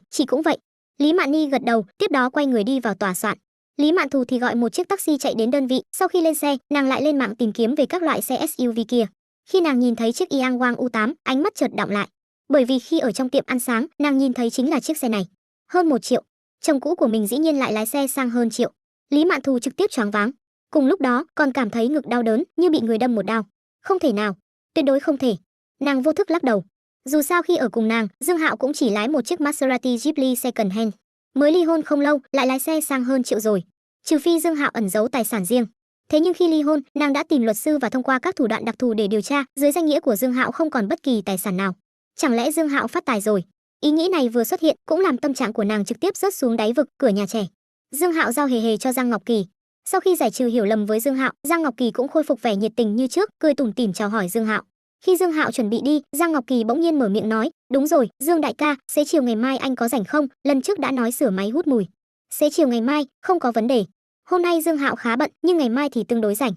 Chị cũng vậy. Lý Mạn Nhi gật đầu, tiếp đó quay người đi vào tòa soạn. Lý Mạn Thù thì gọi một chiếc taxi chạy đến đơn vị, sau khi lên xe, nàng lại lên mạng tìm kiếm về các loại xe SUV kia. Khi nàng nhìn thấy chiếc Yangwang U8, ánh mắt chợt đọng lại. Bởi vì khi ở trong tiệm ăn sáng, nàng nhìn thấy chính là chiếc xe này. Hơn 1 triệu. Chồng cũ của mình dĩ nhiên lại lái xe sang hơn triệu. Lý Mạn Thù trực tiếp choáng váng. Cùng lúc đó, còn cảm thấy ngực đau đớn, như bị người đâm một đao. Không thể nào, tuyệt đối không thể. Nàng vô thức lắc đầu. Dù sao khi ở cùng nàng, Dương Hạo cũng chỉ lái một chiếc Maserati Ghibli second hand. Mới ly hôn không lâu, lại lái xe sang hơn triệu rồi. Trừ phi Dương Hạo ẩn giấu tài sản riêng. Thế nhưng khi ly hôn, nàng đã tìm luật sư và thông qua các thủ đoạn đặc thù để điều tra, dưới danh nghĩa của Dương Hạo không còn bất kỳ tài sản nào. Chẳng lẽ Dương Hạo phát tài rồi? Ý nghĩ này vừa xuất hiện, cũng làm tâm trạng của nàng trực tiếp rớt xuống đáy vực, cửa nhà trẻ. Dương Hạo giao hề hề cho Giang Ngọc Kỳ. Sau khi giải trừ hiểu lầm với Dương Hạo, Giang Ngọc Kỳ cũng khôi phục vẻ nhiệt tình như trước, cười tủm tỉm chào hỏi Dương Hạo. Khi Dương Hạo chuẩn bị đi, Giang Ngọc Kỳ bỗng nhiên mở miệng nói, "Đúng rồi, Dương đại ca, xế chiều ngày mai anh có rảnh không? Lần trước đã nói sửa máy hút mùi." "Xế chiều ngày mai, không có vấn đề." Hôm nay Dương Hạo khá bận, nhưng ngày mai thì tương đối rảnh.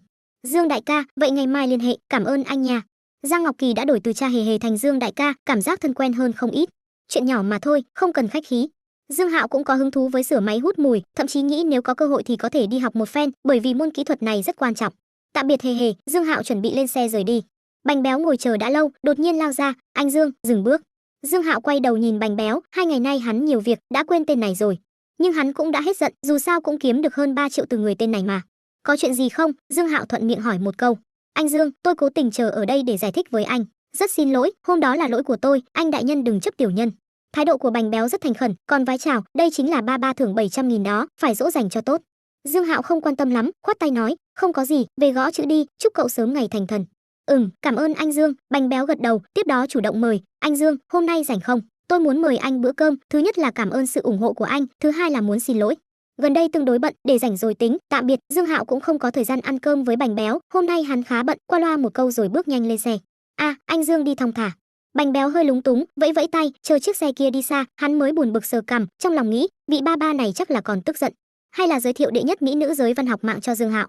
"Dương đại ca, vậy ngày mai liên hệ, cảm ơn anh nha." Giang Ngọc Kỳ đã đổi từ cha hề hề thành Dương đại ca, cảm giác thân quen hơn không ít. Chuyện nhỏ mà thôi, không cần khách khí. Dương Hạo cũng có hứng thú với sửa máy hút mùi, thậm chí nghĩ nếu có cơ hội thì có thể đi học một phen, bởi vì môn kỹ thuật này rất quan trọng. Tạm biệt hề hề, Dương Hạo chuẩn bị lên xe rời đi. Bành Béo ngồi chờ đã lâu, đột nhiên lao ra, "Anh Dương, dừng bước." Dương Hạo quay đầu nhìn Bành Béo, 2 ngày nay hắn nhiều việc, đã quên tên này rồi. Nhưng hắn cũng đã hết giận, dù sao cũng kiếm được hơn 3 triệu từ người tên này mà. "Có chuyện gì không?" Dương Hạo thuận miệng hỏi một câu. "Anh Dương, tôi cố tình chờ ở đây để giải thích với anh. Rất xin lỗi, hôm đó là lỗi của tôi, anh đại nhân đừng chấp tiểu nhân." Thái độ của Bành Béo rất thành khẩn, còn vái chào, "Đây chính là ba thưởng 700.000 đó, phải dỗ dành cho tốt." Dương Hạo không quan tâm lắm, khoát tay nói, "Không có gì, về gõ chữ đi, chúc cậu sớm ngày thành thần." Cảm ơn anh Dương." Bành Béo gật đầu, tiếp đó chủ động mời, "Anh Dương, hôm nay rảnh không? Tôi muốn mời anh bữa cơm, thứ nhất là cảm ơn sự ủng hộ của anh, thứ hai là muốn xin lỗi. Gần đây tương đối bận, để rảnh rồi tính, tạm biệt." Dương Hạo cũng không có thời gian ăn cơm với Bành Béo, hôm nay hắn khá bận, qua loa một câu rồi bước nhanh lên xe. Anh Dương đi thong thả." Bành Béo hơi lúng túng, vẫy vẫy tay, chờ chiếc xe kia đi xa, hắn mới buồn bực sờ cằm, trong lòng nghĩ, vị ba này chắc là còn tức giận, hay là giới thiệu đệ nhất mỹ nữ giới văn học mạng cho Dương Hạo.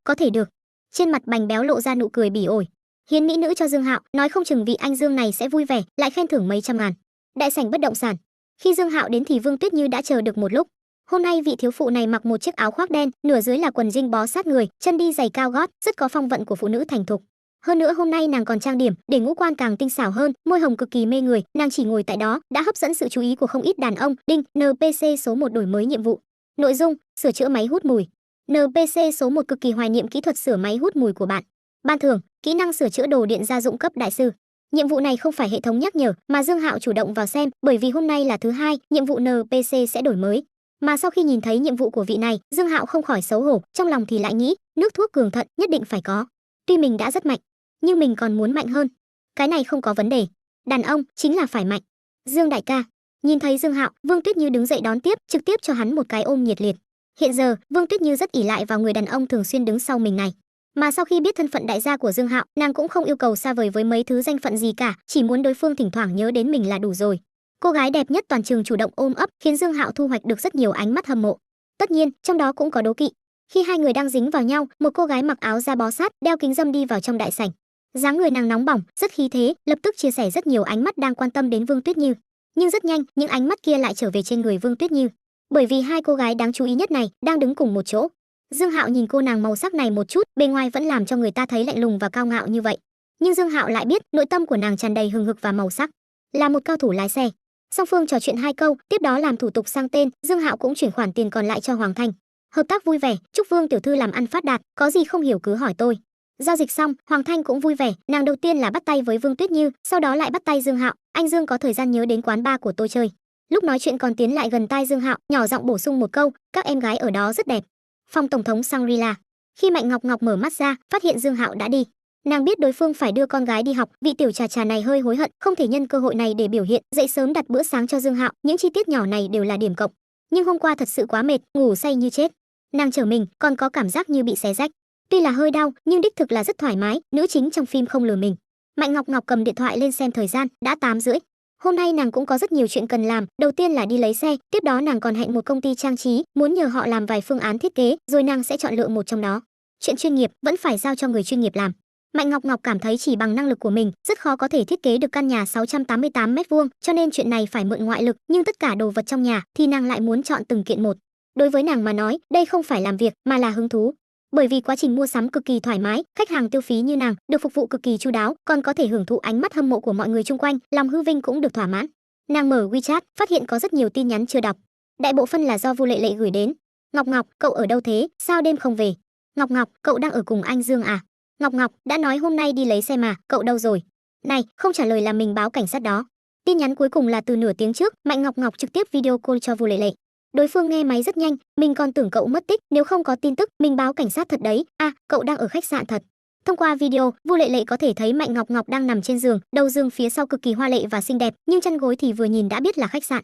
Có thể được. Trên mặt Bành Béo lộ ra nụ cười bỉ ổi. Hiến mỹ nữ cho Dương Hạo, nói không chừng vị anh Dương này sẽ vui vẻ, lại khen thưởng mấy trăm ngàn. Đại sảnh bất động sản. Khi Dương Hạo đến thì Vương Tuyết Như đã chờ được một lúc. Hôm nay vị thiếu phụ này mặc một chiếc áo khoác đen, nửa dưới là quần jean bó sát người, chân đi giày cao gót, rất có phong vận của phụ nữ thành thục. Hơn nữa hôm nay nàng còn trang điểm, để ngũ quan càng tinh xảo hơn, môi hồng cực kỳ mê người, nàng chỉ ngồi tại đó đã hấp dẫn sự chú ý của không ít đàn ông. Đinh, NPC số 1 đổi mới nhiệm vụ. Nội dung: sửa chữa máy hút mùi. NPC số 1 cực kỳ hoài niệm kỹ thuật sửa máy hút mùi của bạn. Ban thưởng: kỹ năng sửa chữa đồ điện gia dụng cấp đại sư. Nhiệm vụ này không phải hệ thống nhắc nhở, mà Dương Hạo chủ động vào xem, bởi vì hôm nay là thứ hai, nhiệm vụ NPC sẽ đổi mới. Mà sau khi nhìn thấy nhiệm vụ của vị này, Dương Hạo không khỏi xấu hổ, trong lòng thì lại nghĩ, nước thuốc cường thận nhất định phải có. Tuy mình đã rất mạnh, nhưng mình còn muốn mạnh hơn. Cái này không có vấn đề. Đàn ông chính là phải mạnh. Dương đại ca. Nhìn thấy Dương Hạo, Vương Tuyết Như đứng dậy đón tiếp, trực tiếp cho hắn một cái ôm nhiệt liệt. Hiện giờ, Vương Tuyết Như rất ỷ lại vào người đàn ông thường xuyên đứng sau mình này. Mà sau khi biết thân phận đại gia của Dương Hạo, nàng cũng không yêu cầu xa vời với mấy thứ danh phận gì cả, chỉ muốn đối phương thỉnh thoảng nhớ đến mình là đủ rồi. Cô gái đẹp nhất toàn trường chủ động ôm ấp, khiến Dương Hạo thu hoạch được rất nhiều ánh mắt hâm mộ. Tất nhiên, trong đó cũng có đố kỵ. Khi hai người đang dính vào nhau, một cô gái mặc áo da bó sát, đeo kính râm đi vào trong đại sảnh. Dáng người nàng nóng bỏng, rất khí thế, lập tức chia sẻ rất nhiều ánh mắt đang quan tâm đến Vương Tuyết Như. Nhưng rất nhanh, những ánh mắt kia lại trở về trên người Vương Tuyết Như, bởi vì hai cô gái đáng chú ý nhất này đang đứng cùng một chỗ. Dương Hạo nhìn cô nàng màu sắc này một chút, bề ngoài vẫn làm cho người ta thấy lạnh lùng và cao ngạo như vậy. Nhưng Dương Hạo lại biết, nội tâm của nàng tràn đầy hừng hực và màu sắc, là một cao thủ lái xe. Song phương trò chuyện hai câu, tiếp đó làm thủ tục sang tên, Dương Hạo cũng chuyển khoản tiền còn lại cho Hoàng Thanh. Hợp tác vui vẻ, chúc Vương tiểu thư làm ăn phát đạt, có gì không hiểu cứ hỏi tôi. Giao dịch xong, Hoàng Thanh cũng vui vẻ, nàng đầu tiên là bắt tay với Vương Tuyết Như, sau đó lại bắt tay Dương Hạo, anh Dương có thời gian nhớ đến quán bar của tôi chơi. Lúc nói chuyện còn tiến lại gần tai Dương Hạo, nhỏ giọng bổ sung một câu, các em gái ở đó rất đẹp. Phòng tổng thống Shangri-La. Khi Mạnh Ngọc Ngọc mở mắt ra, phát hiện Dương Hạo đã đi. Nàng biết đối phương phải đưa con gái đi học, vị tiểu trà trà này hơi hối hận, không thể nhân cơ hội này để biểu hiện, dậy sớm đặt bữa sáng cho Dương Hạo, những chi tiết nhỏ này đều là điểm cộng. Nhưng hôm qua thật sự quá mệt, ngủ say như chết. Nàng trở mình, còn có cảm giác như bị xé rách. Tuy là hơi đau, nhưng đích thực là rất thoải mái, nữ chính trong phim không lừa mình. Mạnh Ngọc Ngọc cầm điện thoại lên xem thời gian, đã 8:30. Hôm nay nàng cũng có rất nhiều chuyện cần làm, đầu tiên là đi lấy xe, tiếp đó nàng còn hẹn một công ty trang trí, muốn nhờ họ làm vài phương án thiết kế, rồi nàng sẽ chọn lựa một trong đó. Chuyện chuyên nghiệp vẫn phải giao cho người chuyên nghiệp làm. Mạnh Ngọc Ngọc cảm thấy chỉ bằng năng lực của mình, rất khó có thể thiết kế được căn nhà 688 m², cho nên chuyện này phải mượn ngoại lực, nhưng tất cả đồ vật trong nhà thì nàng lại muốn chọn từng kiện một. Đối với nàng mà nói, đây không phải làm việc mà là hứng thú. Bởi vì quá trình mua sắm cực kỳ thoải mái, khách hàng tiêu phí như nàng được phục vụ cực kỳ chu đáo, còn có thể hưởng thụ ánh mắt hâm mộ của mọi người xung quanh, lòng hư vinh cũng được thỏa mãn. Nàng mở WeChat, phát hiện có rất nhiều tin nhắn chưa đọc. Đại bộ phân là do Vu Lệ Lệ gửi đến. Ngọc Ngọc, cậu ở đâu thế, sao đêm không về? Ngọc Ngọc, cậu đang ở cùng anh Dương à? Ngọc Ngọc, đã nói hôm nay đi lấy xe mà, cậu đâu rồi? Này, không trả lời là mình báo cảnh sát đó. Tin nhắn cuối cùng là từ nửa tiếng trước, Mạnh Ngọc Ngọc trực tiếp video call cho Vu Lệ Lệ. Đối phương nghe máy rất nhanh, mình còn tưởng cậu mất tích, nếu không có tin tức, mình báo cảnh sát thật đấy. À, cậu đang ở khách sạn thật. Thông qua video, Vu Lệ Lệ có thể thấy Mạnh Ngọc Ngọc đang nằm trên giường, đầu giường phía sau cực kỳ hoa lệ và xinh đẹp, nhưng chân gối thì vừa nhìn đã biết là khách sạn.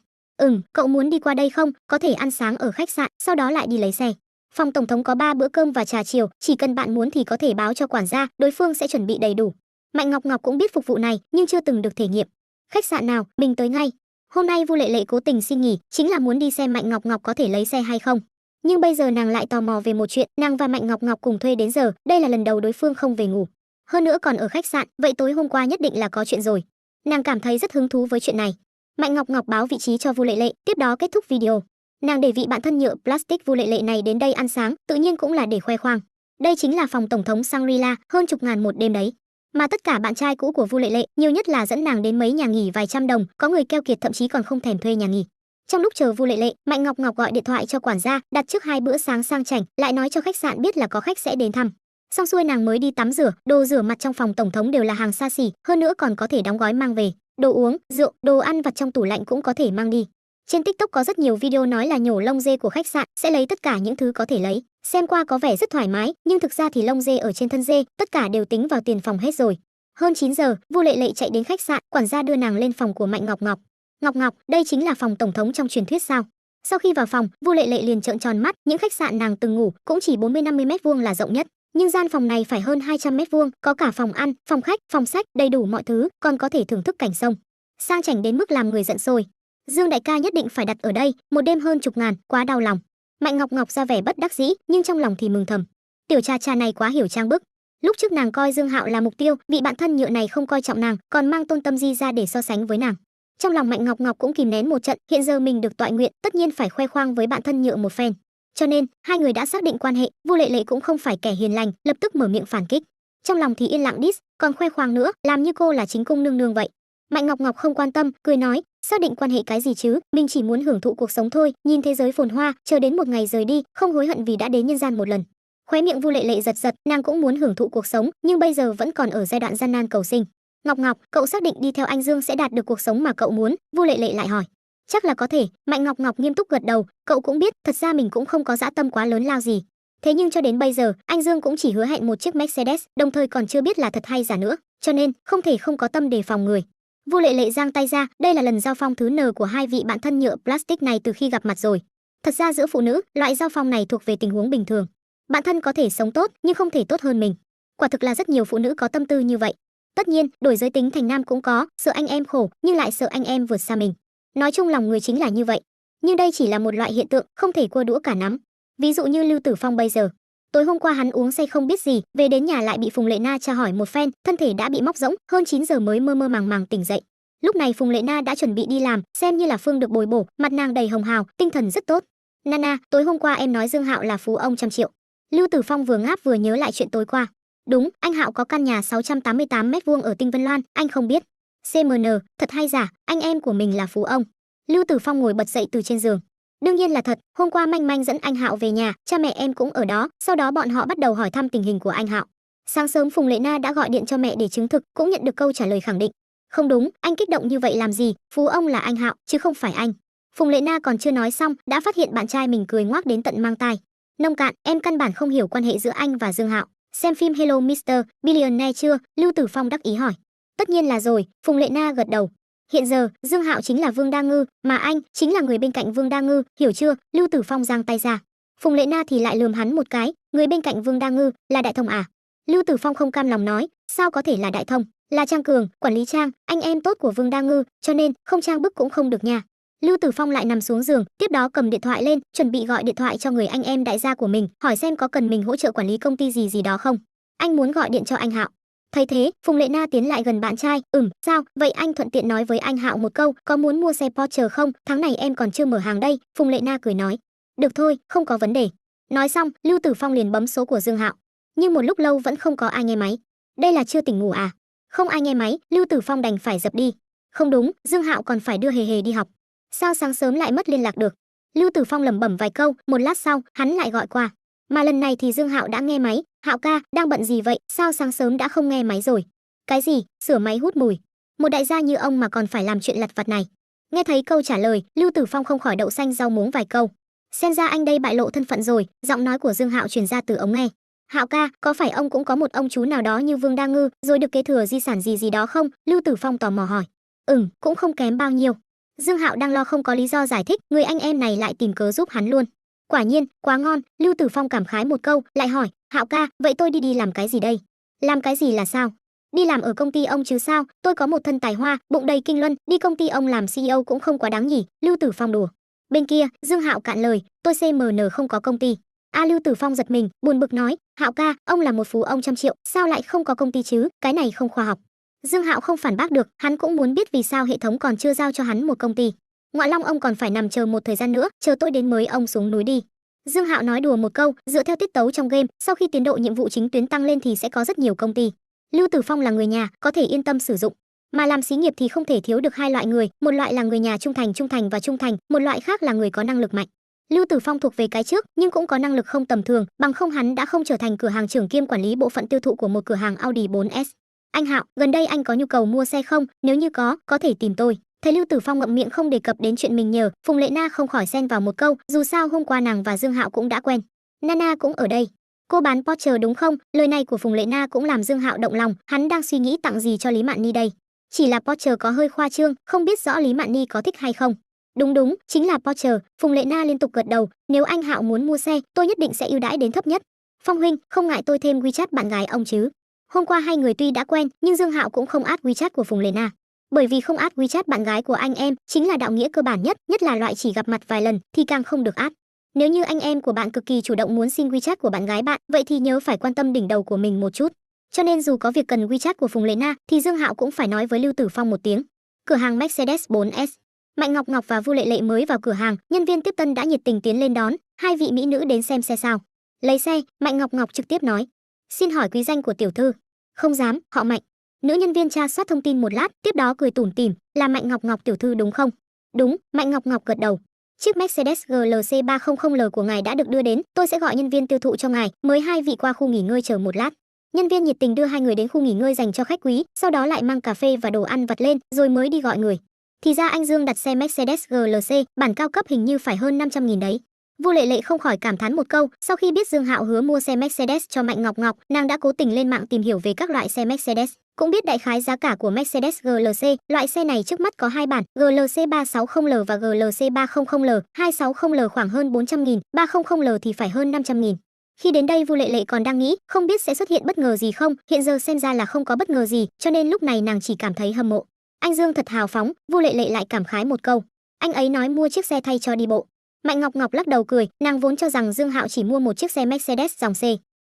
Cậu muốn đi qua đây không? Có thể ăn sáng ở khách sạn, sau đó lại đi lấy xe. Phòng tổng thống có 3 bữa cơm và trà chiều, chỉ cần bạn muốn thì có thể báo cho quản gia, đối phương sẽ chuẩn bị đầy đủ. Mạnh Ngọc Ngọc cũng biết phục vụ này, nhưng chưa từng được thể nghiệm. Khách sạn nào, mình tới ngay. Hôm nay Vu Lệ Lệ cố tình xin nghỉ, chính là muốn đi xem Mạnh Ngọc Ngọc có thể lấy xe hay không. Nhưng bây giờ nàng lại tò mò về một chuyện, nàng và Mạnh Ngọc Ngọc cùng thuê đến giờ, đây là lần đầu đối phương không về ngủ. Hơn nữa còn ở khách sạn, vậy tối hôm qua nhất định là có chuyện rồi. Nàng cảm thấy rất hứng thú với chuyện này. Mạnh Ngọc Ngọc báo vị trí cho Vu Lệ Lệ, tiếp đó kết thúc video. Nàng để vị bạn thân nhựa plastic Vu Lệ Lệ này đến đây ăn sáng, tự nhiên cũng là để khoe khoang. Đây chính là phòng tổng thống Shangri-La, hơn chục ngàn một đêm đấy. Mà tất cả bạn trai cũ của Vu Lệ Lệ, nhiều nhất là dẫn nàng đến mấy nhà nghỉ vài trăm đồng, có người keo kiệt thậm chí còn không thèm thuê nhà nghỉ. Trong lúc chờ Vu Lệ Lệ, Mạnh Ngọc Ngọc gọi điện thoại cho quản gia, đặt trước 2 bữa sáng sang chảnh, lại nói cho khách sạn biết là có khách sẽ đến thăm. Xong xuôi nàng mới đi tắm rửa, đồ rửa mặt trong phòng tổng thống đều là hàng xa xỉ, hơn nữa còn có thể đóng gói mang về. Đồ uống, rượu, đồ ăn vặt trong tủ lạnh cũng có thể mang đi. Trên TikTok có rất nhiều video nói là nhổ lông dê của khách sạn, sẽ lấy tất cả những thứ có thể lấy. Xem qua có vẻ rất thoải mái, nhưng thực ra thì lông dê ở trên thân dê, tất cả đều tính vào tiền phòng hết rồi. Hơn 9 giờ, Vu Lệ Lệ chạy đến khách sạn, quản gia đưa nàng lên phòng của Mạnh Ngọc Ngọc. Ngọc Ngọc, đây chính là phòng tổng thống trong truyền thuyết sao? Sau khi vào phòng, Vu Lệ Lệ liền trợn tròn mắt, những khách sạn nàng từng ngủ cũng chỉ 40-50 m² là rộng nhất, nhưng gian phòng này phải hơn 200 m², có cả phòng ăn, phòng khách, phòng sách, đầy đủ mọi thứ, còn có thể thưởng thức cảnh sông. Sang chảnh đến mức làm người giận sôi. Dương đại ca nhất định phải đặt ở đây, một đêm hơn chục ngàn, quá đau lòng. Mạnh Ngọc Ngọc ra vẻ bất đắc dĩ, nhưng trong lòng thì mừng thầm. Tiểu trà trà này quá hiểu trang bức. Lúc trước nàng coi Dương Hạo là mục tiêu, vị bạn thân nhựa này không coi trọng nàng, còn mang Tôn Tâm Di ra để so sánh với nàng. Trong lòng Mạnh Ngọc Ngọc cũng kìm nén một trận, hiện giờ mình được tọa nguyện, tất nhiên phải khoe khoang với bạn thân nhựa một phen. Cho nên, hai người đã xác định quan hệ, Vu Lệ Lệ cũng không phải kẻ hiền lành, lập tức mở miệng phản kích. Trong lòng thì yên lặng diss, còn khoe khoang nữa, làm như cô là chính cung nương nương vậy. Mạnh Ngọc Ngọc không quan tâm, cười nói, xác định quan hệ cái gì chứ, mình chỉ muốn hưởng thụ cuộc sống thôi, nhìn thế giới phồn hoa, chờ đến một ngày rời đi, không hối hận vì đã đến nhân gian một lần. Khóe miệng Vu Lệ Lệ giật giật, nàng cũng muốn hưởng thụ cuộc sống, nhưng bây giờ vẫn còn ở giai đoạn gian nan cầu sinh. Ngọc Ngọc, cậu xác định đi theo anh Dương sẽ đạt được cuộc sống mà cậu muốn? Vu Lệ Lệ lại hỏi. Chắc là có thể. Mạnh Ngọc Ngọc nghiêm túc gật đầu, cậu cũng biết, thật ra mình cũng không có dã tâm quá lớn lao gì. Thế nhưng cho đến bây giờ, anh Dương cũng chỉ hứa hẹn một chiếc Mercedes, đồng thời còn chưa biết là thật hay giả nữa, cho nên không thể không có tâm đề phòng người. Vu Lệ Lệ giang tay ra, đây là lần giao phong thứ N của hai vị bạn thân nhựa plastic này từ khi gặp mặt rồi. Thật ra giữa phụ nữ, loại giao phong này thuộc về tình huống bình thường. Bạn thân có thể sống tốt, nhưng không thể tốt hơn mình. Quả thực là rất nhiều phụ nữ có tâm tư như vậy. Tất nhiên, đổi giới tính thành nam cũng có, sợ anh em khổ, nhưng lại sợ anh em vượt xa mình. Nói chung lòng người chính là như vậy. Nhưng đây chỉ là một loại hiện tượng, không thể cua đũa cả nắm. Ví dụ như Lưu Tử Phong bây giờ. Tối hôm qua hắn uống say không biết gì, về đến nhà lại bị Phùng Lệ Na tra hỏi một phen, thân thể đã bị móc rỗng, hơn 9 giờ mới mơ mơ màng màng tỉnh dậy. Lúc này Phùng Lệ Na đã chuẩn bị đi làm, xem như là Phương được bồi bổ, mặt nàng đầy hồng hào, tinh thần rất tốt. Nana, tối hôm qua em nói Dương Hạo là phú ông trăm triệu. Lưu Tử Phong vừa ngáp vừa nhớ lại chuyện tối qua. Đúng, anh Hạo có căn nhà 688 mét vuông ở Tinh Vân Loan, anh không biết. CMN, thật hay giả, anh em của mình là phú ông. Lưu Tử Phong ngồi bật dậy từ trên giường. Đương nhiên là thật, hôm qua Manh Manh dẫn anh Hạo về nhà, cha mẹ em cũng ở đó, sau đó bọn họ bắt đầu hỏi thăm tình hình của anh Hạo. Sáng sớm Phùng Lệ Na đã gọi điện cho mẹ để chứng thực, cũng nhận được câu trả lời khẳng định. Không đúng, anh kích động như vậy làm gì, phú ông là anh Hạo chứ không phải anh. Phùng Lệ Na còn chưa nói xong, đã phát hiện bạn trai mình cười ngoác đến tận mang tai. Nông cạn, em căn bản không hiểu quan hệ giữa anh và Dương Hạo. Xem phim Hello Mr. Billionaire chưa? Lưu Tử Phong đắc ý hỏi. Tất nhiên là rồi, Phùng Lệ Na gật đầu. Hiện giờ, Dương Hạo chính là Vương Đa Ngư, mà anh chính là người bên cạnh Vương Đa Ngư, hiểu chưa? Lưu Tử Phong giang tay ra. Phùng Lệ Na thì lại lườm hắn một cái, người bên cạnh Vương Đa Ngư là Đại Thông à? Lưu Tử Phong không cam lòng nói, sao có thể là Đại Thông, là Trang Cường, quản lý Trang, anh em tốt của Vương Đa Ngư, cho nên không trang bức cũng không được nha. Lưu Tử Phong lại nằm xuống giường, tiếp đó cầm điện thoại lên, chuẩn bị gọi điện thoại cho người anh em đại gia của mình, hỏi xem có cần mình hỗ trợ quản lý công ty gì gì đó không. Anh muốn gọi điện cho anh Hạo. Thấy thế, Phùng Lệ Na tiến lại gần bạn trai, sao, vậy anh thuận tiện nói với anh Hạo một câu, có muốn mua xe Porsche không, tháng này em còn chưa mở hàng đây. Phùng Lệ Na cười nói, được thôi, không có vấn đề. Nói xong, Lưu Tử Phong liền bấm số của Dương Hạo, nhưng một lúc lâu vẫn không có ai nghe máy. Đây là chưa tỉnh ngủ à? Không ai nghe máy, Lưu Tử Phong đành phải dập đi. Không đúng, Dương Hạo còn phải đưa Hề Hề đi học. Sao sáng sớm lại mất liên lạc được? Lưu Tử Phong lẩm bẩm vài câu, một lát sau, hắn lại gọi qua. Mà lần này thì Dương Hạo đã nghe máy. Hạo ca, đang bận gì vậy? Sao sáng sớm đã không nghe máy rồi? Cái gì? Sửa máy hút mùi. Một đại gia như ông mà còn phải làm chuyện lặt vặt này. Nghe thấy câu trả lời, Lưu Tử Phong không khỏi đậu xanh rau muống vài câu. Xem ra anh đây bại lộ thân phận rồi. Giọng nói của Dương Hạo truyền ra từ ống nghe. Hạo ca, có phải ông cũng có một ông chú nào đó như Vương Đa Ngư, rồi được kế thừa di sản gì gì đó không? Lưu Tử Phong tò mò hỏi. Cũng không kém bao nhiêu. Dương Hạo đang lo không có lý do giải thích, người anh em này lại tìm cớ giúp hắn luôn. Quả nhiên, quá ngon. Lưu Tử Phong cảm khái một câu, lại hỏi, Hạo ca, vậy tôi đi làm cái gì đây? Làm cái gì là sao? Đi làm ở công ty ông chứ sao? Tôi có một thân tài hoa, bụng đầy kinh luân, đi công ty ông làm CEO cũng không quá đáng nhỉ? Lưu Tử Phong đùa. Bên kia, Dương Hạo cạn lời, tôi CMN không có công ty. Lưu Tử Phong giật mình, buồn bực nói, Hạo ca, ông là một phú ông trăm triệu, sao lại không có công ty chứ? Cái này không khoa học. Dương Hạo không phản bác được, hắn cũng muốn biết vì sao hệ thống còn chưa giao cho hắn một công ty. Ngọa Long ông còn phải nằm chờ một thời gian nữa, chờ tôi đến mới ông xuống núi đi. Dương Hạo nói đùa một câu, dựa theo tiết tấu trong game, sau khi tiến độ nhiệm vụ chính tuyến tăng lên thì sẽ có rất nhiều công ty. Lưu Tử Phong là người nhà, có thể yên tâm sử dụng. Mà làm xí nghiệp thì không thể thiếu được hai loại người, một loại là người nhà trung thành và trung thành, một loại khác là người có năng lực mạnh. Lưu Tử Phong thuộc về cái trước, nhưng cũng có năng lực không tầm thường, bằng không hắn đã không trở thành cửa hàng trưởng kiêm quản lý bộ phận tiêu thụ của một cửa hàng Audi 4S. Anh Hạo, gần đây anh có nhu cầu mua xe không? Nếu như có thể tìm tôi. Thấy Lưu Tử Phong ngậm miệng không đề cập đến chuyện mình nhờ, Phùng Lệ Na không khỏi xen vào một câu, dù sao hôm qua nàng và Dương Hạo cũng đã quen. Nana cũng ở đây. Cô bán Porsche đúng không? Lời này của Phùng Lệ Na cũng làm Dương Hạo động lòng, hắn đang suy nghĩ tặng gì cho Lý Mạn Ni đây. Chỉ là Porsche có hơi khoa trương, không biết rõ Lý Mạn Ni có thích hay không. Đúng, chính là Porsche. Phùng Lệ Na liên tục gật đầu, nếu anh Hạo muốn mua xe, tôi nhất định sẽ ưu đãi đến thấp nhất. Phong huynh, không ngại tôi thêm WeChat bạn gái ông chứ? Hôm qua hai người tuy đã quen, nhưng Dương Hạo cũng không add WeChat của Phùng Lệ Na. Bởi vì không add WeChat bạn gái của anh em chính là đạo nghĩa cơ bản nhất là loại chỉ gặp mặt vài lần thì càng không được add. Nếu như anh em của bạn cực kỳ chủ động muốn xin WeChat của bạn gái bạn, vậy thì nhớ phải quan tâm đỉnh đầu của mình một chút. Cho nên dù có việc cần WeChat của Phùng Lệ Na thì Dương Hạo cũng phải nói với Lưu Tử Phong một tiếng. Cửa hàng Mercedes 4S. Mạnh Ngọc Ngọc và Vu Lệ Lệ mới vào cửa hàng, nhân viên tiếp tân đã nhiệt tình tiến lên đón, hai vị mỹ nữ đến xem xe sao. Lấy xe, Mạnh Ngọc Ngọc trực tiếp nói, xin hỏi quý danh của tiểu thư. Không dám, họ Mạnh. Nữ nhân viên tra soát thông tin một lát, tiếp đó cười tủm tỉm, là Mạnh Ngọc Ngọc tiểu thư đúng không? Đúng, Mạnh Ngọc Ngọc gật đầu. Chiếc Mercedes GLC 300L của ngài đã được đưa đến, tôi sẽ gọi nhân viên tiêu thụ cho ngài, mời hai vị qua khu nghỉ ngơi chờ một lát. Nhân viên nhiệt tình đưa hai người đến khu nghỉ ngơi dành cho khách quý, sau đó lại mang cà phê và đồ ăn vặt lên, rồi mới đi gọi người. Thì ra anh Dương đặt xe Mercedes GLC, bản cao cấp hình như phải hơn 500.000 đấy. Vu Lệ Lệ không khỏi cảm thán một câu, sau khi biết Dương Hạo hứa mua xe Mercedes cho Mạnh Ngọc Ngọc, nàng đã cố tình lên mạng tìm hiểu về các loại xe Mercedes, cũng biết đại khái giá cả của Mercedes GLC. Loại xe này trước mắt có hai bản, GLC 360L và GLC 300L. 260L khoảng hơn 400.000, 300L thì phải hơn 500.000. Khi đến đây Vu Lệ Lệ còn đang nghĩ, không biết sẽ xuất hiện bất ngờ gì không, hiện giờ xem ra là không có bất ngờ gì, cho nên lúc này nàng chỉ cảm thấy hâm mộ. Anh Dương thật hào phóng, Vu Lệ Lệ lại cảm khái một câu. Anh ấy nói mua chiếc xe thay cho đi bộ. Mạnh Ngọc Ngọc lắc đầu cười, nàng vốn cho rằng Dương Hạo chỉ mua một chiếc xe Mercedes dòng C,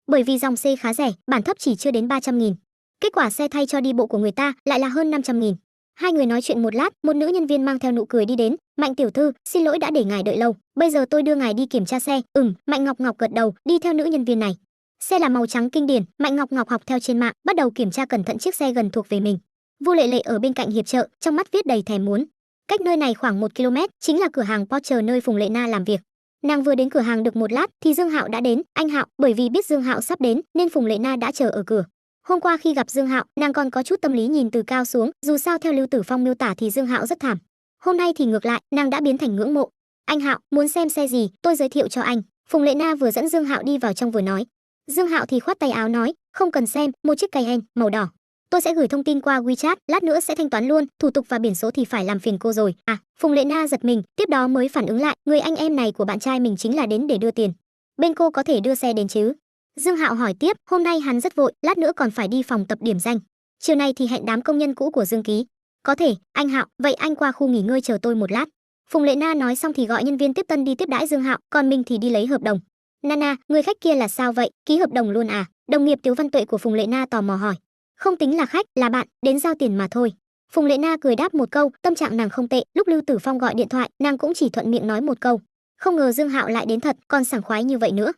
bởi vì dòng C khá rẻ, bản thấp chỉ chưa đến 300.000. Kết quả xe thay cho đi bộ của người ta lại là hơn 500.000. Hai người nói chuyện một lát, một nữ nhân viên mang theo nụ cười đi đến. Mạnh tiểu thư, xin lỗi đã để ngài đợi lâu, bây giờ tôi đưa ngài đi kiểm tra xe. Mạnh Ngọc Ngọc gật đầu, đi theo nữ nhân viên này. Xe là màu trắng kinh điển, Mạnh Ngọc Ngọc học theo trên mạng, bắt đầu kiểm tra cẩn thận chiếc xe gần thuộc về mình. Vu Lệ Lệ ở bên cạnh hiệp trợ, trong mắt viết đầy thèm muốn. Cách nơi này khoảng 1 km, chính là cửa hàng Porsche nơi Phùng Lệ Na làm việc. Nàng vừa đến cửa hàng được một lát thì Dương Hạo đã đến. Anh Hạo, bởi vì biết Dương Hạo sắp đến nên Phùng Lệ Na đã chờ ở cửa. Hôm qua khi gặp Dương Hạo, nàng còn có chút tâm lý nhìn từ cao xuống, dù sao theo Lưu Tử Phong miêu tả thì Dương Hạo rất thảm. Hôm nay thì ngược lại, nàng đã biến thành ngưỡng mộ. Anh Hạo, muốn xem xe gì, tôi giới thiệu cho anh. Phùng Lệ Na vừa dẫn Dương Hạo đi vào trong vừa nói. Dương Hạo thì khoát tay áo nói, không cần xem, một chiếc Cayenne màu đỏ. Tôi sẽ gửi thông tin qua WeChat, lát nữa sẽ thanh toán luôn, thủ tục và biển số thì phải làm phiền cô rồi. Phùng Lệ Na giật mình, tiếp đó mới phản ứng lại, người anh em này của bạn trai mình chính là đến để đưa tiền. Bên cô có thể đưa xe đến chứ? Dương Hạo hỏi tiếp, hôm nay hắn rất vội, lát nữa còn phải đi phòng tập điểm danh. Chiều nay thì hẹn đám công nhân cũ của Dương Ký. Có thể, anh Hạo, vậy anh qua khu nghỉ ngơi chờ tôi một lát. Phùng Lệ Na nói xong thì gọi nhân viên tiếp tân đi tiếp đãi Dương Hạo, còn mình thì đi lấy hợp đồng. Nana, người khách kia là sao vậy, ký hợp đồng luôn à? Đồng nghiệp Tiếu Văn Tuệ của Phùng Lệ Na tò mò hỏi. Không tính là khách, là bạn, đến giao tiền mà thôi. Phùng Lệ Na cười đáp một câu, tâm trạng nàng không tệ, lúc Lưu Tử Phong gọi điện thoại, nàng cũng chỉ thuận miệng nói một câu. Không ngờ Dương Hạo lại đến thật, còn sảng khoái như vậy nữa.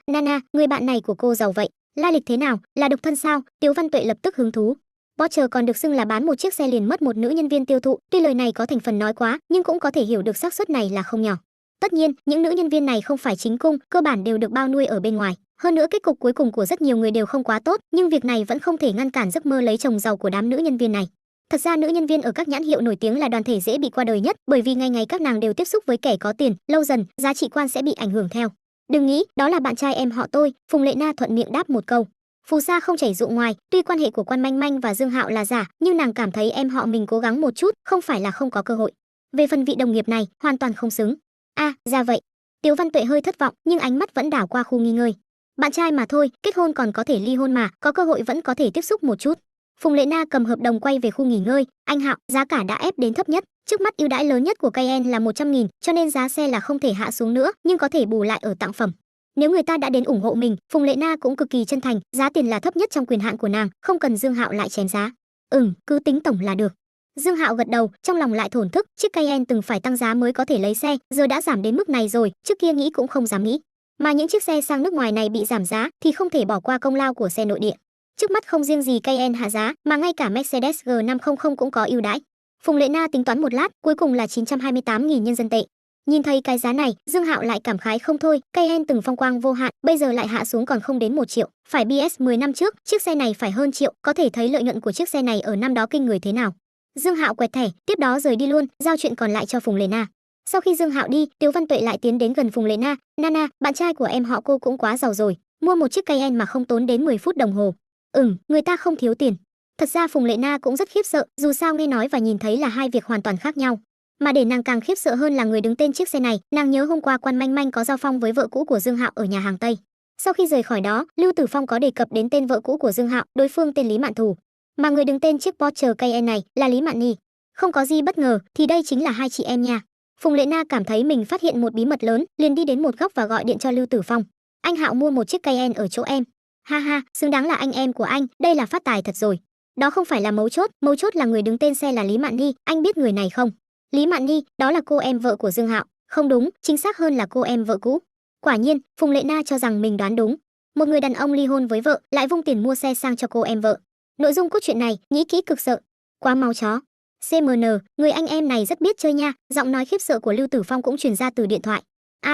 Nana, người bạn này của cô giàu vậy, lai lịch thế nào, là độc thân sao? Tiếu Văn Tuệ lập tức hứng thú. Porsche còn được xưng là bán một chiếc xe liền mất một nữ nhân viên tiêu thụ, tuy lời này có thành phần nói quá, nhưng cũng có thể hiểu được xác suất này là không nhỏ. Tất nhiên, những nữ nhân viên này không phải chính cung, cơ bản đều được bao nuôi ở bên ngoài. Hơn nữa kết cục cuối cùng của rất nhiều người đều không quá tốt, nhưng việc này vẫn không thể ngăn cản giấc mơ lấy chồng giàu của đám nữ nhân viên này. Thật ra nữ nhân viên ở các nhãn hiệu nổi tiếng là đoàn thể dễ bị qua đời nhất, bởi vì ngày ngày các nàng đều tiếp xúc với kẻ có tiền, lâu dần giá trị quan sẽ bị ảnh hưởng theo. Đừng nghĩ, đó là bạn trai em họ tôi, Phùng Lệ Na thuận miệng đáp một câu. Phù sa không chảy ruộng ngoài, tuy quan hệ của Quan Manh Manh và Dương Hạo là giả, nhưng nàng cảm thấy em họ mình cố gắng một chút, không phải là không có cơ hội. Về phần vị đồng nghiệp này, hoàn toàn không xứng. Ra vậy. Tiếu Văn Tuệ hơi thất vọng, nhưng ánh mắt vẫn đảo qua khu nghỉ ngơi. Bạn trai mà thôi, kết hôn còn có thể ly hôn mà, có cơ hội vẫn có thể tiếp xúc một chút. Phùng Lệ Na cầm hợp đồng quay về khu nghỉ ngơi. Anh Hạo, giá cả đã ép đến thấp nhất. Trước mắt ưu đãi lớn nhất của Cayenne là 100.000, cho nên giá xe là không thể hạ xuống nữa, nhưng có thể bù lại ở tặng phẩm. Nếu người ta đã đến ủng hộ mình, Phùng Lệ Na cũng cực kỳ chân thành, giá tiền là thấp nhất trong quyền hạn của nàng, không cần Dương Hạo lại chém giá. Cứ tính tổng là được. Dương Hạo gật đầu, trong lòng lại thổn thức, chiếc Cayenne từng phải tăng giá mới có thể lấy xe, giờ đã giảm đến mức này rồi, trước kia nghĩ cũng không dám nghĩ. Mà những chiếc xe sang nước ngoài này bị giảm giá thì không thể bỏ qua công lao của xe nội địa. Trước mắt không riêng gì Cayenne hạ giá, mà ngay cả Mercedes G500 cũng có ưu đãi. Phùng Lệ Na tính toán một lát, cuối cùng là 928.000 nhân dân tệ. Nhìn thấy cái giá này, Dương Hạo lại cảm khái không thôi, Cayenne từng phong quang vô hạn, bây giờ lại hạ xuống còn không đến 1 triệu, phải BS 10 năm trước, chiếc xe này phải hơn triệu, có thể thấy lợi nhuận của chiếc xe này ở năm đó kinh người thế nào. Dương Hạo quẹt thẻ, tiếp đó rời đi luôn, giao chuyện còn lại cho Phùng Lệ Na. Sau khi Dương Hạo đi, Tiếu Văn Tuệ lại tiến đến gần Phùng Lệ Na. Nana, bạn trai của em họ cô cũng quá giàu rồi, mua một chiếc Cayenne mà không tốn đến 10 phút đồng hồ. Người ta không thiếu tiền. Thật ra Phùng Lệ Na cũng rất khiếp sợ, dù sao nghe nói và nhìn thấy là hai việc hoàn toàn khác nhau. Mà để nàng càng khiếp sợ hơn là người đứng tên chiếc xe này, nàng nhớ hôm qua Quan Manh Manh có giao phong với vợ cũ của Dương Hạo ở nhà hàng Tây. Sau khi rời khỏi đó, Lưu Tử Phong có đề cập đến tên vợ cũ của Dương Hạo, đối phương tên Lý Mạn Thù. Mà người đứng tên chiếc Porsche Cayenne này là Lý Mạn Nhi. Không có gì bất ngờ thì đây chính là hai chị em nha. Phùng Lệ Na cảm thấy mình phát hiện một bí mật lớn, liền đi đến một góc và gọi điện cho Lưu Tử Phong. Anh Hạo mua một chiếc Cayenne ở chỗ em. Ha ha, xứng đáng là anh em của anh, đây là phát tài thật rồi. Đó không phải là mấu chốt là người đứng tên xe là Lý Mạn Nhi, anh biết người này không? Lý Mạn Nhi, đó là cô em vợ của Dương Hạo. Không đúng, chính xác hơn là cô em vợ cũ. Quả nhiên, Phùng Lệ Na cho rằng mình đoán đúng. Một người đàn ông ly hôn với vợ, lại vung tiền mua xe sang cho cô em vợ. Nội dung cốt truyện này, nghĩ kỹ cực sợ. Quá máu chó. CMN, người anh em này rất biết chơi nha, giọng nói khiếp sợ của Lưu Tử Phong cũng truyền ra từ điện thoại.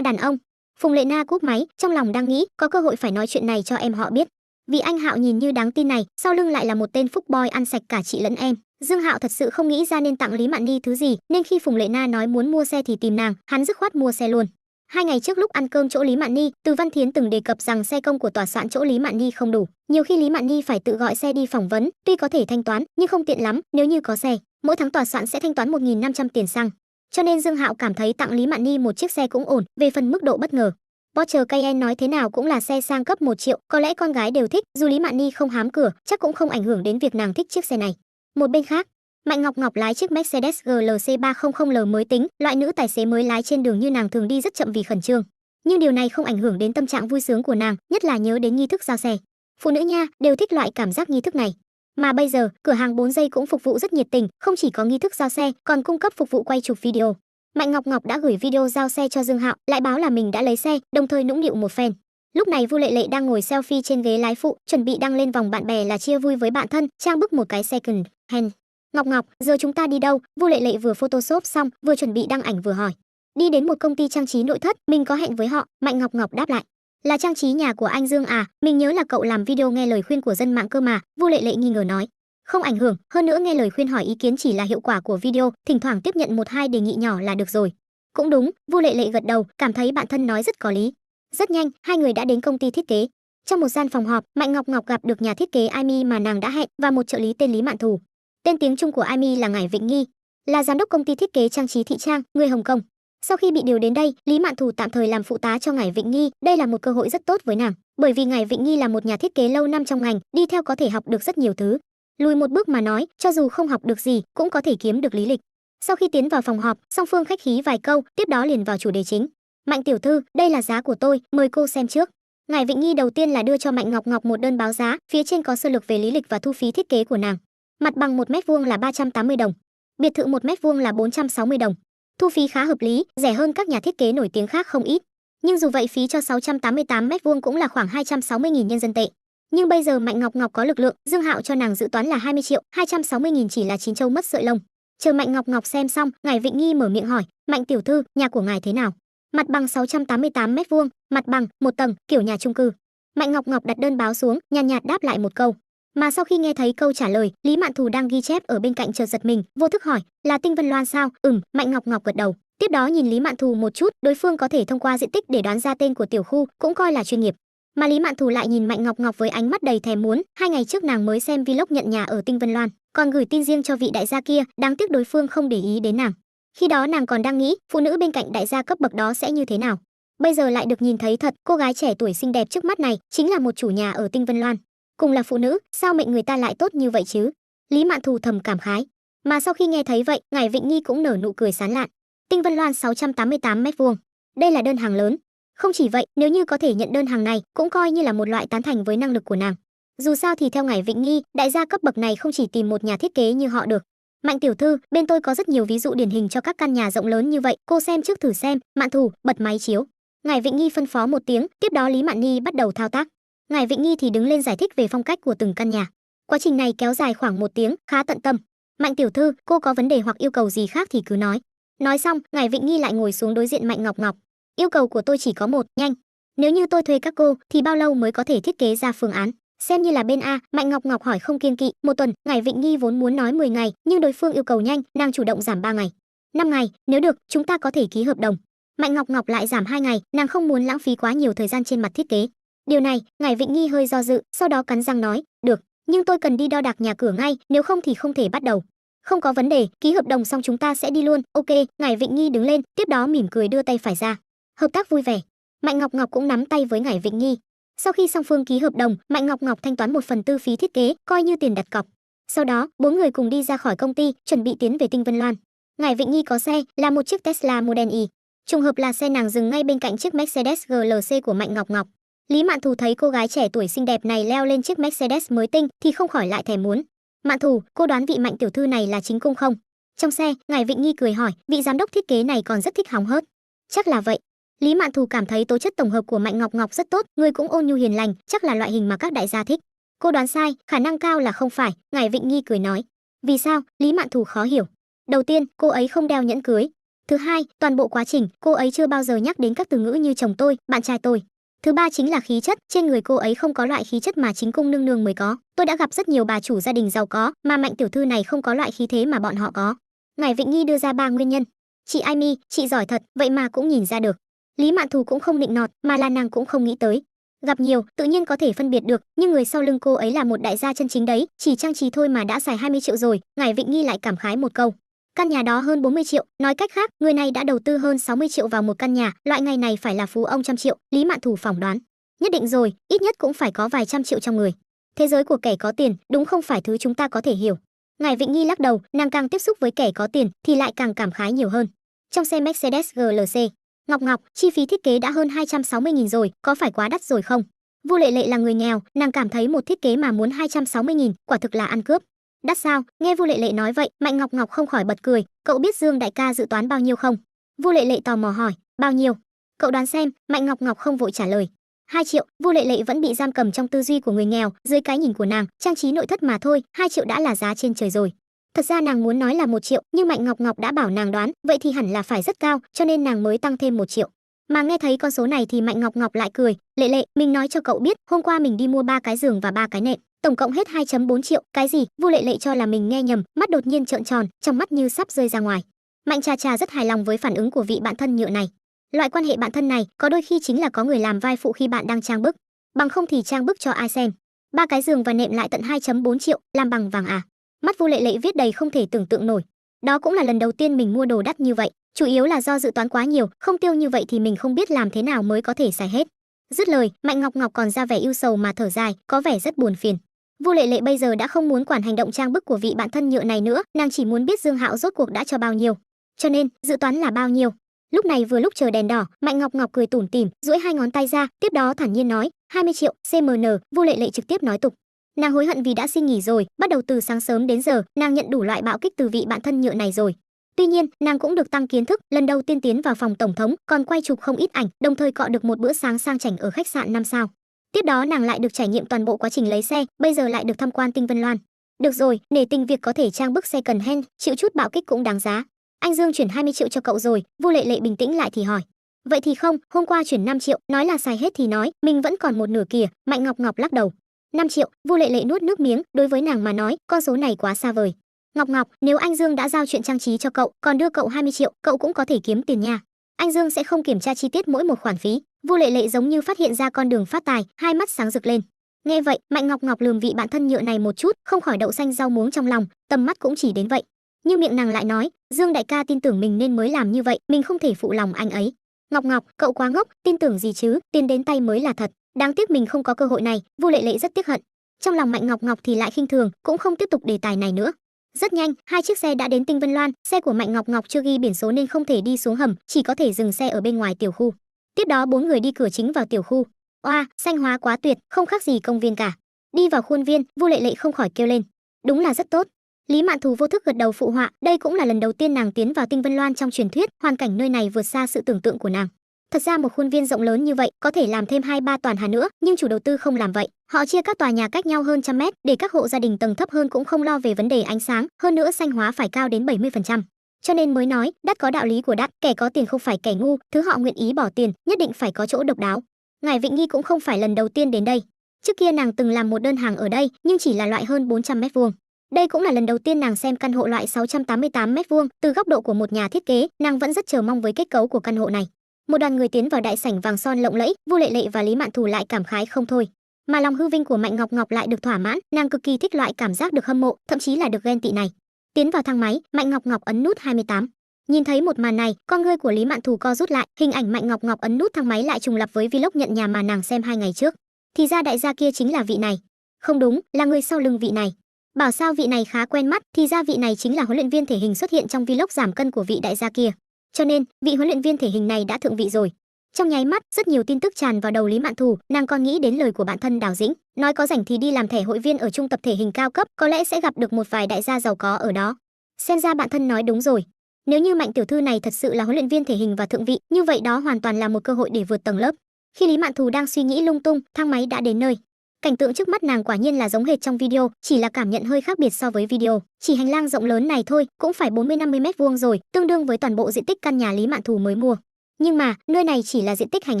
Đàn ông. Phùng Lệ Na cúp máy, trong lòng đang nghĩ, có cơ hội phải nói chuyện này cho em họ biết. Vì anh Hạo nhìn như đáng tin này, sau lưng lại là một tên phúc boy ăn sạch cả chị lẫn em. Dương Hạo thật sự không nghĩ ra nên tặng Lý Mạn Nhi thứ gì, nên khi Phùng Lệ Na nói muốn mua xe thì tìm nàng, hắn dứt khoát mua xe luôn. 2 ngày trước lúc ăn cơm chỗ Lý Mạn Nhi, Từ Văn Thiến từng đề cập rằng xe công của tòa soạn chỗ Lý Mạn Nhi không đủ, nhiều khi Lý Mạn Nhi phải tự gọi xe đi phỏng vấn, tuy có thể thanh toán nhưng không tiện lắm, nếu như có xe, mỗi tháng tòa soạn sẽ thanh toán 1.500 tiền xăng. Cho nên Dương Hạo cảm thấy tặng Lý Mạn Nhi một chiếc xe cũng ổn. Về phần mức độ bất ngờ, Porsche Cayenne nói thế nào cũng là xe sang cấp 1 triệu, có lẽ con gái đều thích, dù Lý Mạn Nhi không hám cửa, chắc cũng không ảnh hưởng đến việc nàng thích chiếc xe này. Một bên khác, Mạnh Ngọc Ngọc lái chiếc Mercedes GLC 300L mới tính, loại nữ tài xế mới lái trên đường như nàng thường đi rất chậm vì khẩn trương. Nhưng điều này không ảnh hưởng đến tâm trạng vui sướng của nàng, nhất là nhớ đến nghi thức giao xe. Phụ nữ nha, đều thích loại cảm giác nghi thức này. Mà bây giờ, cửa hàng 4 giây cũng phục vụ rất nhiệt tình, không chỉ có nghi thức giao xe, còn cung cấp phục vụ quay chụp video. Mạnh Ngọc Ngọc đã gửi video giao xe cho Dương Hạo, lại báo là mình đã lấy xe, đồng thời nũng nịu một phen. Lúc này Vu Lệ Lệ đang ngồi selfie trên ghế lái phụ, chuẩn bị đăng lên vòng bạn bè là chia vui với bạn thân, trang bức một cái second hand. Ngọc Ngọc, giờ chúng ta đi đâu? Vu Lệ Lệ vừa photoshop xong, vừa chuẩn bị đăng ảnh vừa hỏi. Đi đến một công ty trang trí nội thất, mình có hẹn với họ. Mạnh Ngọc Ngọc đáp lại. Là trang trí nhà của anh Dương à? Mình nhớ là cậu làm video nghe lời khuyên của dân mạng cơ mà. Vu Lệ Lệ nghi ngờ nói. Không ảnh hưởng, hơn nữa nghe lời khuyên hỏi ý kiến chỉ là hiệu quả của video, thỉnh thoảng tiếp nhận một hai đề nghị nhỏ là được rồi. Cũng đúng, Vu Lệ Lệ gật đầu, cảm thấy bạn thân nói rất có lý. Rất nhanh, hai người đã đến công ty thiết kế. Trong một gian phòng họp, Mạnh Ngọc Ngọc gặp được nhà thiết kế Amy mà nàng đã hẹn và một trợ lý tên Lý Mạn Thù. Tên tiếng Trung của Amy là Ngải Vịnh Nghi, là giám đốc công ty thiết kế trang trí Thị Trang, người Hồng Kông. Sau khi bị điều đến đây, Lý Mạn Thù tạm thời làm phụ tá cho Ngải Vịnh Nghi, đây là một cơ hội rất tốt với nàng, bởi vì Ngải Vịnh Nghi là một nhà thiết kế lâu năm trong ngành, đi theo có thể học được rất nhiều thứ. Lùi một bước mà nói, cho dù không học được gì, cũng có thể kiếm được lý lịch. Sau khi tiến vào phòng họp, song phương khách khí vài câu, tiếp đó liền vào chủ đề chính. Mạnh tiểu thư, đây là giá của tôi, mời cô xem trước. Ngải Vịnh Nghi đầu tiên là đưa cho Mạnh Ngọc Ngọc một đơn báo giá, phía trên có sơ lược về lý lịch và thu phí thiết kế của nàng. Mặt bằng 1 mét vuông là 380 đồng, biệt thự 1 mét vuông là 460 đồng. Thu phí khá hợp lý, rẻ hơn các nhà thiết kế nổi tiếng khác không ít. Nhưng dù vậy phí cho 688 mét vuông cũng là khoảng 260.000 nhân dân tệ. Nhưng bây giờ Mạnh Ngọc Ngọc có lực lượng, Dương Hạo cho nàng dự toán là 20 triệu, 260.000 chỉ là chín trâu mất sợi lông. Chờ Mạnh Ngọc Ngọc xem xong, Ngải Vịnh Nghi mở miệng hỏi, Mạnh tiểu thư, nhà của ngài thế nào? Mặt bằng 688 mét vuông, mặt bằng, một tầng, kiểu nhà chung cư. Mạnh Ngọc Ngọc đặt đơn báo xuống, nhàn nhạt đáp lại một câu. Mà sau khi nghe thấy câu trả lời, Lý Mạn Thù đang ghi chép ở bên cạnh chợt giật mình, vô thức hỏi, là Tinh Vân Loan sao? Mạnh Ngọc Ngọc gật đầu. Tiếp đó nhìn Lý Mạn Thù một chút, đối phương có thể thông qua diện tích để đoán ra tên của tiểu khu, cũng coi là chuyên nghiệp. Mà Lý Mạn Thù lại nhìn Mạnh Ngọc Ngọc với ánh mắt đầy thèm muốn, 2 ngày trước nàng mới xem vlog nhận nhà ở Tinh Vân Loan, còn gửi tin riêng cho vị đại gia kia, đáng tiếc đối phương không để ý đến nàng. Khi đó nàng còn đang nghĩ, phụ nữ bên cạnh đại gia cấp bậc đó sẽ như thế nào. Bây giờ lại được nhìn thấy thật, cô gái trẻ tuổi xinh đẹp trước mắt này chính là một chủ nhà ở Tinh Vân Loan. Cùng là phụ nữ, sao mệnh người ta lại tốt như vậy chứ? Lý Mạn Thù thầm cảm khái. Mà sau khi nghe thấy vậy, Ngải Vịnh Nghi cũng nở nụ cười sán lạn. Tinh Vân Loan 688 mét vuông. Đây là đơn hàng lớn. Không chỉ vậy, nếu như có thể nhận đơn hàng này, cũng coi như là một loại tán thành với năng lực của nàng. Dù sao thì theo Ngải Vịnh Nghi, đại gia cấp bậc này không chỉ tìm một nhà thiết kế như họ được. Mạnh tiểu thư, bên tôi có rất nhiều ví dụ điển hình cho các căn nhà rộng lớn như vậy, cô xem trước thử xem. Mạn Thù, bật máy chiếu. Ngải Vịnh Nghi phân phó một tiếng, tiếp đó Lý Mạn Nhi bắt đầu thao tác. Ngải Vịnh Nghi thì đứng lên giải thích về phong cách của từng căn nhà. Quá trình này kéo dài khoảng 1 tiếng, khá tận tâm. Mạnh tiểu thư, cô có vấn đề hoặc yêu cầu gì khác thì cứ nói. Nói xong, Ngải Vịnh Nghi lại ngồi xuống đối diện Mạnh Ngọc Ngọc. Yêu cầu của tôi chỉ có một, nhanh. Nếu như tôi thuê các cô, thì bao lâu mới có thể thiết kế ra phương án? Xem như là bên A. Mạnh Ngọc Ngọc hỏi không kiêng kỵ. 1 tuần. Ngải Vịnh Nghi vốn muốn nói 10 ngày, nhưng đối phương yêu cầu nhanh, nàng chủ động giảm 3 ngày. 5 ngày, nếu được, chúng ta có thể ký hợp đồng. Mạnh Ngọc Ngọc lại giảm 2 ngày, nàng không muốn lãng phí quá nhiều thời gian trên mặt thiết kế. Điều này, Ngải Vịnh Nghi hơi do dự, sau đó cắn răng nói, được, nhưng tôi cần đi đo đạc nhà cửa ngay, nếu không thì không thể bắt đầu. Không có vấn đề, ký hợp đồng xong chúng ta sẽ đi luôn. Ok. Ngải Vịnh Nghi đứng lên, tiếp đó mỉm cười đưa tay phải ra. Hợp tác vui vẻ. Mạnh Ngọc Ngọc cũng nắm tay với Ngải Vịnh Nghi. Sau khi song phương ký hợp đồng, Mạnh Ngọc Ngọc thanh toán 1/4 phí thiết kế, coi như tiền đặt cọc. Sau đó, 4 người cùng đi ra khỏi công ty, chuẩn bị tiến về Tinh Vân Loan. Ngải Vịnh Nghi có xe, là một chiếc Tesla Model Y. Trùng hợp là xe nàng dừng ngay bên cạnh chiếc Mercedes GLC của Mạnh Ngọc Ngọc. Lý Mạn Thù thấy cô gái trẻ tuổi xinh đẹp này leo lên chiếc Mercedes mới tinh thì không khỏi lại thèm muốn. Mạn Thù, cô đoán vị Mạnh tiểu thư này là chính cung không? Trong xe, Ngải Vịnh Nghi cười hỏi, vị giám đốc thiết kế này còn rất thích hóng hớt. Chắc là vậy. Lý Mạn Thù cảm thấy tố chất tổng hợp của Mạnh Ngọc Ngọc rất tốt, người cũng ôn nhu hiền lành, chắc là loại hình mà các đại gia thích. Cô đoán sai, khả năng cao là không phải. Ngải Vịnh Nghi cười nói. Vì sao? Lý Mạn Thù khó hiểu. Đầu tiên, cô ấy không đeo nhẫn cưới. Thứ hai, toàn bộ quá trình, cô ấy chưa bao giờ nhắc đến các từ ngữ như chồng tôi, bạn trai tôi. Thứ ba chính là khí chất, trên người cô ấy không có loại khí chất mà chính cung nương nương mới có. Tôi đã gặp rất nhiều bà chủ gia đình giàu có, mà Mạnh tiểu thư này không có loại khí thế mà bọn họ có. Ngải Vịnh Nghi đưa ra 3 nguyên nhân. Chị Amy, chị giỏi thật, vậy mà cũng nhìn ra được. Lý Mạn Thù cũng không định nọt, mà là nàng cũng không nghĩ tới. Gặp nhiều, tự nhiên có thể phân biệt được, nhưng người sau lưng cô ấy là một đại gia chân chính đấy, chỉ trang trí thôi mà đã xài 20 triệu rồi. Ngải Vịnh Nghi lại cảm khái một câu. Căn nhà đó hơn 40 triệu, nói cách khác, người này đã đầu tư hơn 60 triệu vào một căn nhà, loại ngày này phải là phú ông trăm triệu. Lý Mạn Thù phỏng đoán. Nhất định rồi, ít nhất cũng phải có vài trăm triệu trong người. Thế giới của kẻ có tiền, đúng không phải thứ chúng ta có thể hiểu. Ngải Vịnh Nghi lắc đầu, nàng càng tiếp xúc với kẻ có tiền thì lại càng cảm khái nhiều hơn. Trong xe Mercedes GLC, Ngọc Ngọc, chi phí thiết kế đã hơn 260.000 rồi, có phải quá đắt rồi không? Vu Lệ Lệ là người nghèo, nàng cảm thấy một thiết kế mà muốn 260.000, quả thực là ăn cướp. Đắt sao? Nghe Vu Lệ Lệ nói vậy, Mạnh Ngọc Ngọc không khỏi bật cười, cậu biết Dương đại ca dự toán bao nhiêu không? Vu Lệ Lệ tò mò hỏi, bao nhiêu? Cậu đoán xem. Mạnh Ngọc Ngọc không vội trả lời. 2 triệu. Vu Lệ Lệ vẫn bị giam cầm trong tư duy của người nghèo, dưới cái nhìn của nàng, trang trí nội thất mà thôi, 2 triệu đã là giá trên trời rồi. Thật ra nàng muốn nói là 1 triệu, nhưng Mạnh Ngọc Ngọc đã bảo nàng đoán, vậy thì hẳn là phải rất cao, cho nên nàng mới tăng thêm 1 triệu. Mà nghe thấy con số này thì Mạnh Ngọc Ngọc lại cười, "Lệ Lệ, mình nói cho cậu biết, hôm qua mình đi mua 3 cái giường và 3 cái nệm, tổng cộng hết 2,4 triệu." Cái gì? Vu Lệ Lệ cho là mình nghe nhầm, mắt đột nhiên trợn tròn, trong mắt như sắp rơi ra ngoài. Mạnh Trà Trà rất hài lòng với phản ứng của vị bạn thân nhựa này. Loại quan hệ bạn thân này có đôi khi chính là có người làm vai phụ khi bạn đang trang bức, bằng không thì trang bức cho ai xem. 3 cái giường và nệm lại tận 2,4 triệu, làm bằng vàng à? Mắt Vu Lệ Lệ viết đầy không thể tưởng tượng nổi. Đó cũng là lần đầu tiên mình mua đồ đắt như vậy, chủ yếu là do dự toán quá nhiều, không tiêu như vậy thì mình không biết làm thế nào mới có thể xài hết. Dứt lời, Mạnh Ngọc Ngọc còn ra vẻ ưu sầu mà thở dài, có vẻ rất buồn phiền. Vu Lệ Lệ bây giờ đã không muốn quản hành động trang bức của vị bạn thân nhựa này nữa, nàng chỉ muốn biết Dương Hạo rốt cuộc đã cho bao nhiêu. Cho nên, dự toán là bao nhiêu? Lúc này vừa lúc chờ đèn đỏ, Mạnh Ngọc Ngọc cười tủm tỉm, duỗi 2 ngón tay ra, tiếp đó thản nhiên nói, 20 triệu, CMN. Vu Lệ Lệ trực tiếp nói tục. Nàng hối hận vì đã xin nghỉ rồi, bắt đầu từ sáng sớm đến giờ, nàng nhận đủ loại bạo kích từ vị bạn thân nhựa này rồi. Tuy nhiên, nàng cũng được tăng kiến thức, lần đầu tiên tiến vào phòng tổng thống, còn quay chụp không ít ảnh, đồng thời cọ được một bữa sáng sang chảnh ở khách sạn 5 sao. Tiếp đó nàng lại được trải nghiệm toàn bộ quá trình lấy xe, bây giờ lại được tham quan Tinh Vân Loan. Được rồi, nể tình việc có thể trang bức second hand, chịu chút bạo kích cũng đáng giá. Anh Dương chuyển 20 triệu cho cậu rồi. Vu Lệ Lệ bình tĩnh lại thì hỏi. Vậy thì không, hôm qua chuyển 5 triệu, nói là xài hết thì nói, mình vẫn còn một nửa kìa. Mạnh Ngọc Ngọc lắc đầu. 5 triệu, Vu Lệ Lệ nuốt nước miếng, đối với nàng mà nói, con số này quá xa vời. Ngọc Ngọc, nếu anh Dương đã giao chuyện trang trí cho cậu, còn đưa cậu 20 triệu, cậu cũng có thể kiếm tiền nha. Anh Dương sẽ không kiểm tra chi tiết mỗi một khoản phí. Vu Lệ Lệ giống như phát hiện ra con đường phát tài, hai mắt sáng rực lên. Nghe vậy, Mạnh Ngọc Ngọc lườm vị bạn thân nhựa này một chút, không khỏi đậu xanh rau muống trong lòng, tầm mắt cũng chỉ đến vậy. Nhưng miệng nàng lại nói, Dương đại ca tin tưởng mình nên mới làm như vậy, mình không thể phụ lòng anh ấy. Ngọc Ngọc, cậu quá ngốc, tin tưởng gì chứ, tiền đến tay mới là thật. Đáng tiếc mình không có cơ hội này. Vu Lệ Lệ rất tiếc hận. Trong lòng Mạnh Ngọc Ngọc thì lại khinh thường, cũng không tiếp tục đề tài này nữa. Rất nhanh, 2 chiếc xe đã đến Tinh Vân Loan, xe của Mạnh Ngọc Ngọc chưa ghi biển số nên không thể đi xuống hầm, chỉ có thể dừng xe ở bên ngoài tiểu khu. Tiếp đó 4 người đi cửa chính vào tiểu khu. Oa, xanh hóa quá tuyệt, không khác gì công viên cả. Đi vào khuôn viên, Vu Lệ Lệ không khỏi kêu lên, đúng là rất tốt. Lý Mạn Thù vô thức gật đầu phụ họa, đây cũng là lần đầu tiên nàng tiến vào Tinh Vân Loan trong truyền thuyết, hoàn cảnh nơi này vượt xa sự tưởng tượng của nàng. Thật ra một khuôn viên rộng lớn như vậy có thể làm thêm 2-3 tòa nhà nữa, nhưng chủ đầu tư không làm vậy. Họ chia các tòa nhà cách nhau hơn 100 mét, để các hộ gia đình tầng thấp hơn cũng không lo về vấn đề ánh sáng, hơn nữa xanh hóa phải cao đến 70%. Cho nên mới nói, đắt có đạo lý của đắt, kẻ có tiền không phải kẻ ngu, thứ họ nguyện ý bỏ tiền, nhất định phải có chỗ độc đáo. Ngải Vịnh Nghi cũng không phải lần đầu tiên đến đây. Trước kia nàng từng làm một đơn hàng ở đây, nhưng chỉ là loại hơn 400 mét vuông. Đây cũng là lần đầu tiên nàng xem căn hộ loại 688 mét vuông, từ góc độ của một nhà thiết kế, nàng vẫn rất chờ mong với kết cấu của căn hộ này. Một đoàn người tiến vào đại sảnh vàng son lộng lẫy, Vu Lệ Lệ và Lý Mạn Thù lại cảm khái không thôi. Mà lòng hư vinh của Mạnh Ngọc Ngọc lại được thỏa mãn, nàng cực kỳ thích loại cảm giác được hâm mộ, thậm chí là được ghen tị này. Tiến vào thang máy, Mạnh Ngọc Ngọc ấn nút 28. Nhìn thấy một màn này, con ngươi của Lý Mạn Thù co rút lại, hình ảnh Mạnh Ngọc Ngọc ấn nút thang máy lại trùng lặp với vlog nhận nhà mà nàng xem 2 ngày trước. Thì ra đại gia kia chính là vị này. Không đúng, là người sau lưng vị này. Bảo sao vị này khá quen mắt, thì ra vị này chính là huấn luyện viên thể hình xuất hiện trong vlog giảm cân của vị đại gia kia. Cho nên, vị huấn luyện viên thể hình này đã thượng vị rồi. Trong nháy mắt, rất nhiều tin tức tràn vào đầu Lý Mạn Thù, nàng còn nghĩ đến lời của bạn thân Đào Dĩnh, nói có rảnh thì đi làm thẻ hội viên ở trung tập thể hình cao cấp, có lẽ sẽ gặp được một vài đại gia giàu có ở đó. Xem ra bạn thân nói đúng rồi. Nếu như Mạnh tiểu thư này thật sự là huấn luyện viên thể hình và thượng vị, như vậy đó hoàn toàn là một cơ hội để vượt tầng lớp. Khi Lý Mạn Thù đang suy nghĩ lung tung, thang máy đã đến nơi. Cảnh tượng trước mắt nàng quả nhiên là giống hệt trong video, chỉ là cảm nhận hơi khác biệt so với video. Chỉ hành lang rộng lớn này thôi, cũng phải 40-50 mét vuông rồi, tương đương với toàn bộ diện tích căn nhà Lý Mạn Thù mới mua. Nhưng mà, nơi này chỉ là diện tích hành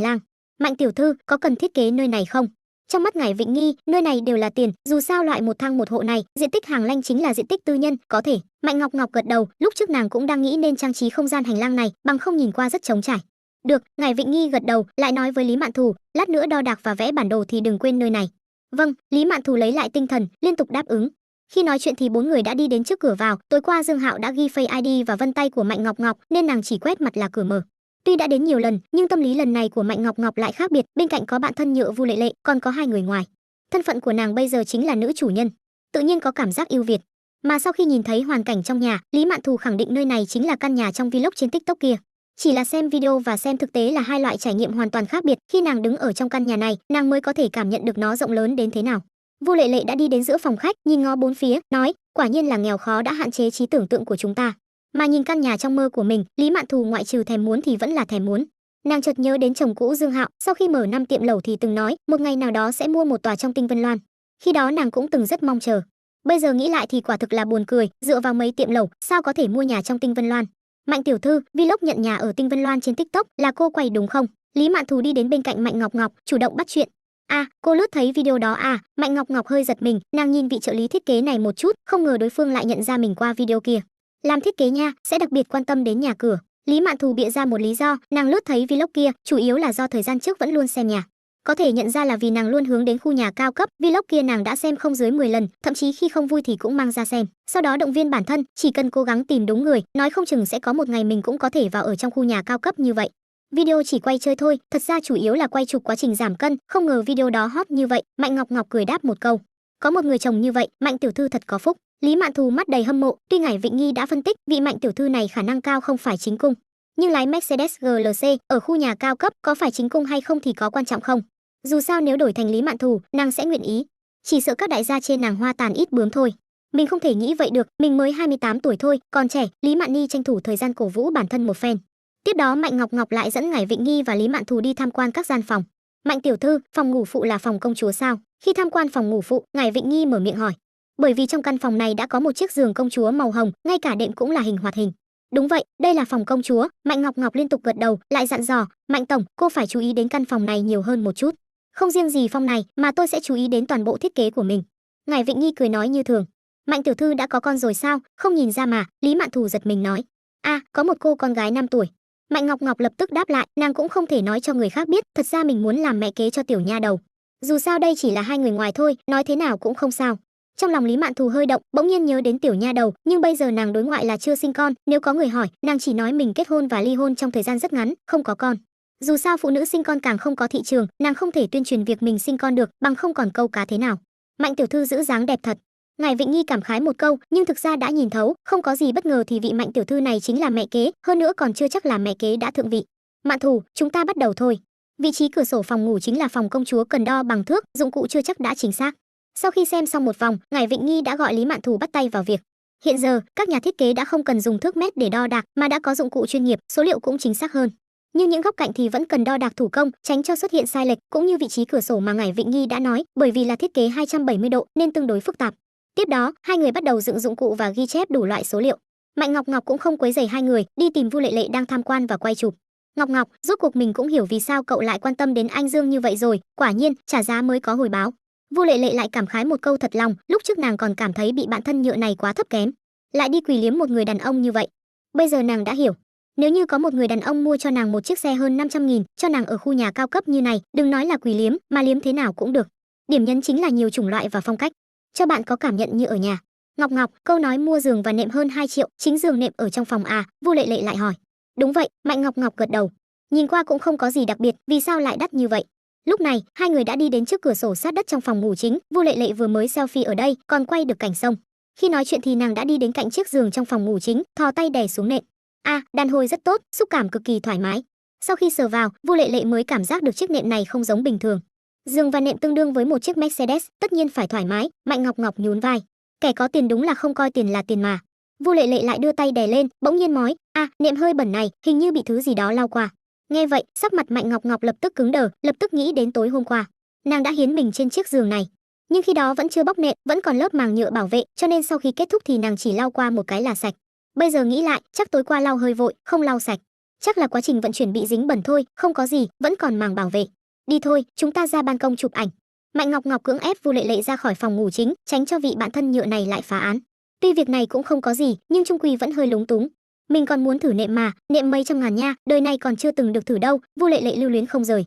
lang. Mạnh tiểu thư, có cần thiết kế nơi này không? Trong mắt Ngải Vịnh Nghi, nơi này đều là tiền, dù sao loại một thang một hộ này, diện tích hàng lanh chính là diện tích tư nhân, có thể. Mạnh Ngọc Ngọc gật đầu, lúc trước nàng cũng đang nghĩ nên trang trí không gian hành lang này, bằng không nhìn qua rất trống trải. Được, Ngải Vịnh Nghi gật đầu, lại nói với Lý Mạn Thù, lát nữa đo đạc và vẽ bản đồ thì đừng quên nơi này. Vâng, Lý Mạn Thù lấy lại tinh thần, liên tục đáp ứng. Khi nói chuyện thì 4 người đã đi đến trước cửa vào, tối qua Dương Hạo đã ghi Face ID và vân tay của Mạnh Ngọc Ngọc, nên nàng chỉ quét mặt là cửa mở. Tuy đã đến nhiều lần, nhưng tâm lý lần này của Mạnh Ngọc Ngọc lại khác biệt, bên cạnh có bạn thân nhựa Vu Lệ Lệ, còn có 2 người ngoài. Thân phận của nàng bây giờ chính là nữ chủ nhân, tự nhiên có cảm giác ưu việt. Mà sau khi nhìn thấy hoàn cảnh trong nhà, Lý Mạn Thù khẳng định nơi này chính là căn nhà trong vlog trên TikTok kia. Chỉ là xem video và xem thực tế là hai loại trải nghiệm hoàn toàn khác biệt, khi nàng đứng ở trong căn nhà này, nàng mới có thể cảm nhận được nó rộng lớn đến thế nào. Vu Lệ Lệ đã đi đến giữa phòng khách, nhìn ngó bốn phía, nói, quả nhiên là nghèo khó đã hạn chế trí tưởng tượng của chúng ta. Mà nhìn căn nhà trong mơ của mình, Lý Mạn Thù ngoại trừ thèm muốn thì vẫn là thèm muốn. Nàng chợt nhớ đến chồng cũ Dương Hạo, sau khi mở 5 tiệm lẩu thì từng nói, một ngày nào đó sẽ mua một tòa trong Tinh Vân Loan. Khi đó nàng cũng từng rất mong chờ. Bây giờ nghĩ lại thì quả thực là buồn cười, dựa vào mấy tiệm lẩu, sao có thể mua nhà trong Tinh Vân Loan. Mạnh tiểu thư, vlog nhận nhà ở Tinh Vân Loan trên TikTok, là cô quay đúng không? Lý Mạn Thù đi đến bên cạnh Mạnh Ngọc Ngọc, chủ động bắt chuyện. Cô lướt thấy video đó à? Mạnh Ngọc Ngọc hơi giật mình, nàng nhìn vị trợ lý thiết kế này một chút, không ngờ đối phương lại nhận ra mình qua video kia. Làm thiết kế nha, sẽ đặc biệt quan tâm đến nhà cửa. Lý Mạn Thù bịa ra một lý do, nàng lướt thấy vlog kia, chủ yếu là do thời gian trước vẫn luôn xem nhà. Có thể nhận ra là vì nàng luôn hướng đến khu nhà cao cấp, vlog kia nàng đã xem không dưới 10 lần, thậm chí khi không vui thì cũng mang ra xem. Sau đó động viên bản thân, chỉ cần cố gắng tìm đúng người, nói không chừng sẽ có một ngày mình cũng có thể vào ở trong khu nhà cao cấp như vậy. Video chỉ quay chơi thôi, thật ra chủ yếu là quay chụp quá trình giảm cân, không ngờ video đó hot như vậy. Mạnh Ngọc Ngọc cười đáp một câu, có một người chồng như vậy, Mạnh tiểu thư thật có phúc. Lý Mạn Thù mắt đầy hâm mộ, tuy Ngải Vịnh Nghi đã phân tích vị Mạnh tiểu thư này khả năng cao không phải chính cung, nhưng lái Mercedes GLC ở khu nhà cao cấp có phải chính cung hay không thì có quan trọng không. Dù sao nếu đổi thành Lý Mạn Thù, nàng sẽ nguyện ý. Chỉ sợ các đại gia trên nàng hoa tàn ít bướm thôi. Mình không thể nghĩ vậy được, mình mới 28 tuổi thôi, còn trẻ. Lý Mạn Nhi tranh thủ thời gian cổ vũ bản thân một phen. Tiếp đó Mạnh Ngọc Ngọc lại dẫn Ngải Vịnh Nghi và Lý Mạn Thù đi tham quan các gian phòng. Mạnh tiểu thư, phòng ngủ phụ là phòng công chúa sao? Khi tham quan phòng ngủ phụ, Ngải Vịnh Nghi mở miệng hỏi. Bởi vì trong căn phòng này đã có một chiếc giường công chúa màu hồng, ngay cả đệm cũng là hình hoạt hình. Đúng vậy, đây là phòng công chúa. Mạnh Ngọc Ngọc liên tục gật đầu, lại dặn dò, Mạnh tổng, cô phải chú ý đến căn phòng này nhiều hơn một chút. Không riêng gì phòng này, mà tôi sẽ chú ý đến toàn bộ thiết kế của mình. Ngải Vịnh Nhi cười nói như thường. Mạnh tiểu thư đã có con rồi sao? Không nhìn ra mà. Lý Mạn Thù giật mình nói. Có một cô con gái 5 tuổi. Mạnh Ngọc Ngọc lập tức đáp lại, nàng cũng không thể nói cho người khác biết, thật ra mình muốn làm mẹ kế cho tiểu nha đầu. Dù sao đây chỉ là hai người ngoài thôi, nói thế nào cũng không sao. Trong lòng Lý Mạn Thù hơi động, bỗng nhiên nhớ đến tiểu nha đầu, nhưng bây giờ nàng đối ngoại là chưa sinh con, nếu có người hỏi, nàng chỉ nói mình kết hôn và ly hôn trong thời gian rất ngắn, không có con. Dù sao phụ nữ sinh con càng không có thị trường, nàng không thể tuyên truyền việc mình sinh con được, bằng không còn câu cá thế nào. Mạnh tiểu thư giữ dáng đẹp thật. Ngải Vịnh Nhi cảm khái một câu, nhưng thực ra đã nhìn thấu, không có gì bất ngờ thì vị Mạnh tiểu thư này chính là mẹ kế, hơn nữa còn chưa chắc là mẹ kế đã thượng vị. Mạn Thù, chúng ta bắt đầu thôi. Vị trí cửa sổ phòng ngủ chính là phòng công chúa, cần đo bằng thước, dụng cụ chưa chắc đã chính xác. Sau khi xem xong một vòng, Ngải Vịnh Nhi đã gọi Lý Mạn Thù bắt tay vào việc. Hiện giờ, các nhà thiết kế đã không cần dùng thước mét để đo đạc, mà đã có dụng cụ chuyên nghiệp, số liệu cũng chính xác hơn. Nhưng những góc cạnh thì vẫn cần đo đạc thủ công, tránh cho xuất hiện sai lệch, cũng như vị trí cửa sổ mà Ngải Vịnh Nhi đã nói, bởi vì là thiết kế 270 độ nên tương đối phức tạp. Tiếp đó, hai người bắt đầu dựng dụng cụ và ghi chép đủ loại số liệu. Mạnh Ngọc Ngọc cũng không quấy rầy hai người, đi tìm Vu Lệ Lệ đang tham quan và quay chụp. Ngọc Ngọc, rốt cuộc mình cũng hiểu vì sao cậu lại quan tâm đến anh Dương như vậy rồi, quả nhiên, trả giá mới có hồi báo. Vu Lệ Lệ lại cảm khái một câu thật lòng, lúc trước nàng còn cảm thấy bị bạn thân nhựa này quá thấp kém, lại đi quỳ liếm một người đàn ông như vậy. Bây giờ nàng đã hiểu, nếu như có một người đàn ông mua cho nàng một chiếc xe hơn 500.000, cho nàng ở khu nhà cao cấp như này, đừng nói là quỳ liếm, mà liếm thế nào cũng được. Điểm nhấn chính là nhiều chủng loại và phong cách. Cho bạn có cảm nhận như ở nhà. Ngọc Ngọc, câu nói mua giường và nệm hơn 2 triệu, chính giường nệm ở trong phòng à? Vu Lệ Lệ lại hỏi. Đúng vậy, Mạnh Ngọc Ngọc gật đầu. Nhìn qua cũng không có gì đặc biệt, vì sao lại đắt như vậy? Lúc này, hai người đã đi đến trước cửa sổ sát đất trong phòng ngủ chính, Vu Lệ Lệ vừa mới selfie ở đây, còn quay được cảnh sông. Khi nói chuyện thì nàng đã đi đến cạnh chiếc giường trong phòng ngủ chính, thò tay đè xuống nệm. Đàn hồi rất tốt, xúc cảm cực kỳ thoải mái. Sau khi sờ vào, Vu Lệ Lệ mới cảm giác được chiếc nệm này không giống bình thường. Giường và nệm tương đương với một chiếc Mercedes, tất nhiên phải thoải mái. Mạnh Ngọc Ngọc nhún vai. Kẻ có tiền đúng là không coi tiền là tiền mà. Vu Lệ Lệ lại đưa tay đè lên, bỗng nhiên nói, nệm hơi bẩn này, hình như bị thứ gì đó lau qua. Nghe vậy, sắc mặt Mạnh Ngọc Ngọc lập tức cứng đờ, lập tức nghĩ đến tối hôm qua, nàng đã hiến mình trên chiếc giường này, nhưng khi đó vẫn chưa bóc nệm, vẫn còn lớp màng nhựa bảo vệ, cho nên sau khi kết thúc thì nàng chỉ lau qua một cái là sạch. Bây giờ nghĩ lại, chắc tối qua lau hơi vội, không lau sạch. Chắc là quá trình vận chuyển bị dính bẩn thôi, không có gì, vẫn còn màng bảo vệ. Đi thôi, chúng ta ra ban công chụp ảnh. Mạnh Ngọc Ngọc cưỡng ép Vu Lệ Lệ ra khỏi phòng ngủ chính, tránh cho vị bạn thân nhựa này lại phá án. Tuy việc này cũng không có gì, nhưng trung quy vẫn hơi lúng túng. Mình còn muốn thử nệm mà, nệm mấy trăm ngàn nha, đời này còn chưa từng được thử đâu. Vu Lệ Lệ lưu luyến không rời.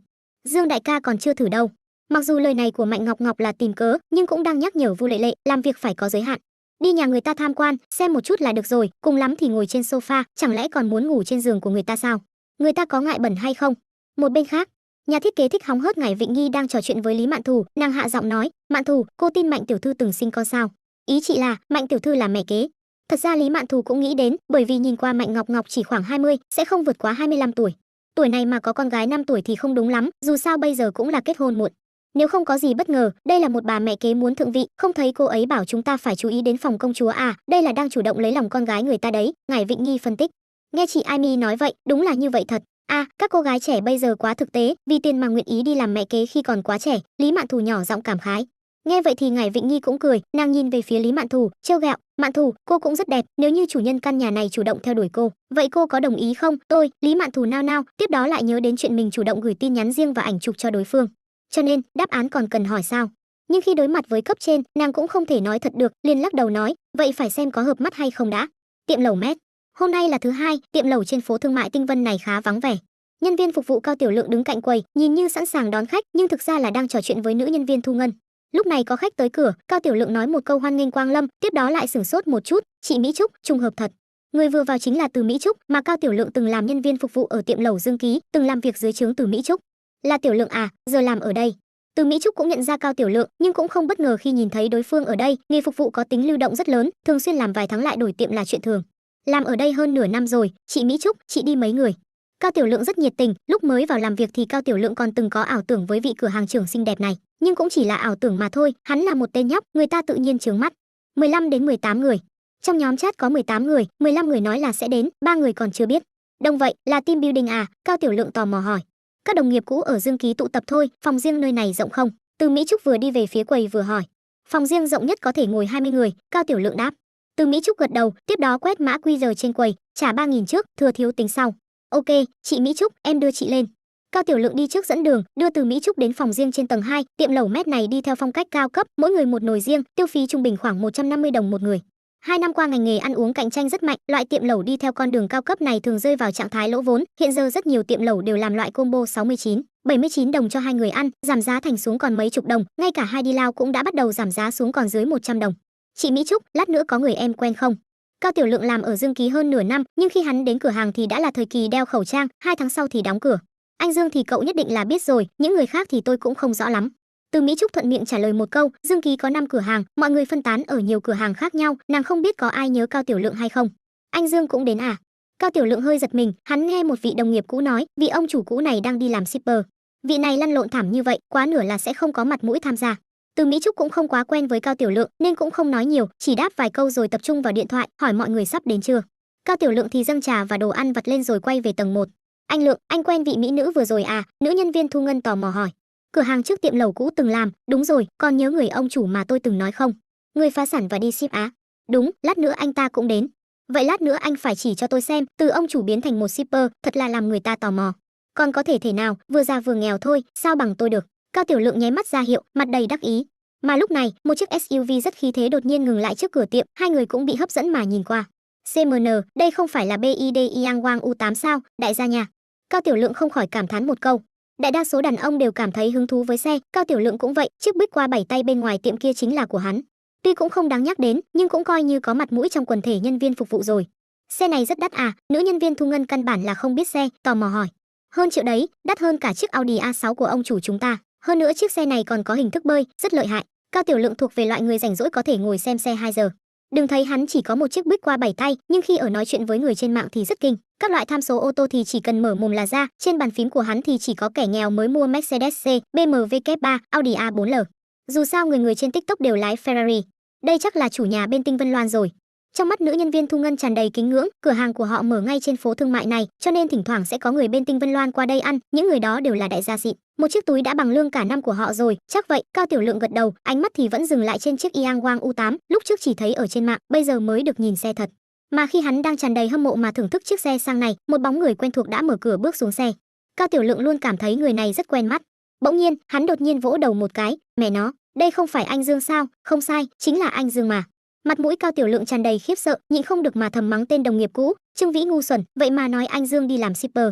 Dương đại ca còn chưa thử đâu. Mặc dù lời này của Mạnh Ngọc Ngọc là tìm cớ, nhưng cũng đang nhắc nhở Vu Lệ Lệ, làm việc phải có giới hạn. Đi nhà người ta tham quan, xem một chút là được rồi, cùng lắm thì ngồi trên sofa, chẳng lẽ còn muốn ngủ trên giường của người ta sao? Người ta có ngại bẩn hay không? Một bên khác, nhà thiết kế thích hóng hớt Ngải Vịnh Nhi đang trò chuyện với Lý Mạn Thù, nàng hạ giọng nói, "Mạn Thù, cô tin Mạnh tiểu thư từng sinh con sao?" Ý chị là Mạnh tiểu thư là mẹ kế. Thật ra Lý Mạn Thù cũng nghĩ đến, bởi vì nhìn qua Mạnh Ngọc Ngọc chỉ khoảng 20, sẽ không vượt quá 25 tuổi. Tuổi này mà có con gái 5 tuổi thì không đúng lắm, dù sao bây giờ cũng là kết hôn muộn. Nếu không có gì bất ngờ, đây là một bà mẹ kế muốn thượng vị, không thấy cô ấy bảo chúng ta phải chú ý đến phòng công chúa à, đây là đang chủ động lấy lòng con gái người ta đấy, ngài Vịnh Nhi phân tích. Nghe chị Amy nói vậy, đúng là như vậy thật. À, các cô gái trẻ bây giờ quá thực tế, vì tiền mà nguyện ý đi làm mẹ kế khi còn quá trẻ, Lý Mạn Thù nhỏ giọng cảm khái. Nghe vậy thì ngài Vịnh Nhi cũng cười, nàng nhìn về phía Lý Mạn Thù, trêu ghẹo, "Mạn Thù, cô cũng rất đẹp, nếu như chủ nhân căn nhà này chủ động theo đuổi cô, vậy cô có đồng ý không?" Tôi, Lý Mạn Thù nao nao, tiếp đó lại nhớ đến chuyện mình chủ động gửi tin nhắn riêng và ảnh chụp cho đối phương. Cho nên, đáp án còn cần hỏi sao? Nhưng khi đối mặt với cấp trên, nàng cũng không thể nói thật được, liền lắc đầu nói, "Vậy phải xem có hợp mắt hay không đã." Tiệm lẩu Mét. Hôm nay là thứ hai, tiệm lẩu trên phố thương mại Tinh Vân này khá vắng vẻ. Nhân viên phục vụ Cao Tiểu Lượng đứng cạnh quầy, nhìn như sẵn sàng đón khách, nhưng thực ra là đang trò chuyện với nữ nhân viên thu ngân. Lúc này có khách tới cửa, Cao Tiểu Lượng nói một câu hoan nghênh Quang Lâm, tiếp đó lại sửng sốt một chút, "Chị Mỹ Trúc, trùng hợp thật." Người vừa vào chính là Từ Mỹ Trúc, mà Cao Tiểu Lượng từng làm nhân viên phục vụ ở tiệm lẩu Dương Ký, từng làm việc dưới trướng Từ Mỹ Trúc. "Là Tiểu Lượng à, giờ làm ở đây." Từ Mỹ Trúc cũng nhận ra Cao Tiểu Lượng, nhưng cũng không bất ngờ khi nhìn thấy đối phương ở đây, nghề phục vụ có tính lưu động rất lớn, thường xuyên làm vài tháng lại đổi tiệm là chuyện thường. "Làm ở đây hơn nửa năm rồi, chị Mỹ Trúc, chị đi mấy người?" Cao Tiểu Lượng rất nhiệt tình, lúc mới vào làm việc thì Cao Tiểu Lượng còn từng có ảo tưởng với vị cửa hàng trưởng xinh đẹp này, nhưng cũng chỉ là ảo tưởng mà thôi, hắn là một tên nhóc, người ta tự nhiên chướng mắt. 15 đến 18 người. Trong nhóm chat có 18 người, 15 người nói là sẽ đến, 3 người còn chưa biết. Đông vậy, là team building à? Cao Tiểu Lượng tò mò hỏi. Các đồng nghiệp cũ ở Dương Ký tụ tập thôi, phòng riêng nơi này rộng không? Từ Mỹ Trúc vừa đi về phía quầy vừa hỏi. Phòng riêng rộng nhất có thể ngồi 20 người, Cao Tiểu Lượng đáp. Từ Mỹ Trúc gật đầu, tiếp đó quét mã QR trên quầy, trả 3.000 trước, thừa thiếu tính sau. Ok, chị Mỹ Trúc, em đưa chị lên. Cao Tiểu Lượng đi trước dẫn đường, đưa Từ Mỹ Trúc đến phòng riêng trên tầng 2, tiệm lẩu Mét này đi theo phong cách cao cấp, mỗi người một nồi riêng, tiêu phí trung bình khoảng 150 đồng một người. 2 năm qua ngành nghề ăn uống cạnh tranh rất mạnh, loại tiệm lẩu đi theo con đường cao cấp này thường rơi vào trạng thái lỗ vốn, hiện giờ rất nhiều tiệm lẩu đều làm loại combo 69, 79 đồng cho 2 người ăn, giảm giá thành xuống còn mấy chục đồng, ngay cả hai đi lao cũng đã bắt đầu giảm giá xuống còn dưới 100 đồng. Chị Mỹ Trúc, lát nữa có người em quen không? Cao Tiểu Lượng làm ở Dương Ký hơn nửa năm, nhưng khi hắn đến cửa hàng thì đã là thời kỳ đeo khẩu trang, 2 tháng sau thì đóng cửa. Anh Dương thì cậu nhất định là biết rồi, những người khác thì tôi cũng không rõ lắm. Từ Mỹ Trúc thuận miệng trả lời một câu, Dương Ký có 5 cửa hàng, mọi người phân tán ở nhiều cửa hàng khác nhau, nàng không biết có ai nhớ Cao Tiểu Lượng hay không. Anh Dương cũng đến à? Cao Tiểu Lượng hơi giật mình, hắn nghe một vị đồng nghiệp cũ nói, vị ông chủ cũ này đang đi làm shipper. Vị này lăn lộn thảm như vậy, quá nửa là sẽ không có mặt mũi tham gia. Từ Mỹ Trúc cũng không quá quen với Cao Tiểu Lượng nên cũng không nói nhiều, chỉ đáp vài câu rồi tập trung vào điện thoại, hỏi mọi người sắp đến chưa. Cao Tiểu Lượng thì dâng trà và đồ ăn vặt lên rồi quay về tầng 1. Anh Lượng, anh quen vị mỹ nữ vừa rồi à? Nữ nhân viên thu ngân tò mò hỏi. Cửa hàng trước tiệm lẩu cũ từng làm, đúng rồi, còn nhớ người ông chủ mà tôi từng nói không? Người phá sản và đi ship á? Đúng, lát nữa anh ta cũng đến. Vậy lát nữa anh phải chỉ cho tôi xem, từ ông chủ biến thành một shipper, thật là làm người ta tò mò. Còn có thể nào, vừa già vừa nghèo thôi, sao bằng tôi được? Cao Tiểu Lượng nháy mắt ra hiệu, mặt đầy đắc ý. Mà lúc này, một chiếc SUV rất khí thế đột nhiên ngừng lại trước cửa tiệm, hai người cũng bị hấp dẫn mà nhìn qua. CMN, đây không phải là BID Yang Wang U8 sao, đại gia nhà. Cao Tiểu Lượng không khỏi cảm thán một câu. Đại đa số đàn ông đều cảm thấy hứng thú với xe, Cao Tiểu Lượng cũng vậy, chiếc Bích qua 7 tay bên ngoài tiệm kia chính là của hắn. Tuy cũng không đáng nhắc đến, nhưng cũng coi như có mặt mũi trong quần thể nhân viên phục vụ rồi. Xe này rất đắt à? Nữ nhân viên thu ngân căn bản là không biết xe, tò mò hỏi. Hơn triệu đấy, đắt hơn cả chiếc Audi A6 của ông chủ chúng ta. Hơn nữa chiếc xe này còn có hình thức bơi, rất lợi hại. Cao Tiểu Lượng thuộc về loại người rảnh rỗi có thể ngồi xem xe 2 giờ. Đừng thấy hắn chỉ có một chiếc Bích qua 7 tay, nhưng khi ở nói chuyện với người trên mạng thì rất kinh. Các loại tham số ô tô thì chỉ cần mở mồm là ra, trên bàn phím của hắn thì chỉ có kẻ nghèo mới mua Mercedes C, BMW K3, Audi A4L. Dù sao người người trên TikTok đều lái Ferrari. Đây chắc là chủ nhà bên Tinh Vân Loan rồi. Trong mắt nữ nhân viên thu ngân tràn đầy kính ngưỡng, cửa hàng của họ mở ngay trên phố thương mại này, cho nên thỉnh thoảng sẽ có người bên Tinh Vân Loan qua đây ăn, những người đó đều là đại gia xịn. Một chiếc túi đã bằng lương cả năm của họ rồi, chắc vậy. Cao Tiểu Lượng gật đầu, ánh mắt thì vẫn dừng lại trên chiếc Yang Wang U8, lúc trước chỉ thấy ở trên mạng, bây giờ mới được nhìn xe thật. Mà khi hắn đang tràn đầy hâm mộ mà thưởng thức chiếc xe sang này, một bóng người quen thuộc đã mở cửa bước xuống xe. Cao Tiểu Lượng luôn cảm thấy người này rất quen mắt. Bỗng nhiên, hắn đột nhiên vỗ đầu một cái, mẹ nó, đây không phải anh Dương sao? Không sai, chính là anh Dương mà. Mặt mũi Cao Tiểu Lượng tràn đầy khiếp sợ, nhịn không được mà thầm mắng tên đồng nghiệp cũ, Trương Vĩ ngu xuẩn, vậy mà nói anh Dương đi làm shipper.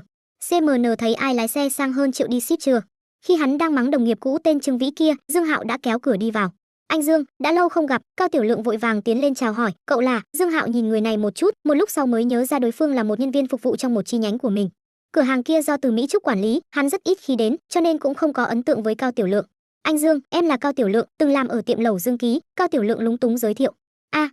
CMN thấy ai lái xe sang hơn triệu đi ship chưa? Khi hắn đang mắng đồng nghiệp cũ tên Trương Vĩ kia, Dương Hạo đã kéo cửa đi vào. Anh Dương, đã lâu không gặp. Cao Tiểu Lượng vội vàng tiến lên chào hỏi, cậu là? Dương Hạo nhìn người này một chút, một lúc sau mới nhớ ra đối phương là một nhân viên phục vụ trong một chi nhánh của mình. Cửa hàng kia do Từ Mỹ Trúc quản lý, hắn rất ít khi đến, cho nên cũng không có ấn tượng với Cao Tiểu Lượng. Anh Dương, em là Cao Tiểu Lượng, từng làm ở tiệm lẩu Dương Ký. Cao Tiểu Lượng lúng túng giới thiệu.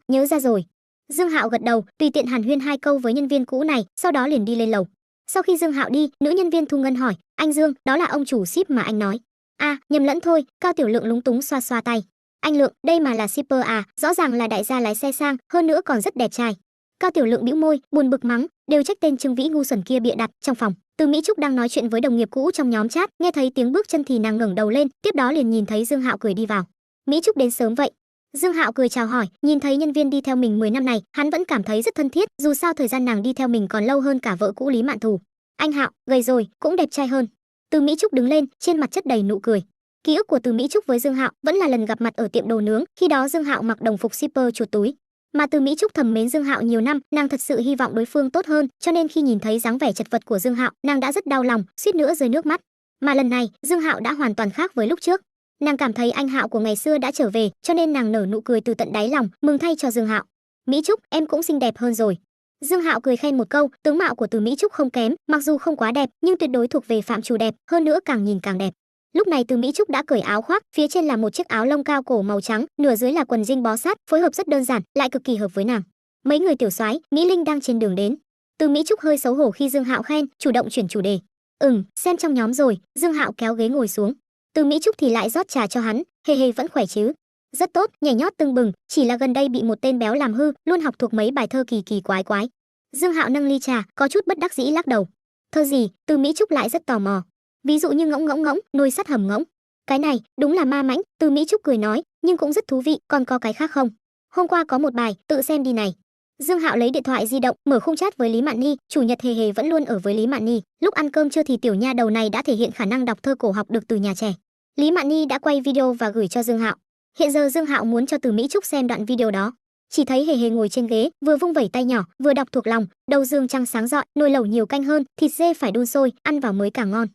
Nhớ ra rồi. Dương Hạo gật đầu, tùy tiện hàn huyên 2 câu với nhân viên cũ này, sau đó liền đi lên lầu. Sau khi Dương Hạo đi, nữ nhân viên Thu Ngân hỏi, "Anh Dương, đó là ông chủ ship mà anh nói?" Nhầm lẫn thôi." Cao Tiểu Lượng lúng túng xoa xoa tay. "Anh Lượng, đây mà là shipper à, rõ ràng là đại gia lái xe sang, hơn nữa còn rất đẹp trai." Cao Tiểu Lượng bĩu môi, buồn bực mắng, đều trách tên Trương Vĩ ngu xuẩn kia bịa đặt. Trong phòng, Từ Mỹ Trúc đang nói chuyện với đồng nghiệp cũ trong nhóm chat, nghe thấy tiếng bước chân thì nàng ngẩng đầu lên, tiếp đó liền nhìn thấy Dương Hạo cười đi vào. "Mỹ Trúc đến sớm vậy?" Dương Hạo cười chào hỏi, nhìn thấy nhân viên đi theo mình 10 năm này, hắn vẫn cảm thấy rất thân thiết, dù sao thời gian nàng đi theo mình còn lâu hơn cả vợ cũ Lý Mạn Thù. "Anh Hạo, gầy rồi, cũng đẹp trai hơn." Từ Mỹ Trúc đứng lên, trên mặt chất đầy nụ cười. Ký ức của Từ Mỹ Trúc với Dương Hạo vẫn là lần gặp mặt ở tiệm đồ nướng, khi đó Dương Hạo mặc đồng phục shipper chuột túi. Mà Từ Mỹ Trúc thầm mến Dương Hạo nhiều năm, nàng thật sự hy vọng đối phương tốt hơn, cho nên khi nhìn thấy dáng vẻ chật vật của Dương Hạo, nàng đã rất đau lòng, suýt nữa rơi nước mắt. Mà lần này, Dương Hạo đã hoàn toàn khác với lúc trước. Nàng cảm thấy anh Hạo của ngày xưa đã trở về, cho nên nàng nở nụ cười từ tận đáy lòng, mừng thay cho Dương Hạo. "Mỹ Trúc, em cũng xinh đẹp hơn rồi." Dương Hạo cười khen một câu, tướng mạo của Từ Mỹ Trúc không kém, mặc dù không quá đẹp, nhưng tuyệt đối thuộc về phạm trù đẹp, hơn nữa càng nhìn càng đẹp. Lúc này Từ Mỹ Trúc đã cởi áo khoác, phía trên là một chiếc áo lông cao cổ màu trắng, nửa dưới là quần jean bó sát, phối hợp rất đơn giản, lại cực kỳ hợp với nàng. Mấy người tiểu soái, Mỹ Linh đang trên đường đến. Từ Mỹ Trúc hơi xấu hổ khi Dương Hạo khen, chủ động chuyển chủ đề. Xem trong nhóm rồi." Dương Hạo kéo ghế ngồi xuống. Từ Mỹ Trúc thì lại rót trà cho hắn, "Hề hề vẫn khỏe chứ?" "Rất tốt, nhảy nhót tưng bừng, chỉ là gần đây bị một tên béo làm hư, luôn học thuộc mấy bài thơ kỳ kỳ quái quái." Dương Hạo nâng ly trà, có chút bất đắc dĩ lắc đầu. "Thơ gì?" Từ Mỹ Trúc lại rất tò mò. "Ví dụ như ngỗng ngỗng ngỗng, nồi sắt hầm ngỗng." "Cái này đúng là ma mãnh." Từ Mỹ Trúc cười nói, "Nhưng cũng rất thú vị, còn có cái khác không?" "Hôm qua có một bài, tự xem đi này." Dương Hạo lấy điện thoại di động, mở khung chat với Lý Mạn Nhi, chủ nhật hề hề vẫn luôn ở với Lý Mạn Nhi. Lúc ăn cơm trưa thì tiểu nha đầu này đã thể hiện khả năng đọc thơ cổ học được từ nhà trẻ. Lý Mạn Nhi đã quay video và gửi cho Dương Hạo. Hiện giờ Dương Hạo muốn cho Từ Mỹ Trúc xem đoạn video đó. Chỉ thấy hề hề ngồi trên ghế, vừa vung vẩy tay nhỏ, vừa đọc thuộc lòng, đầu dương trăng sáng rọi, nồi lẩu nhiều canh hơn, thịt dê phải đun sôi, ăn vào mới càng ngon.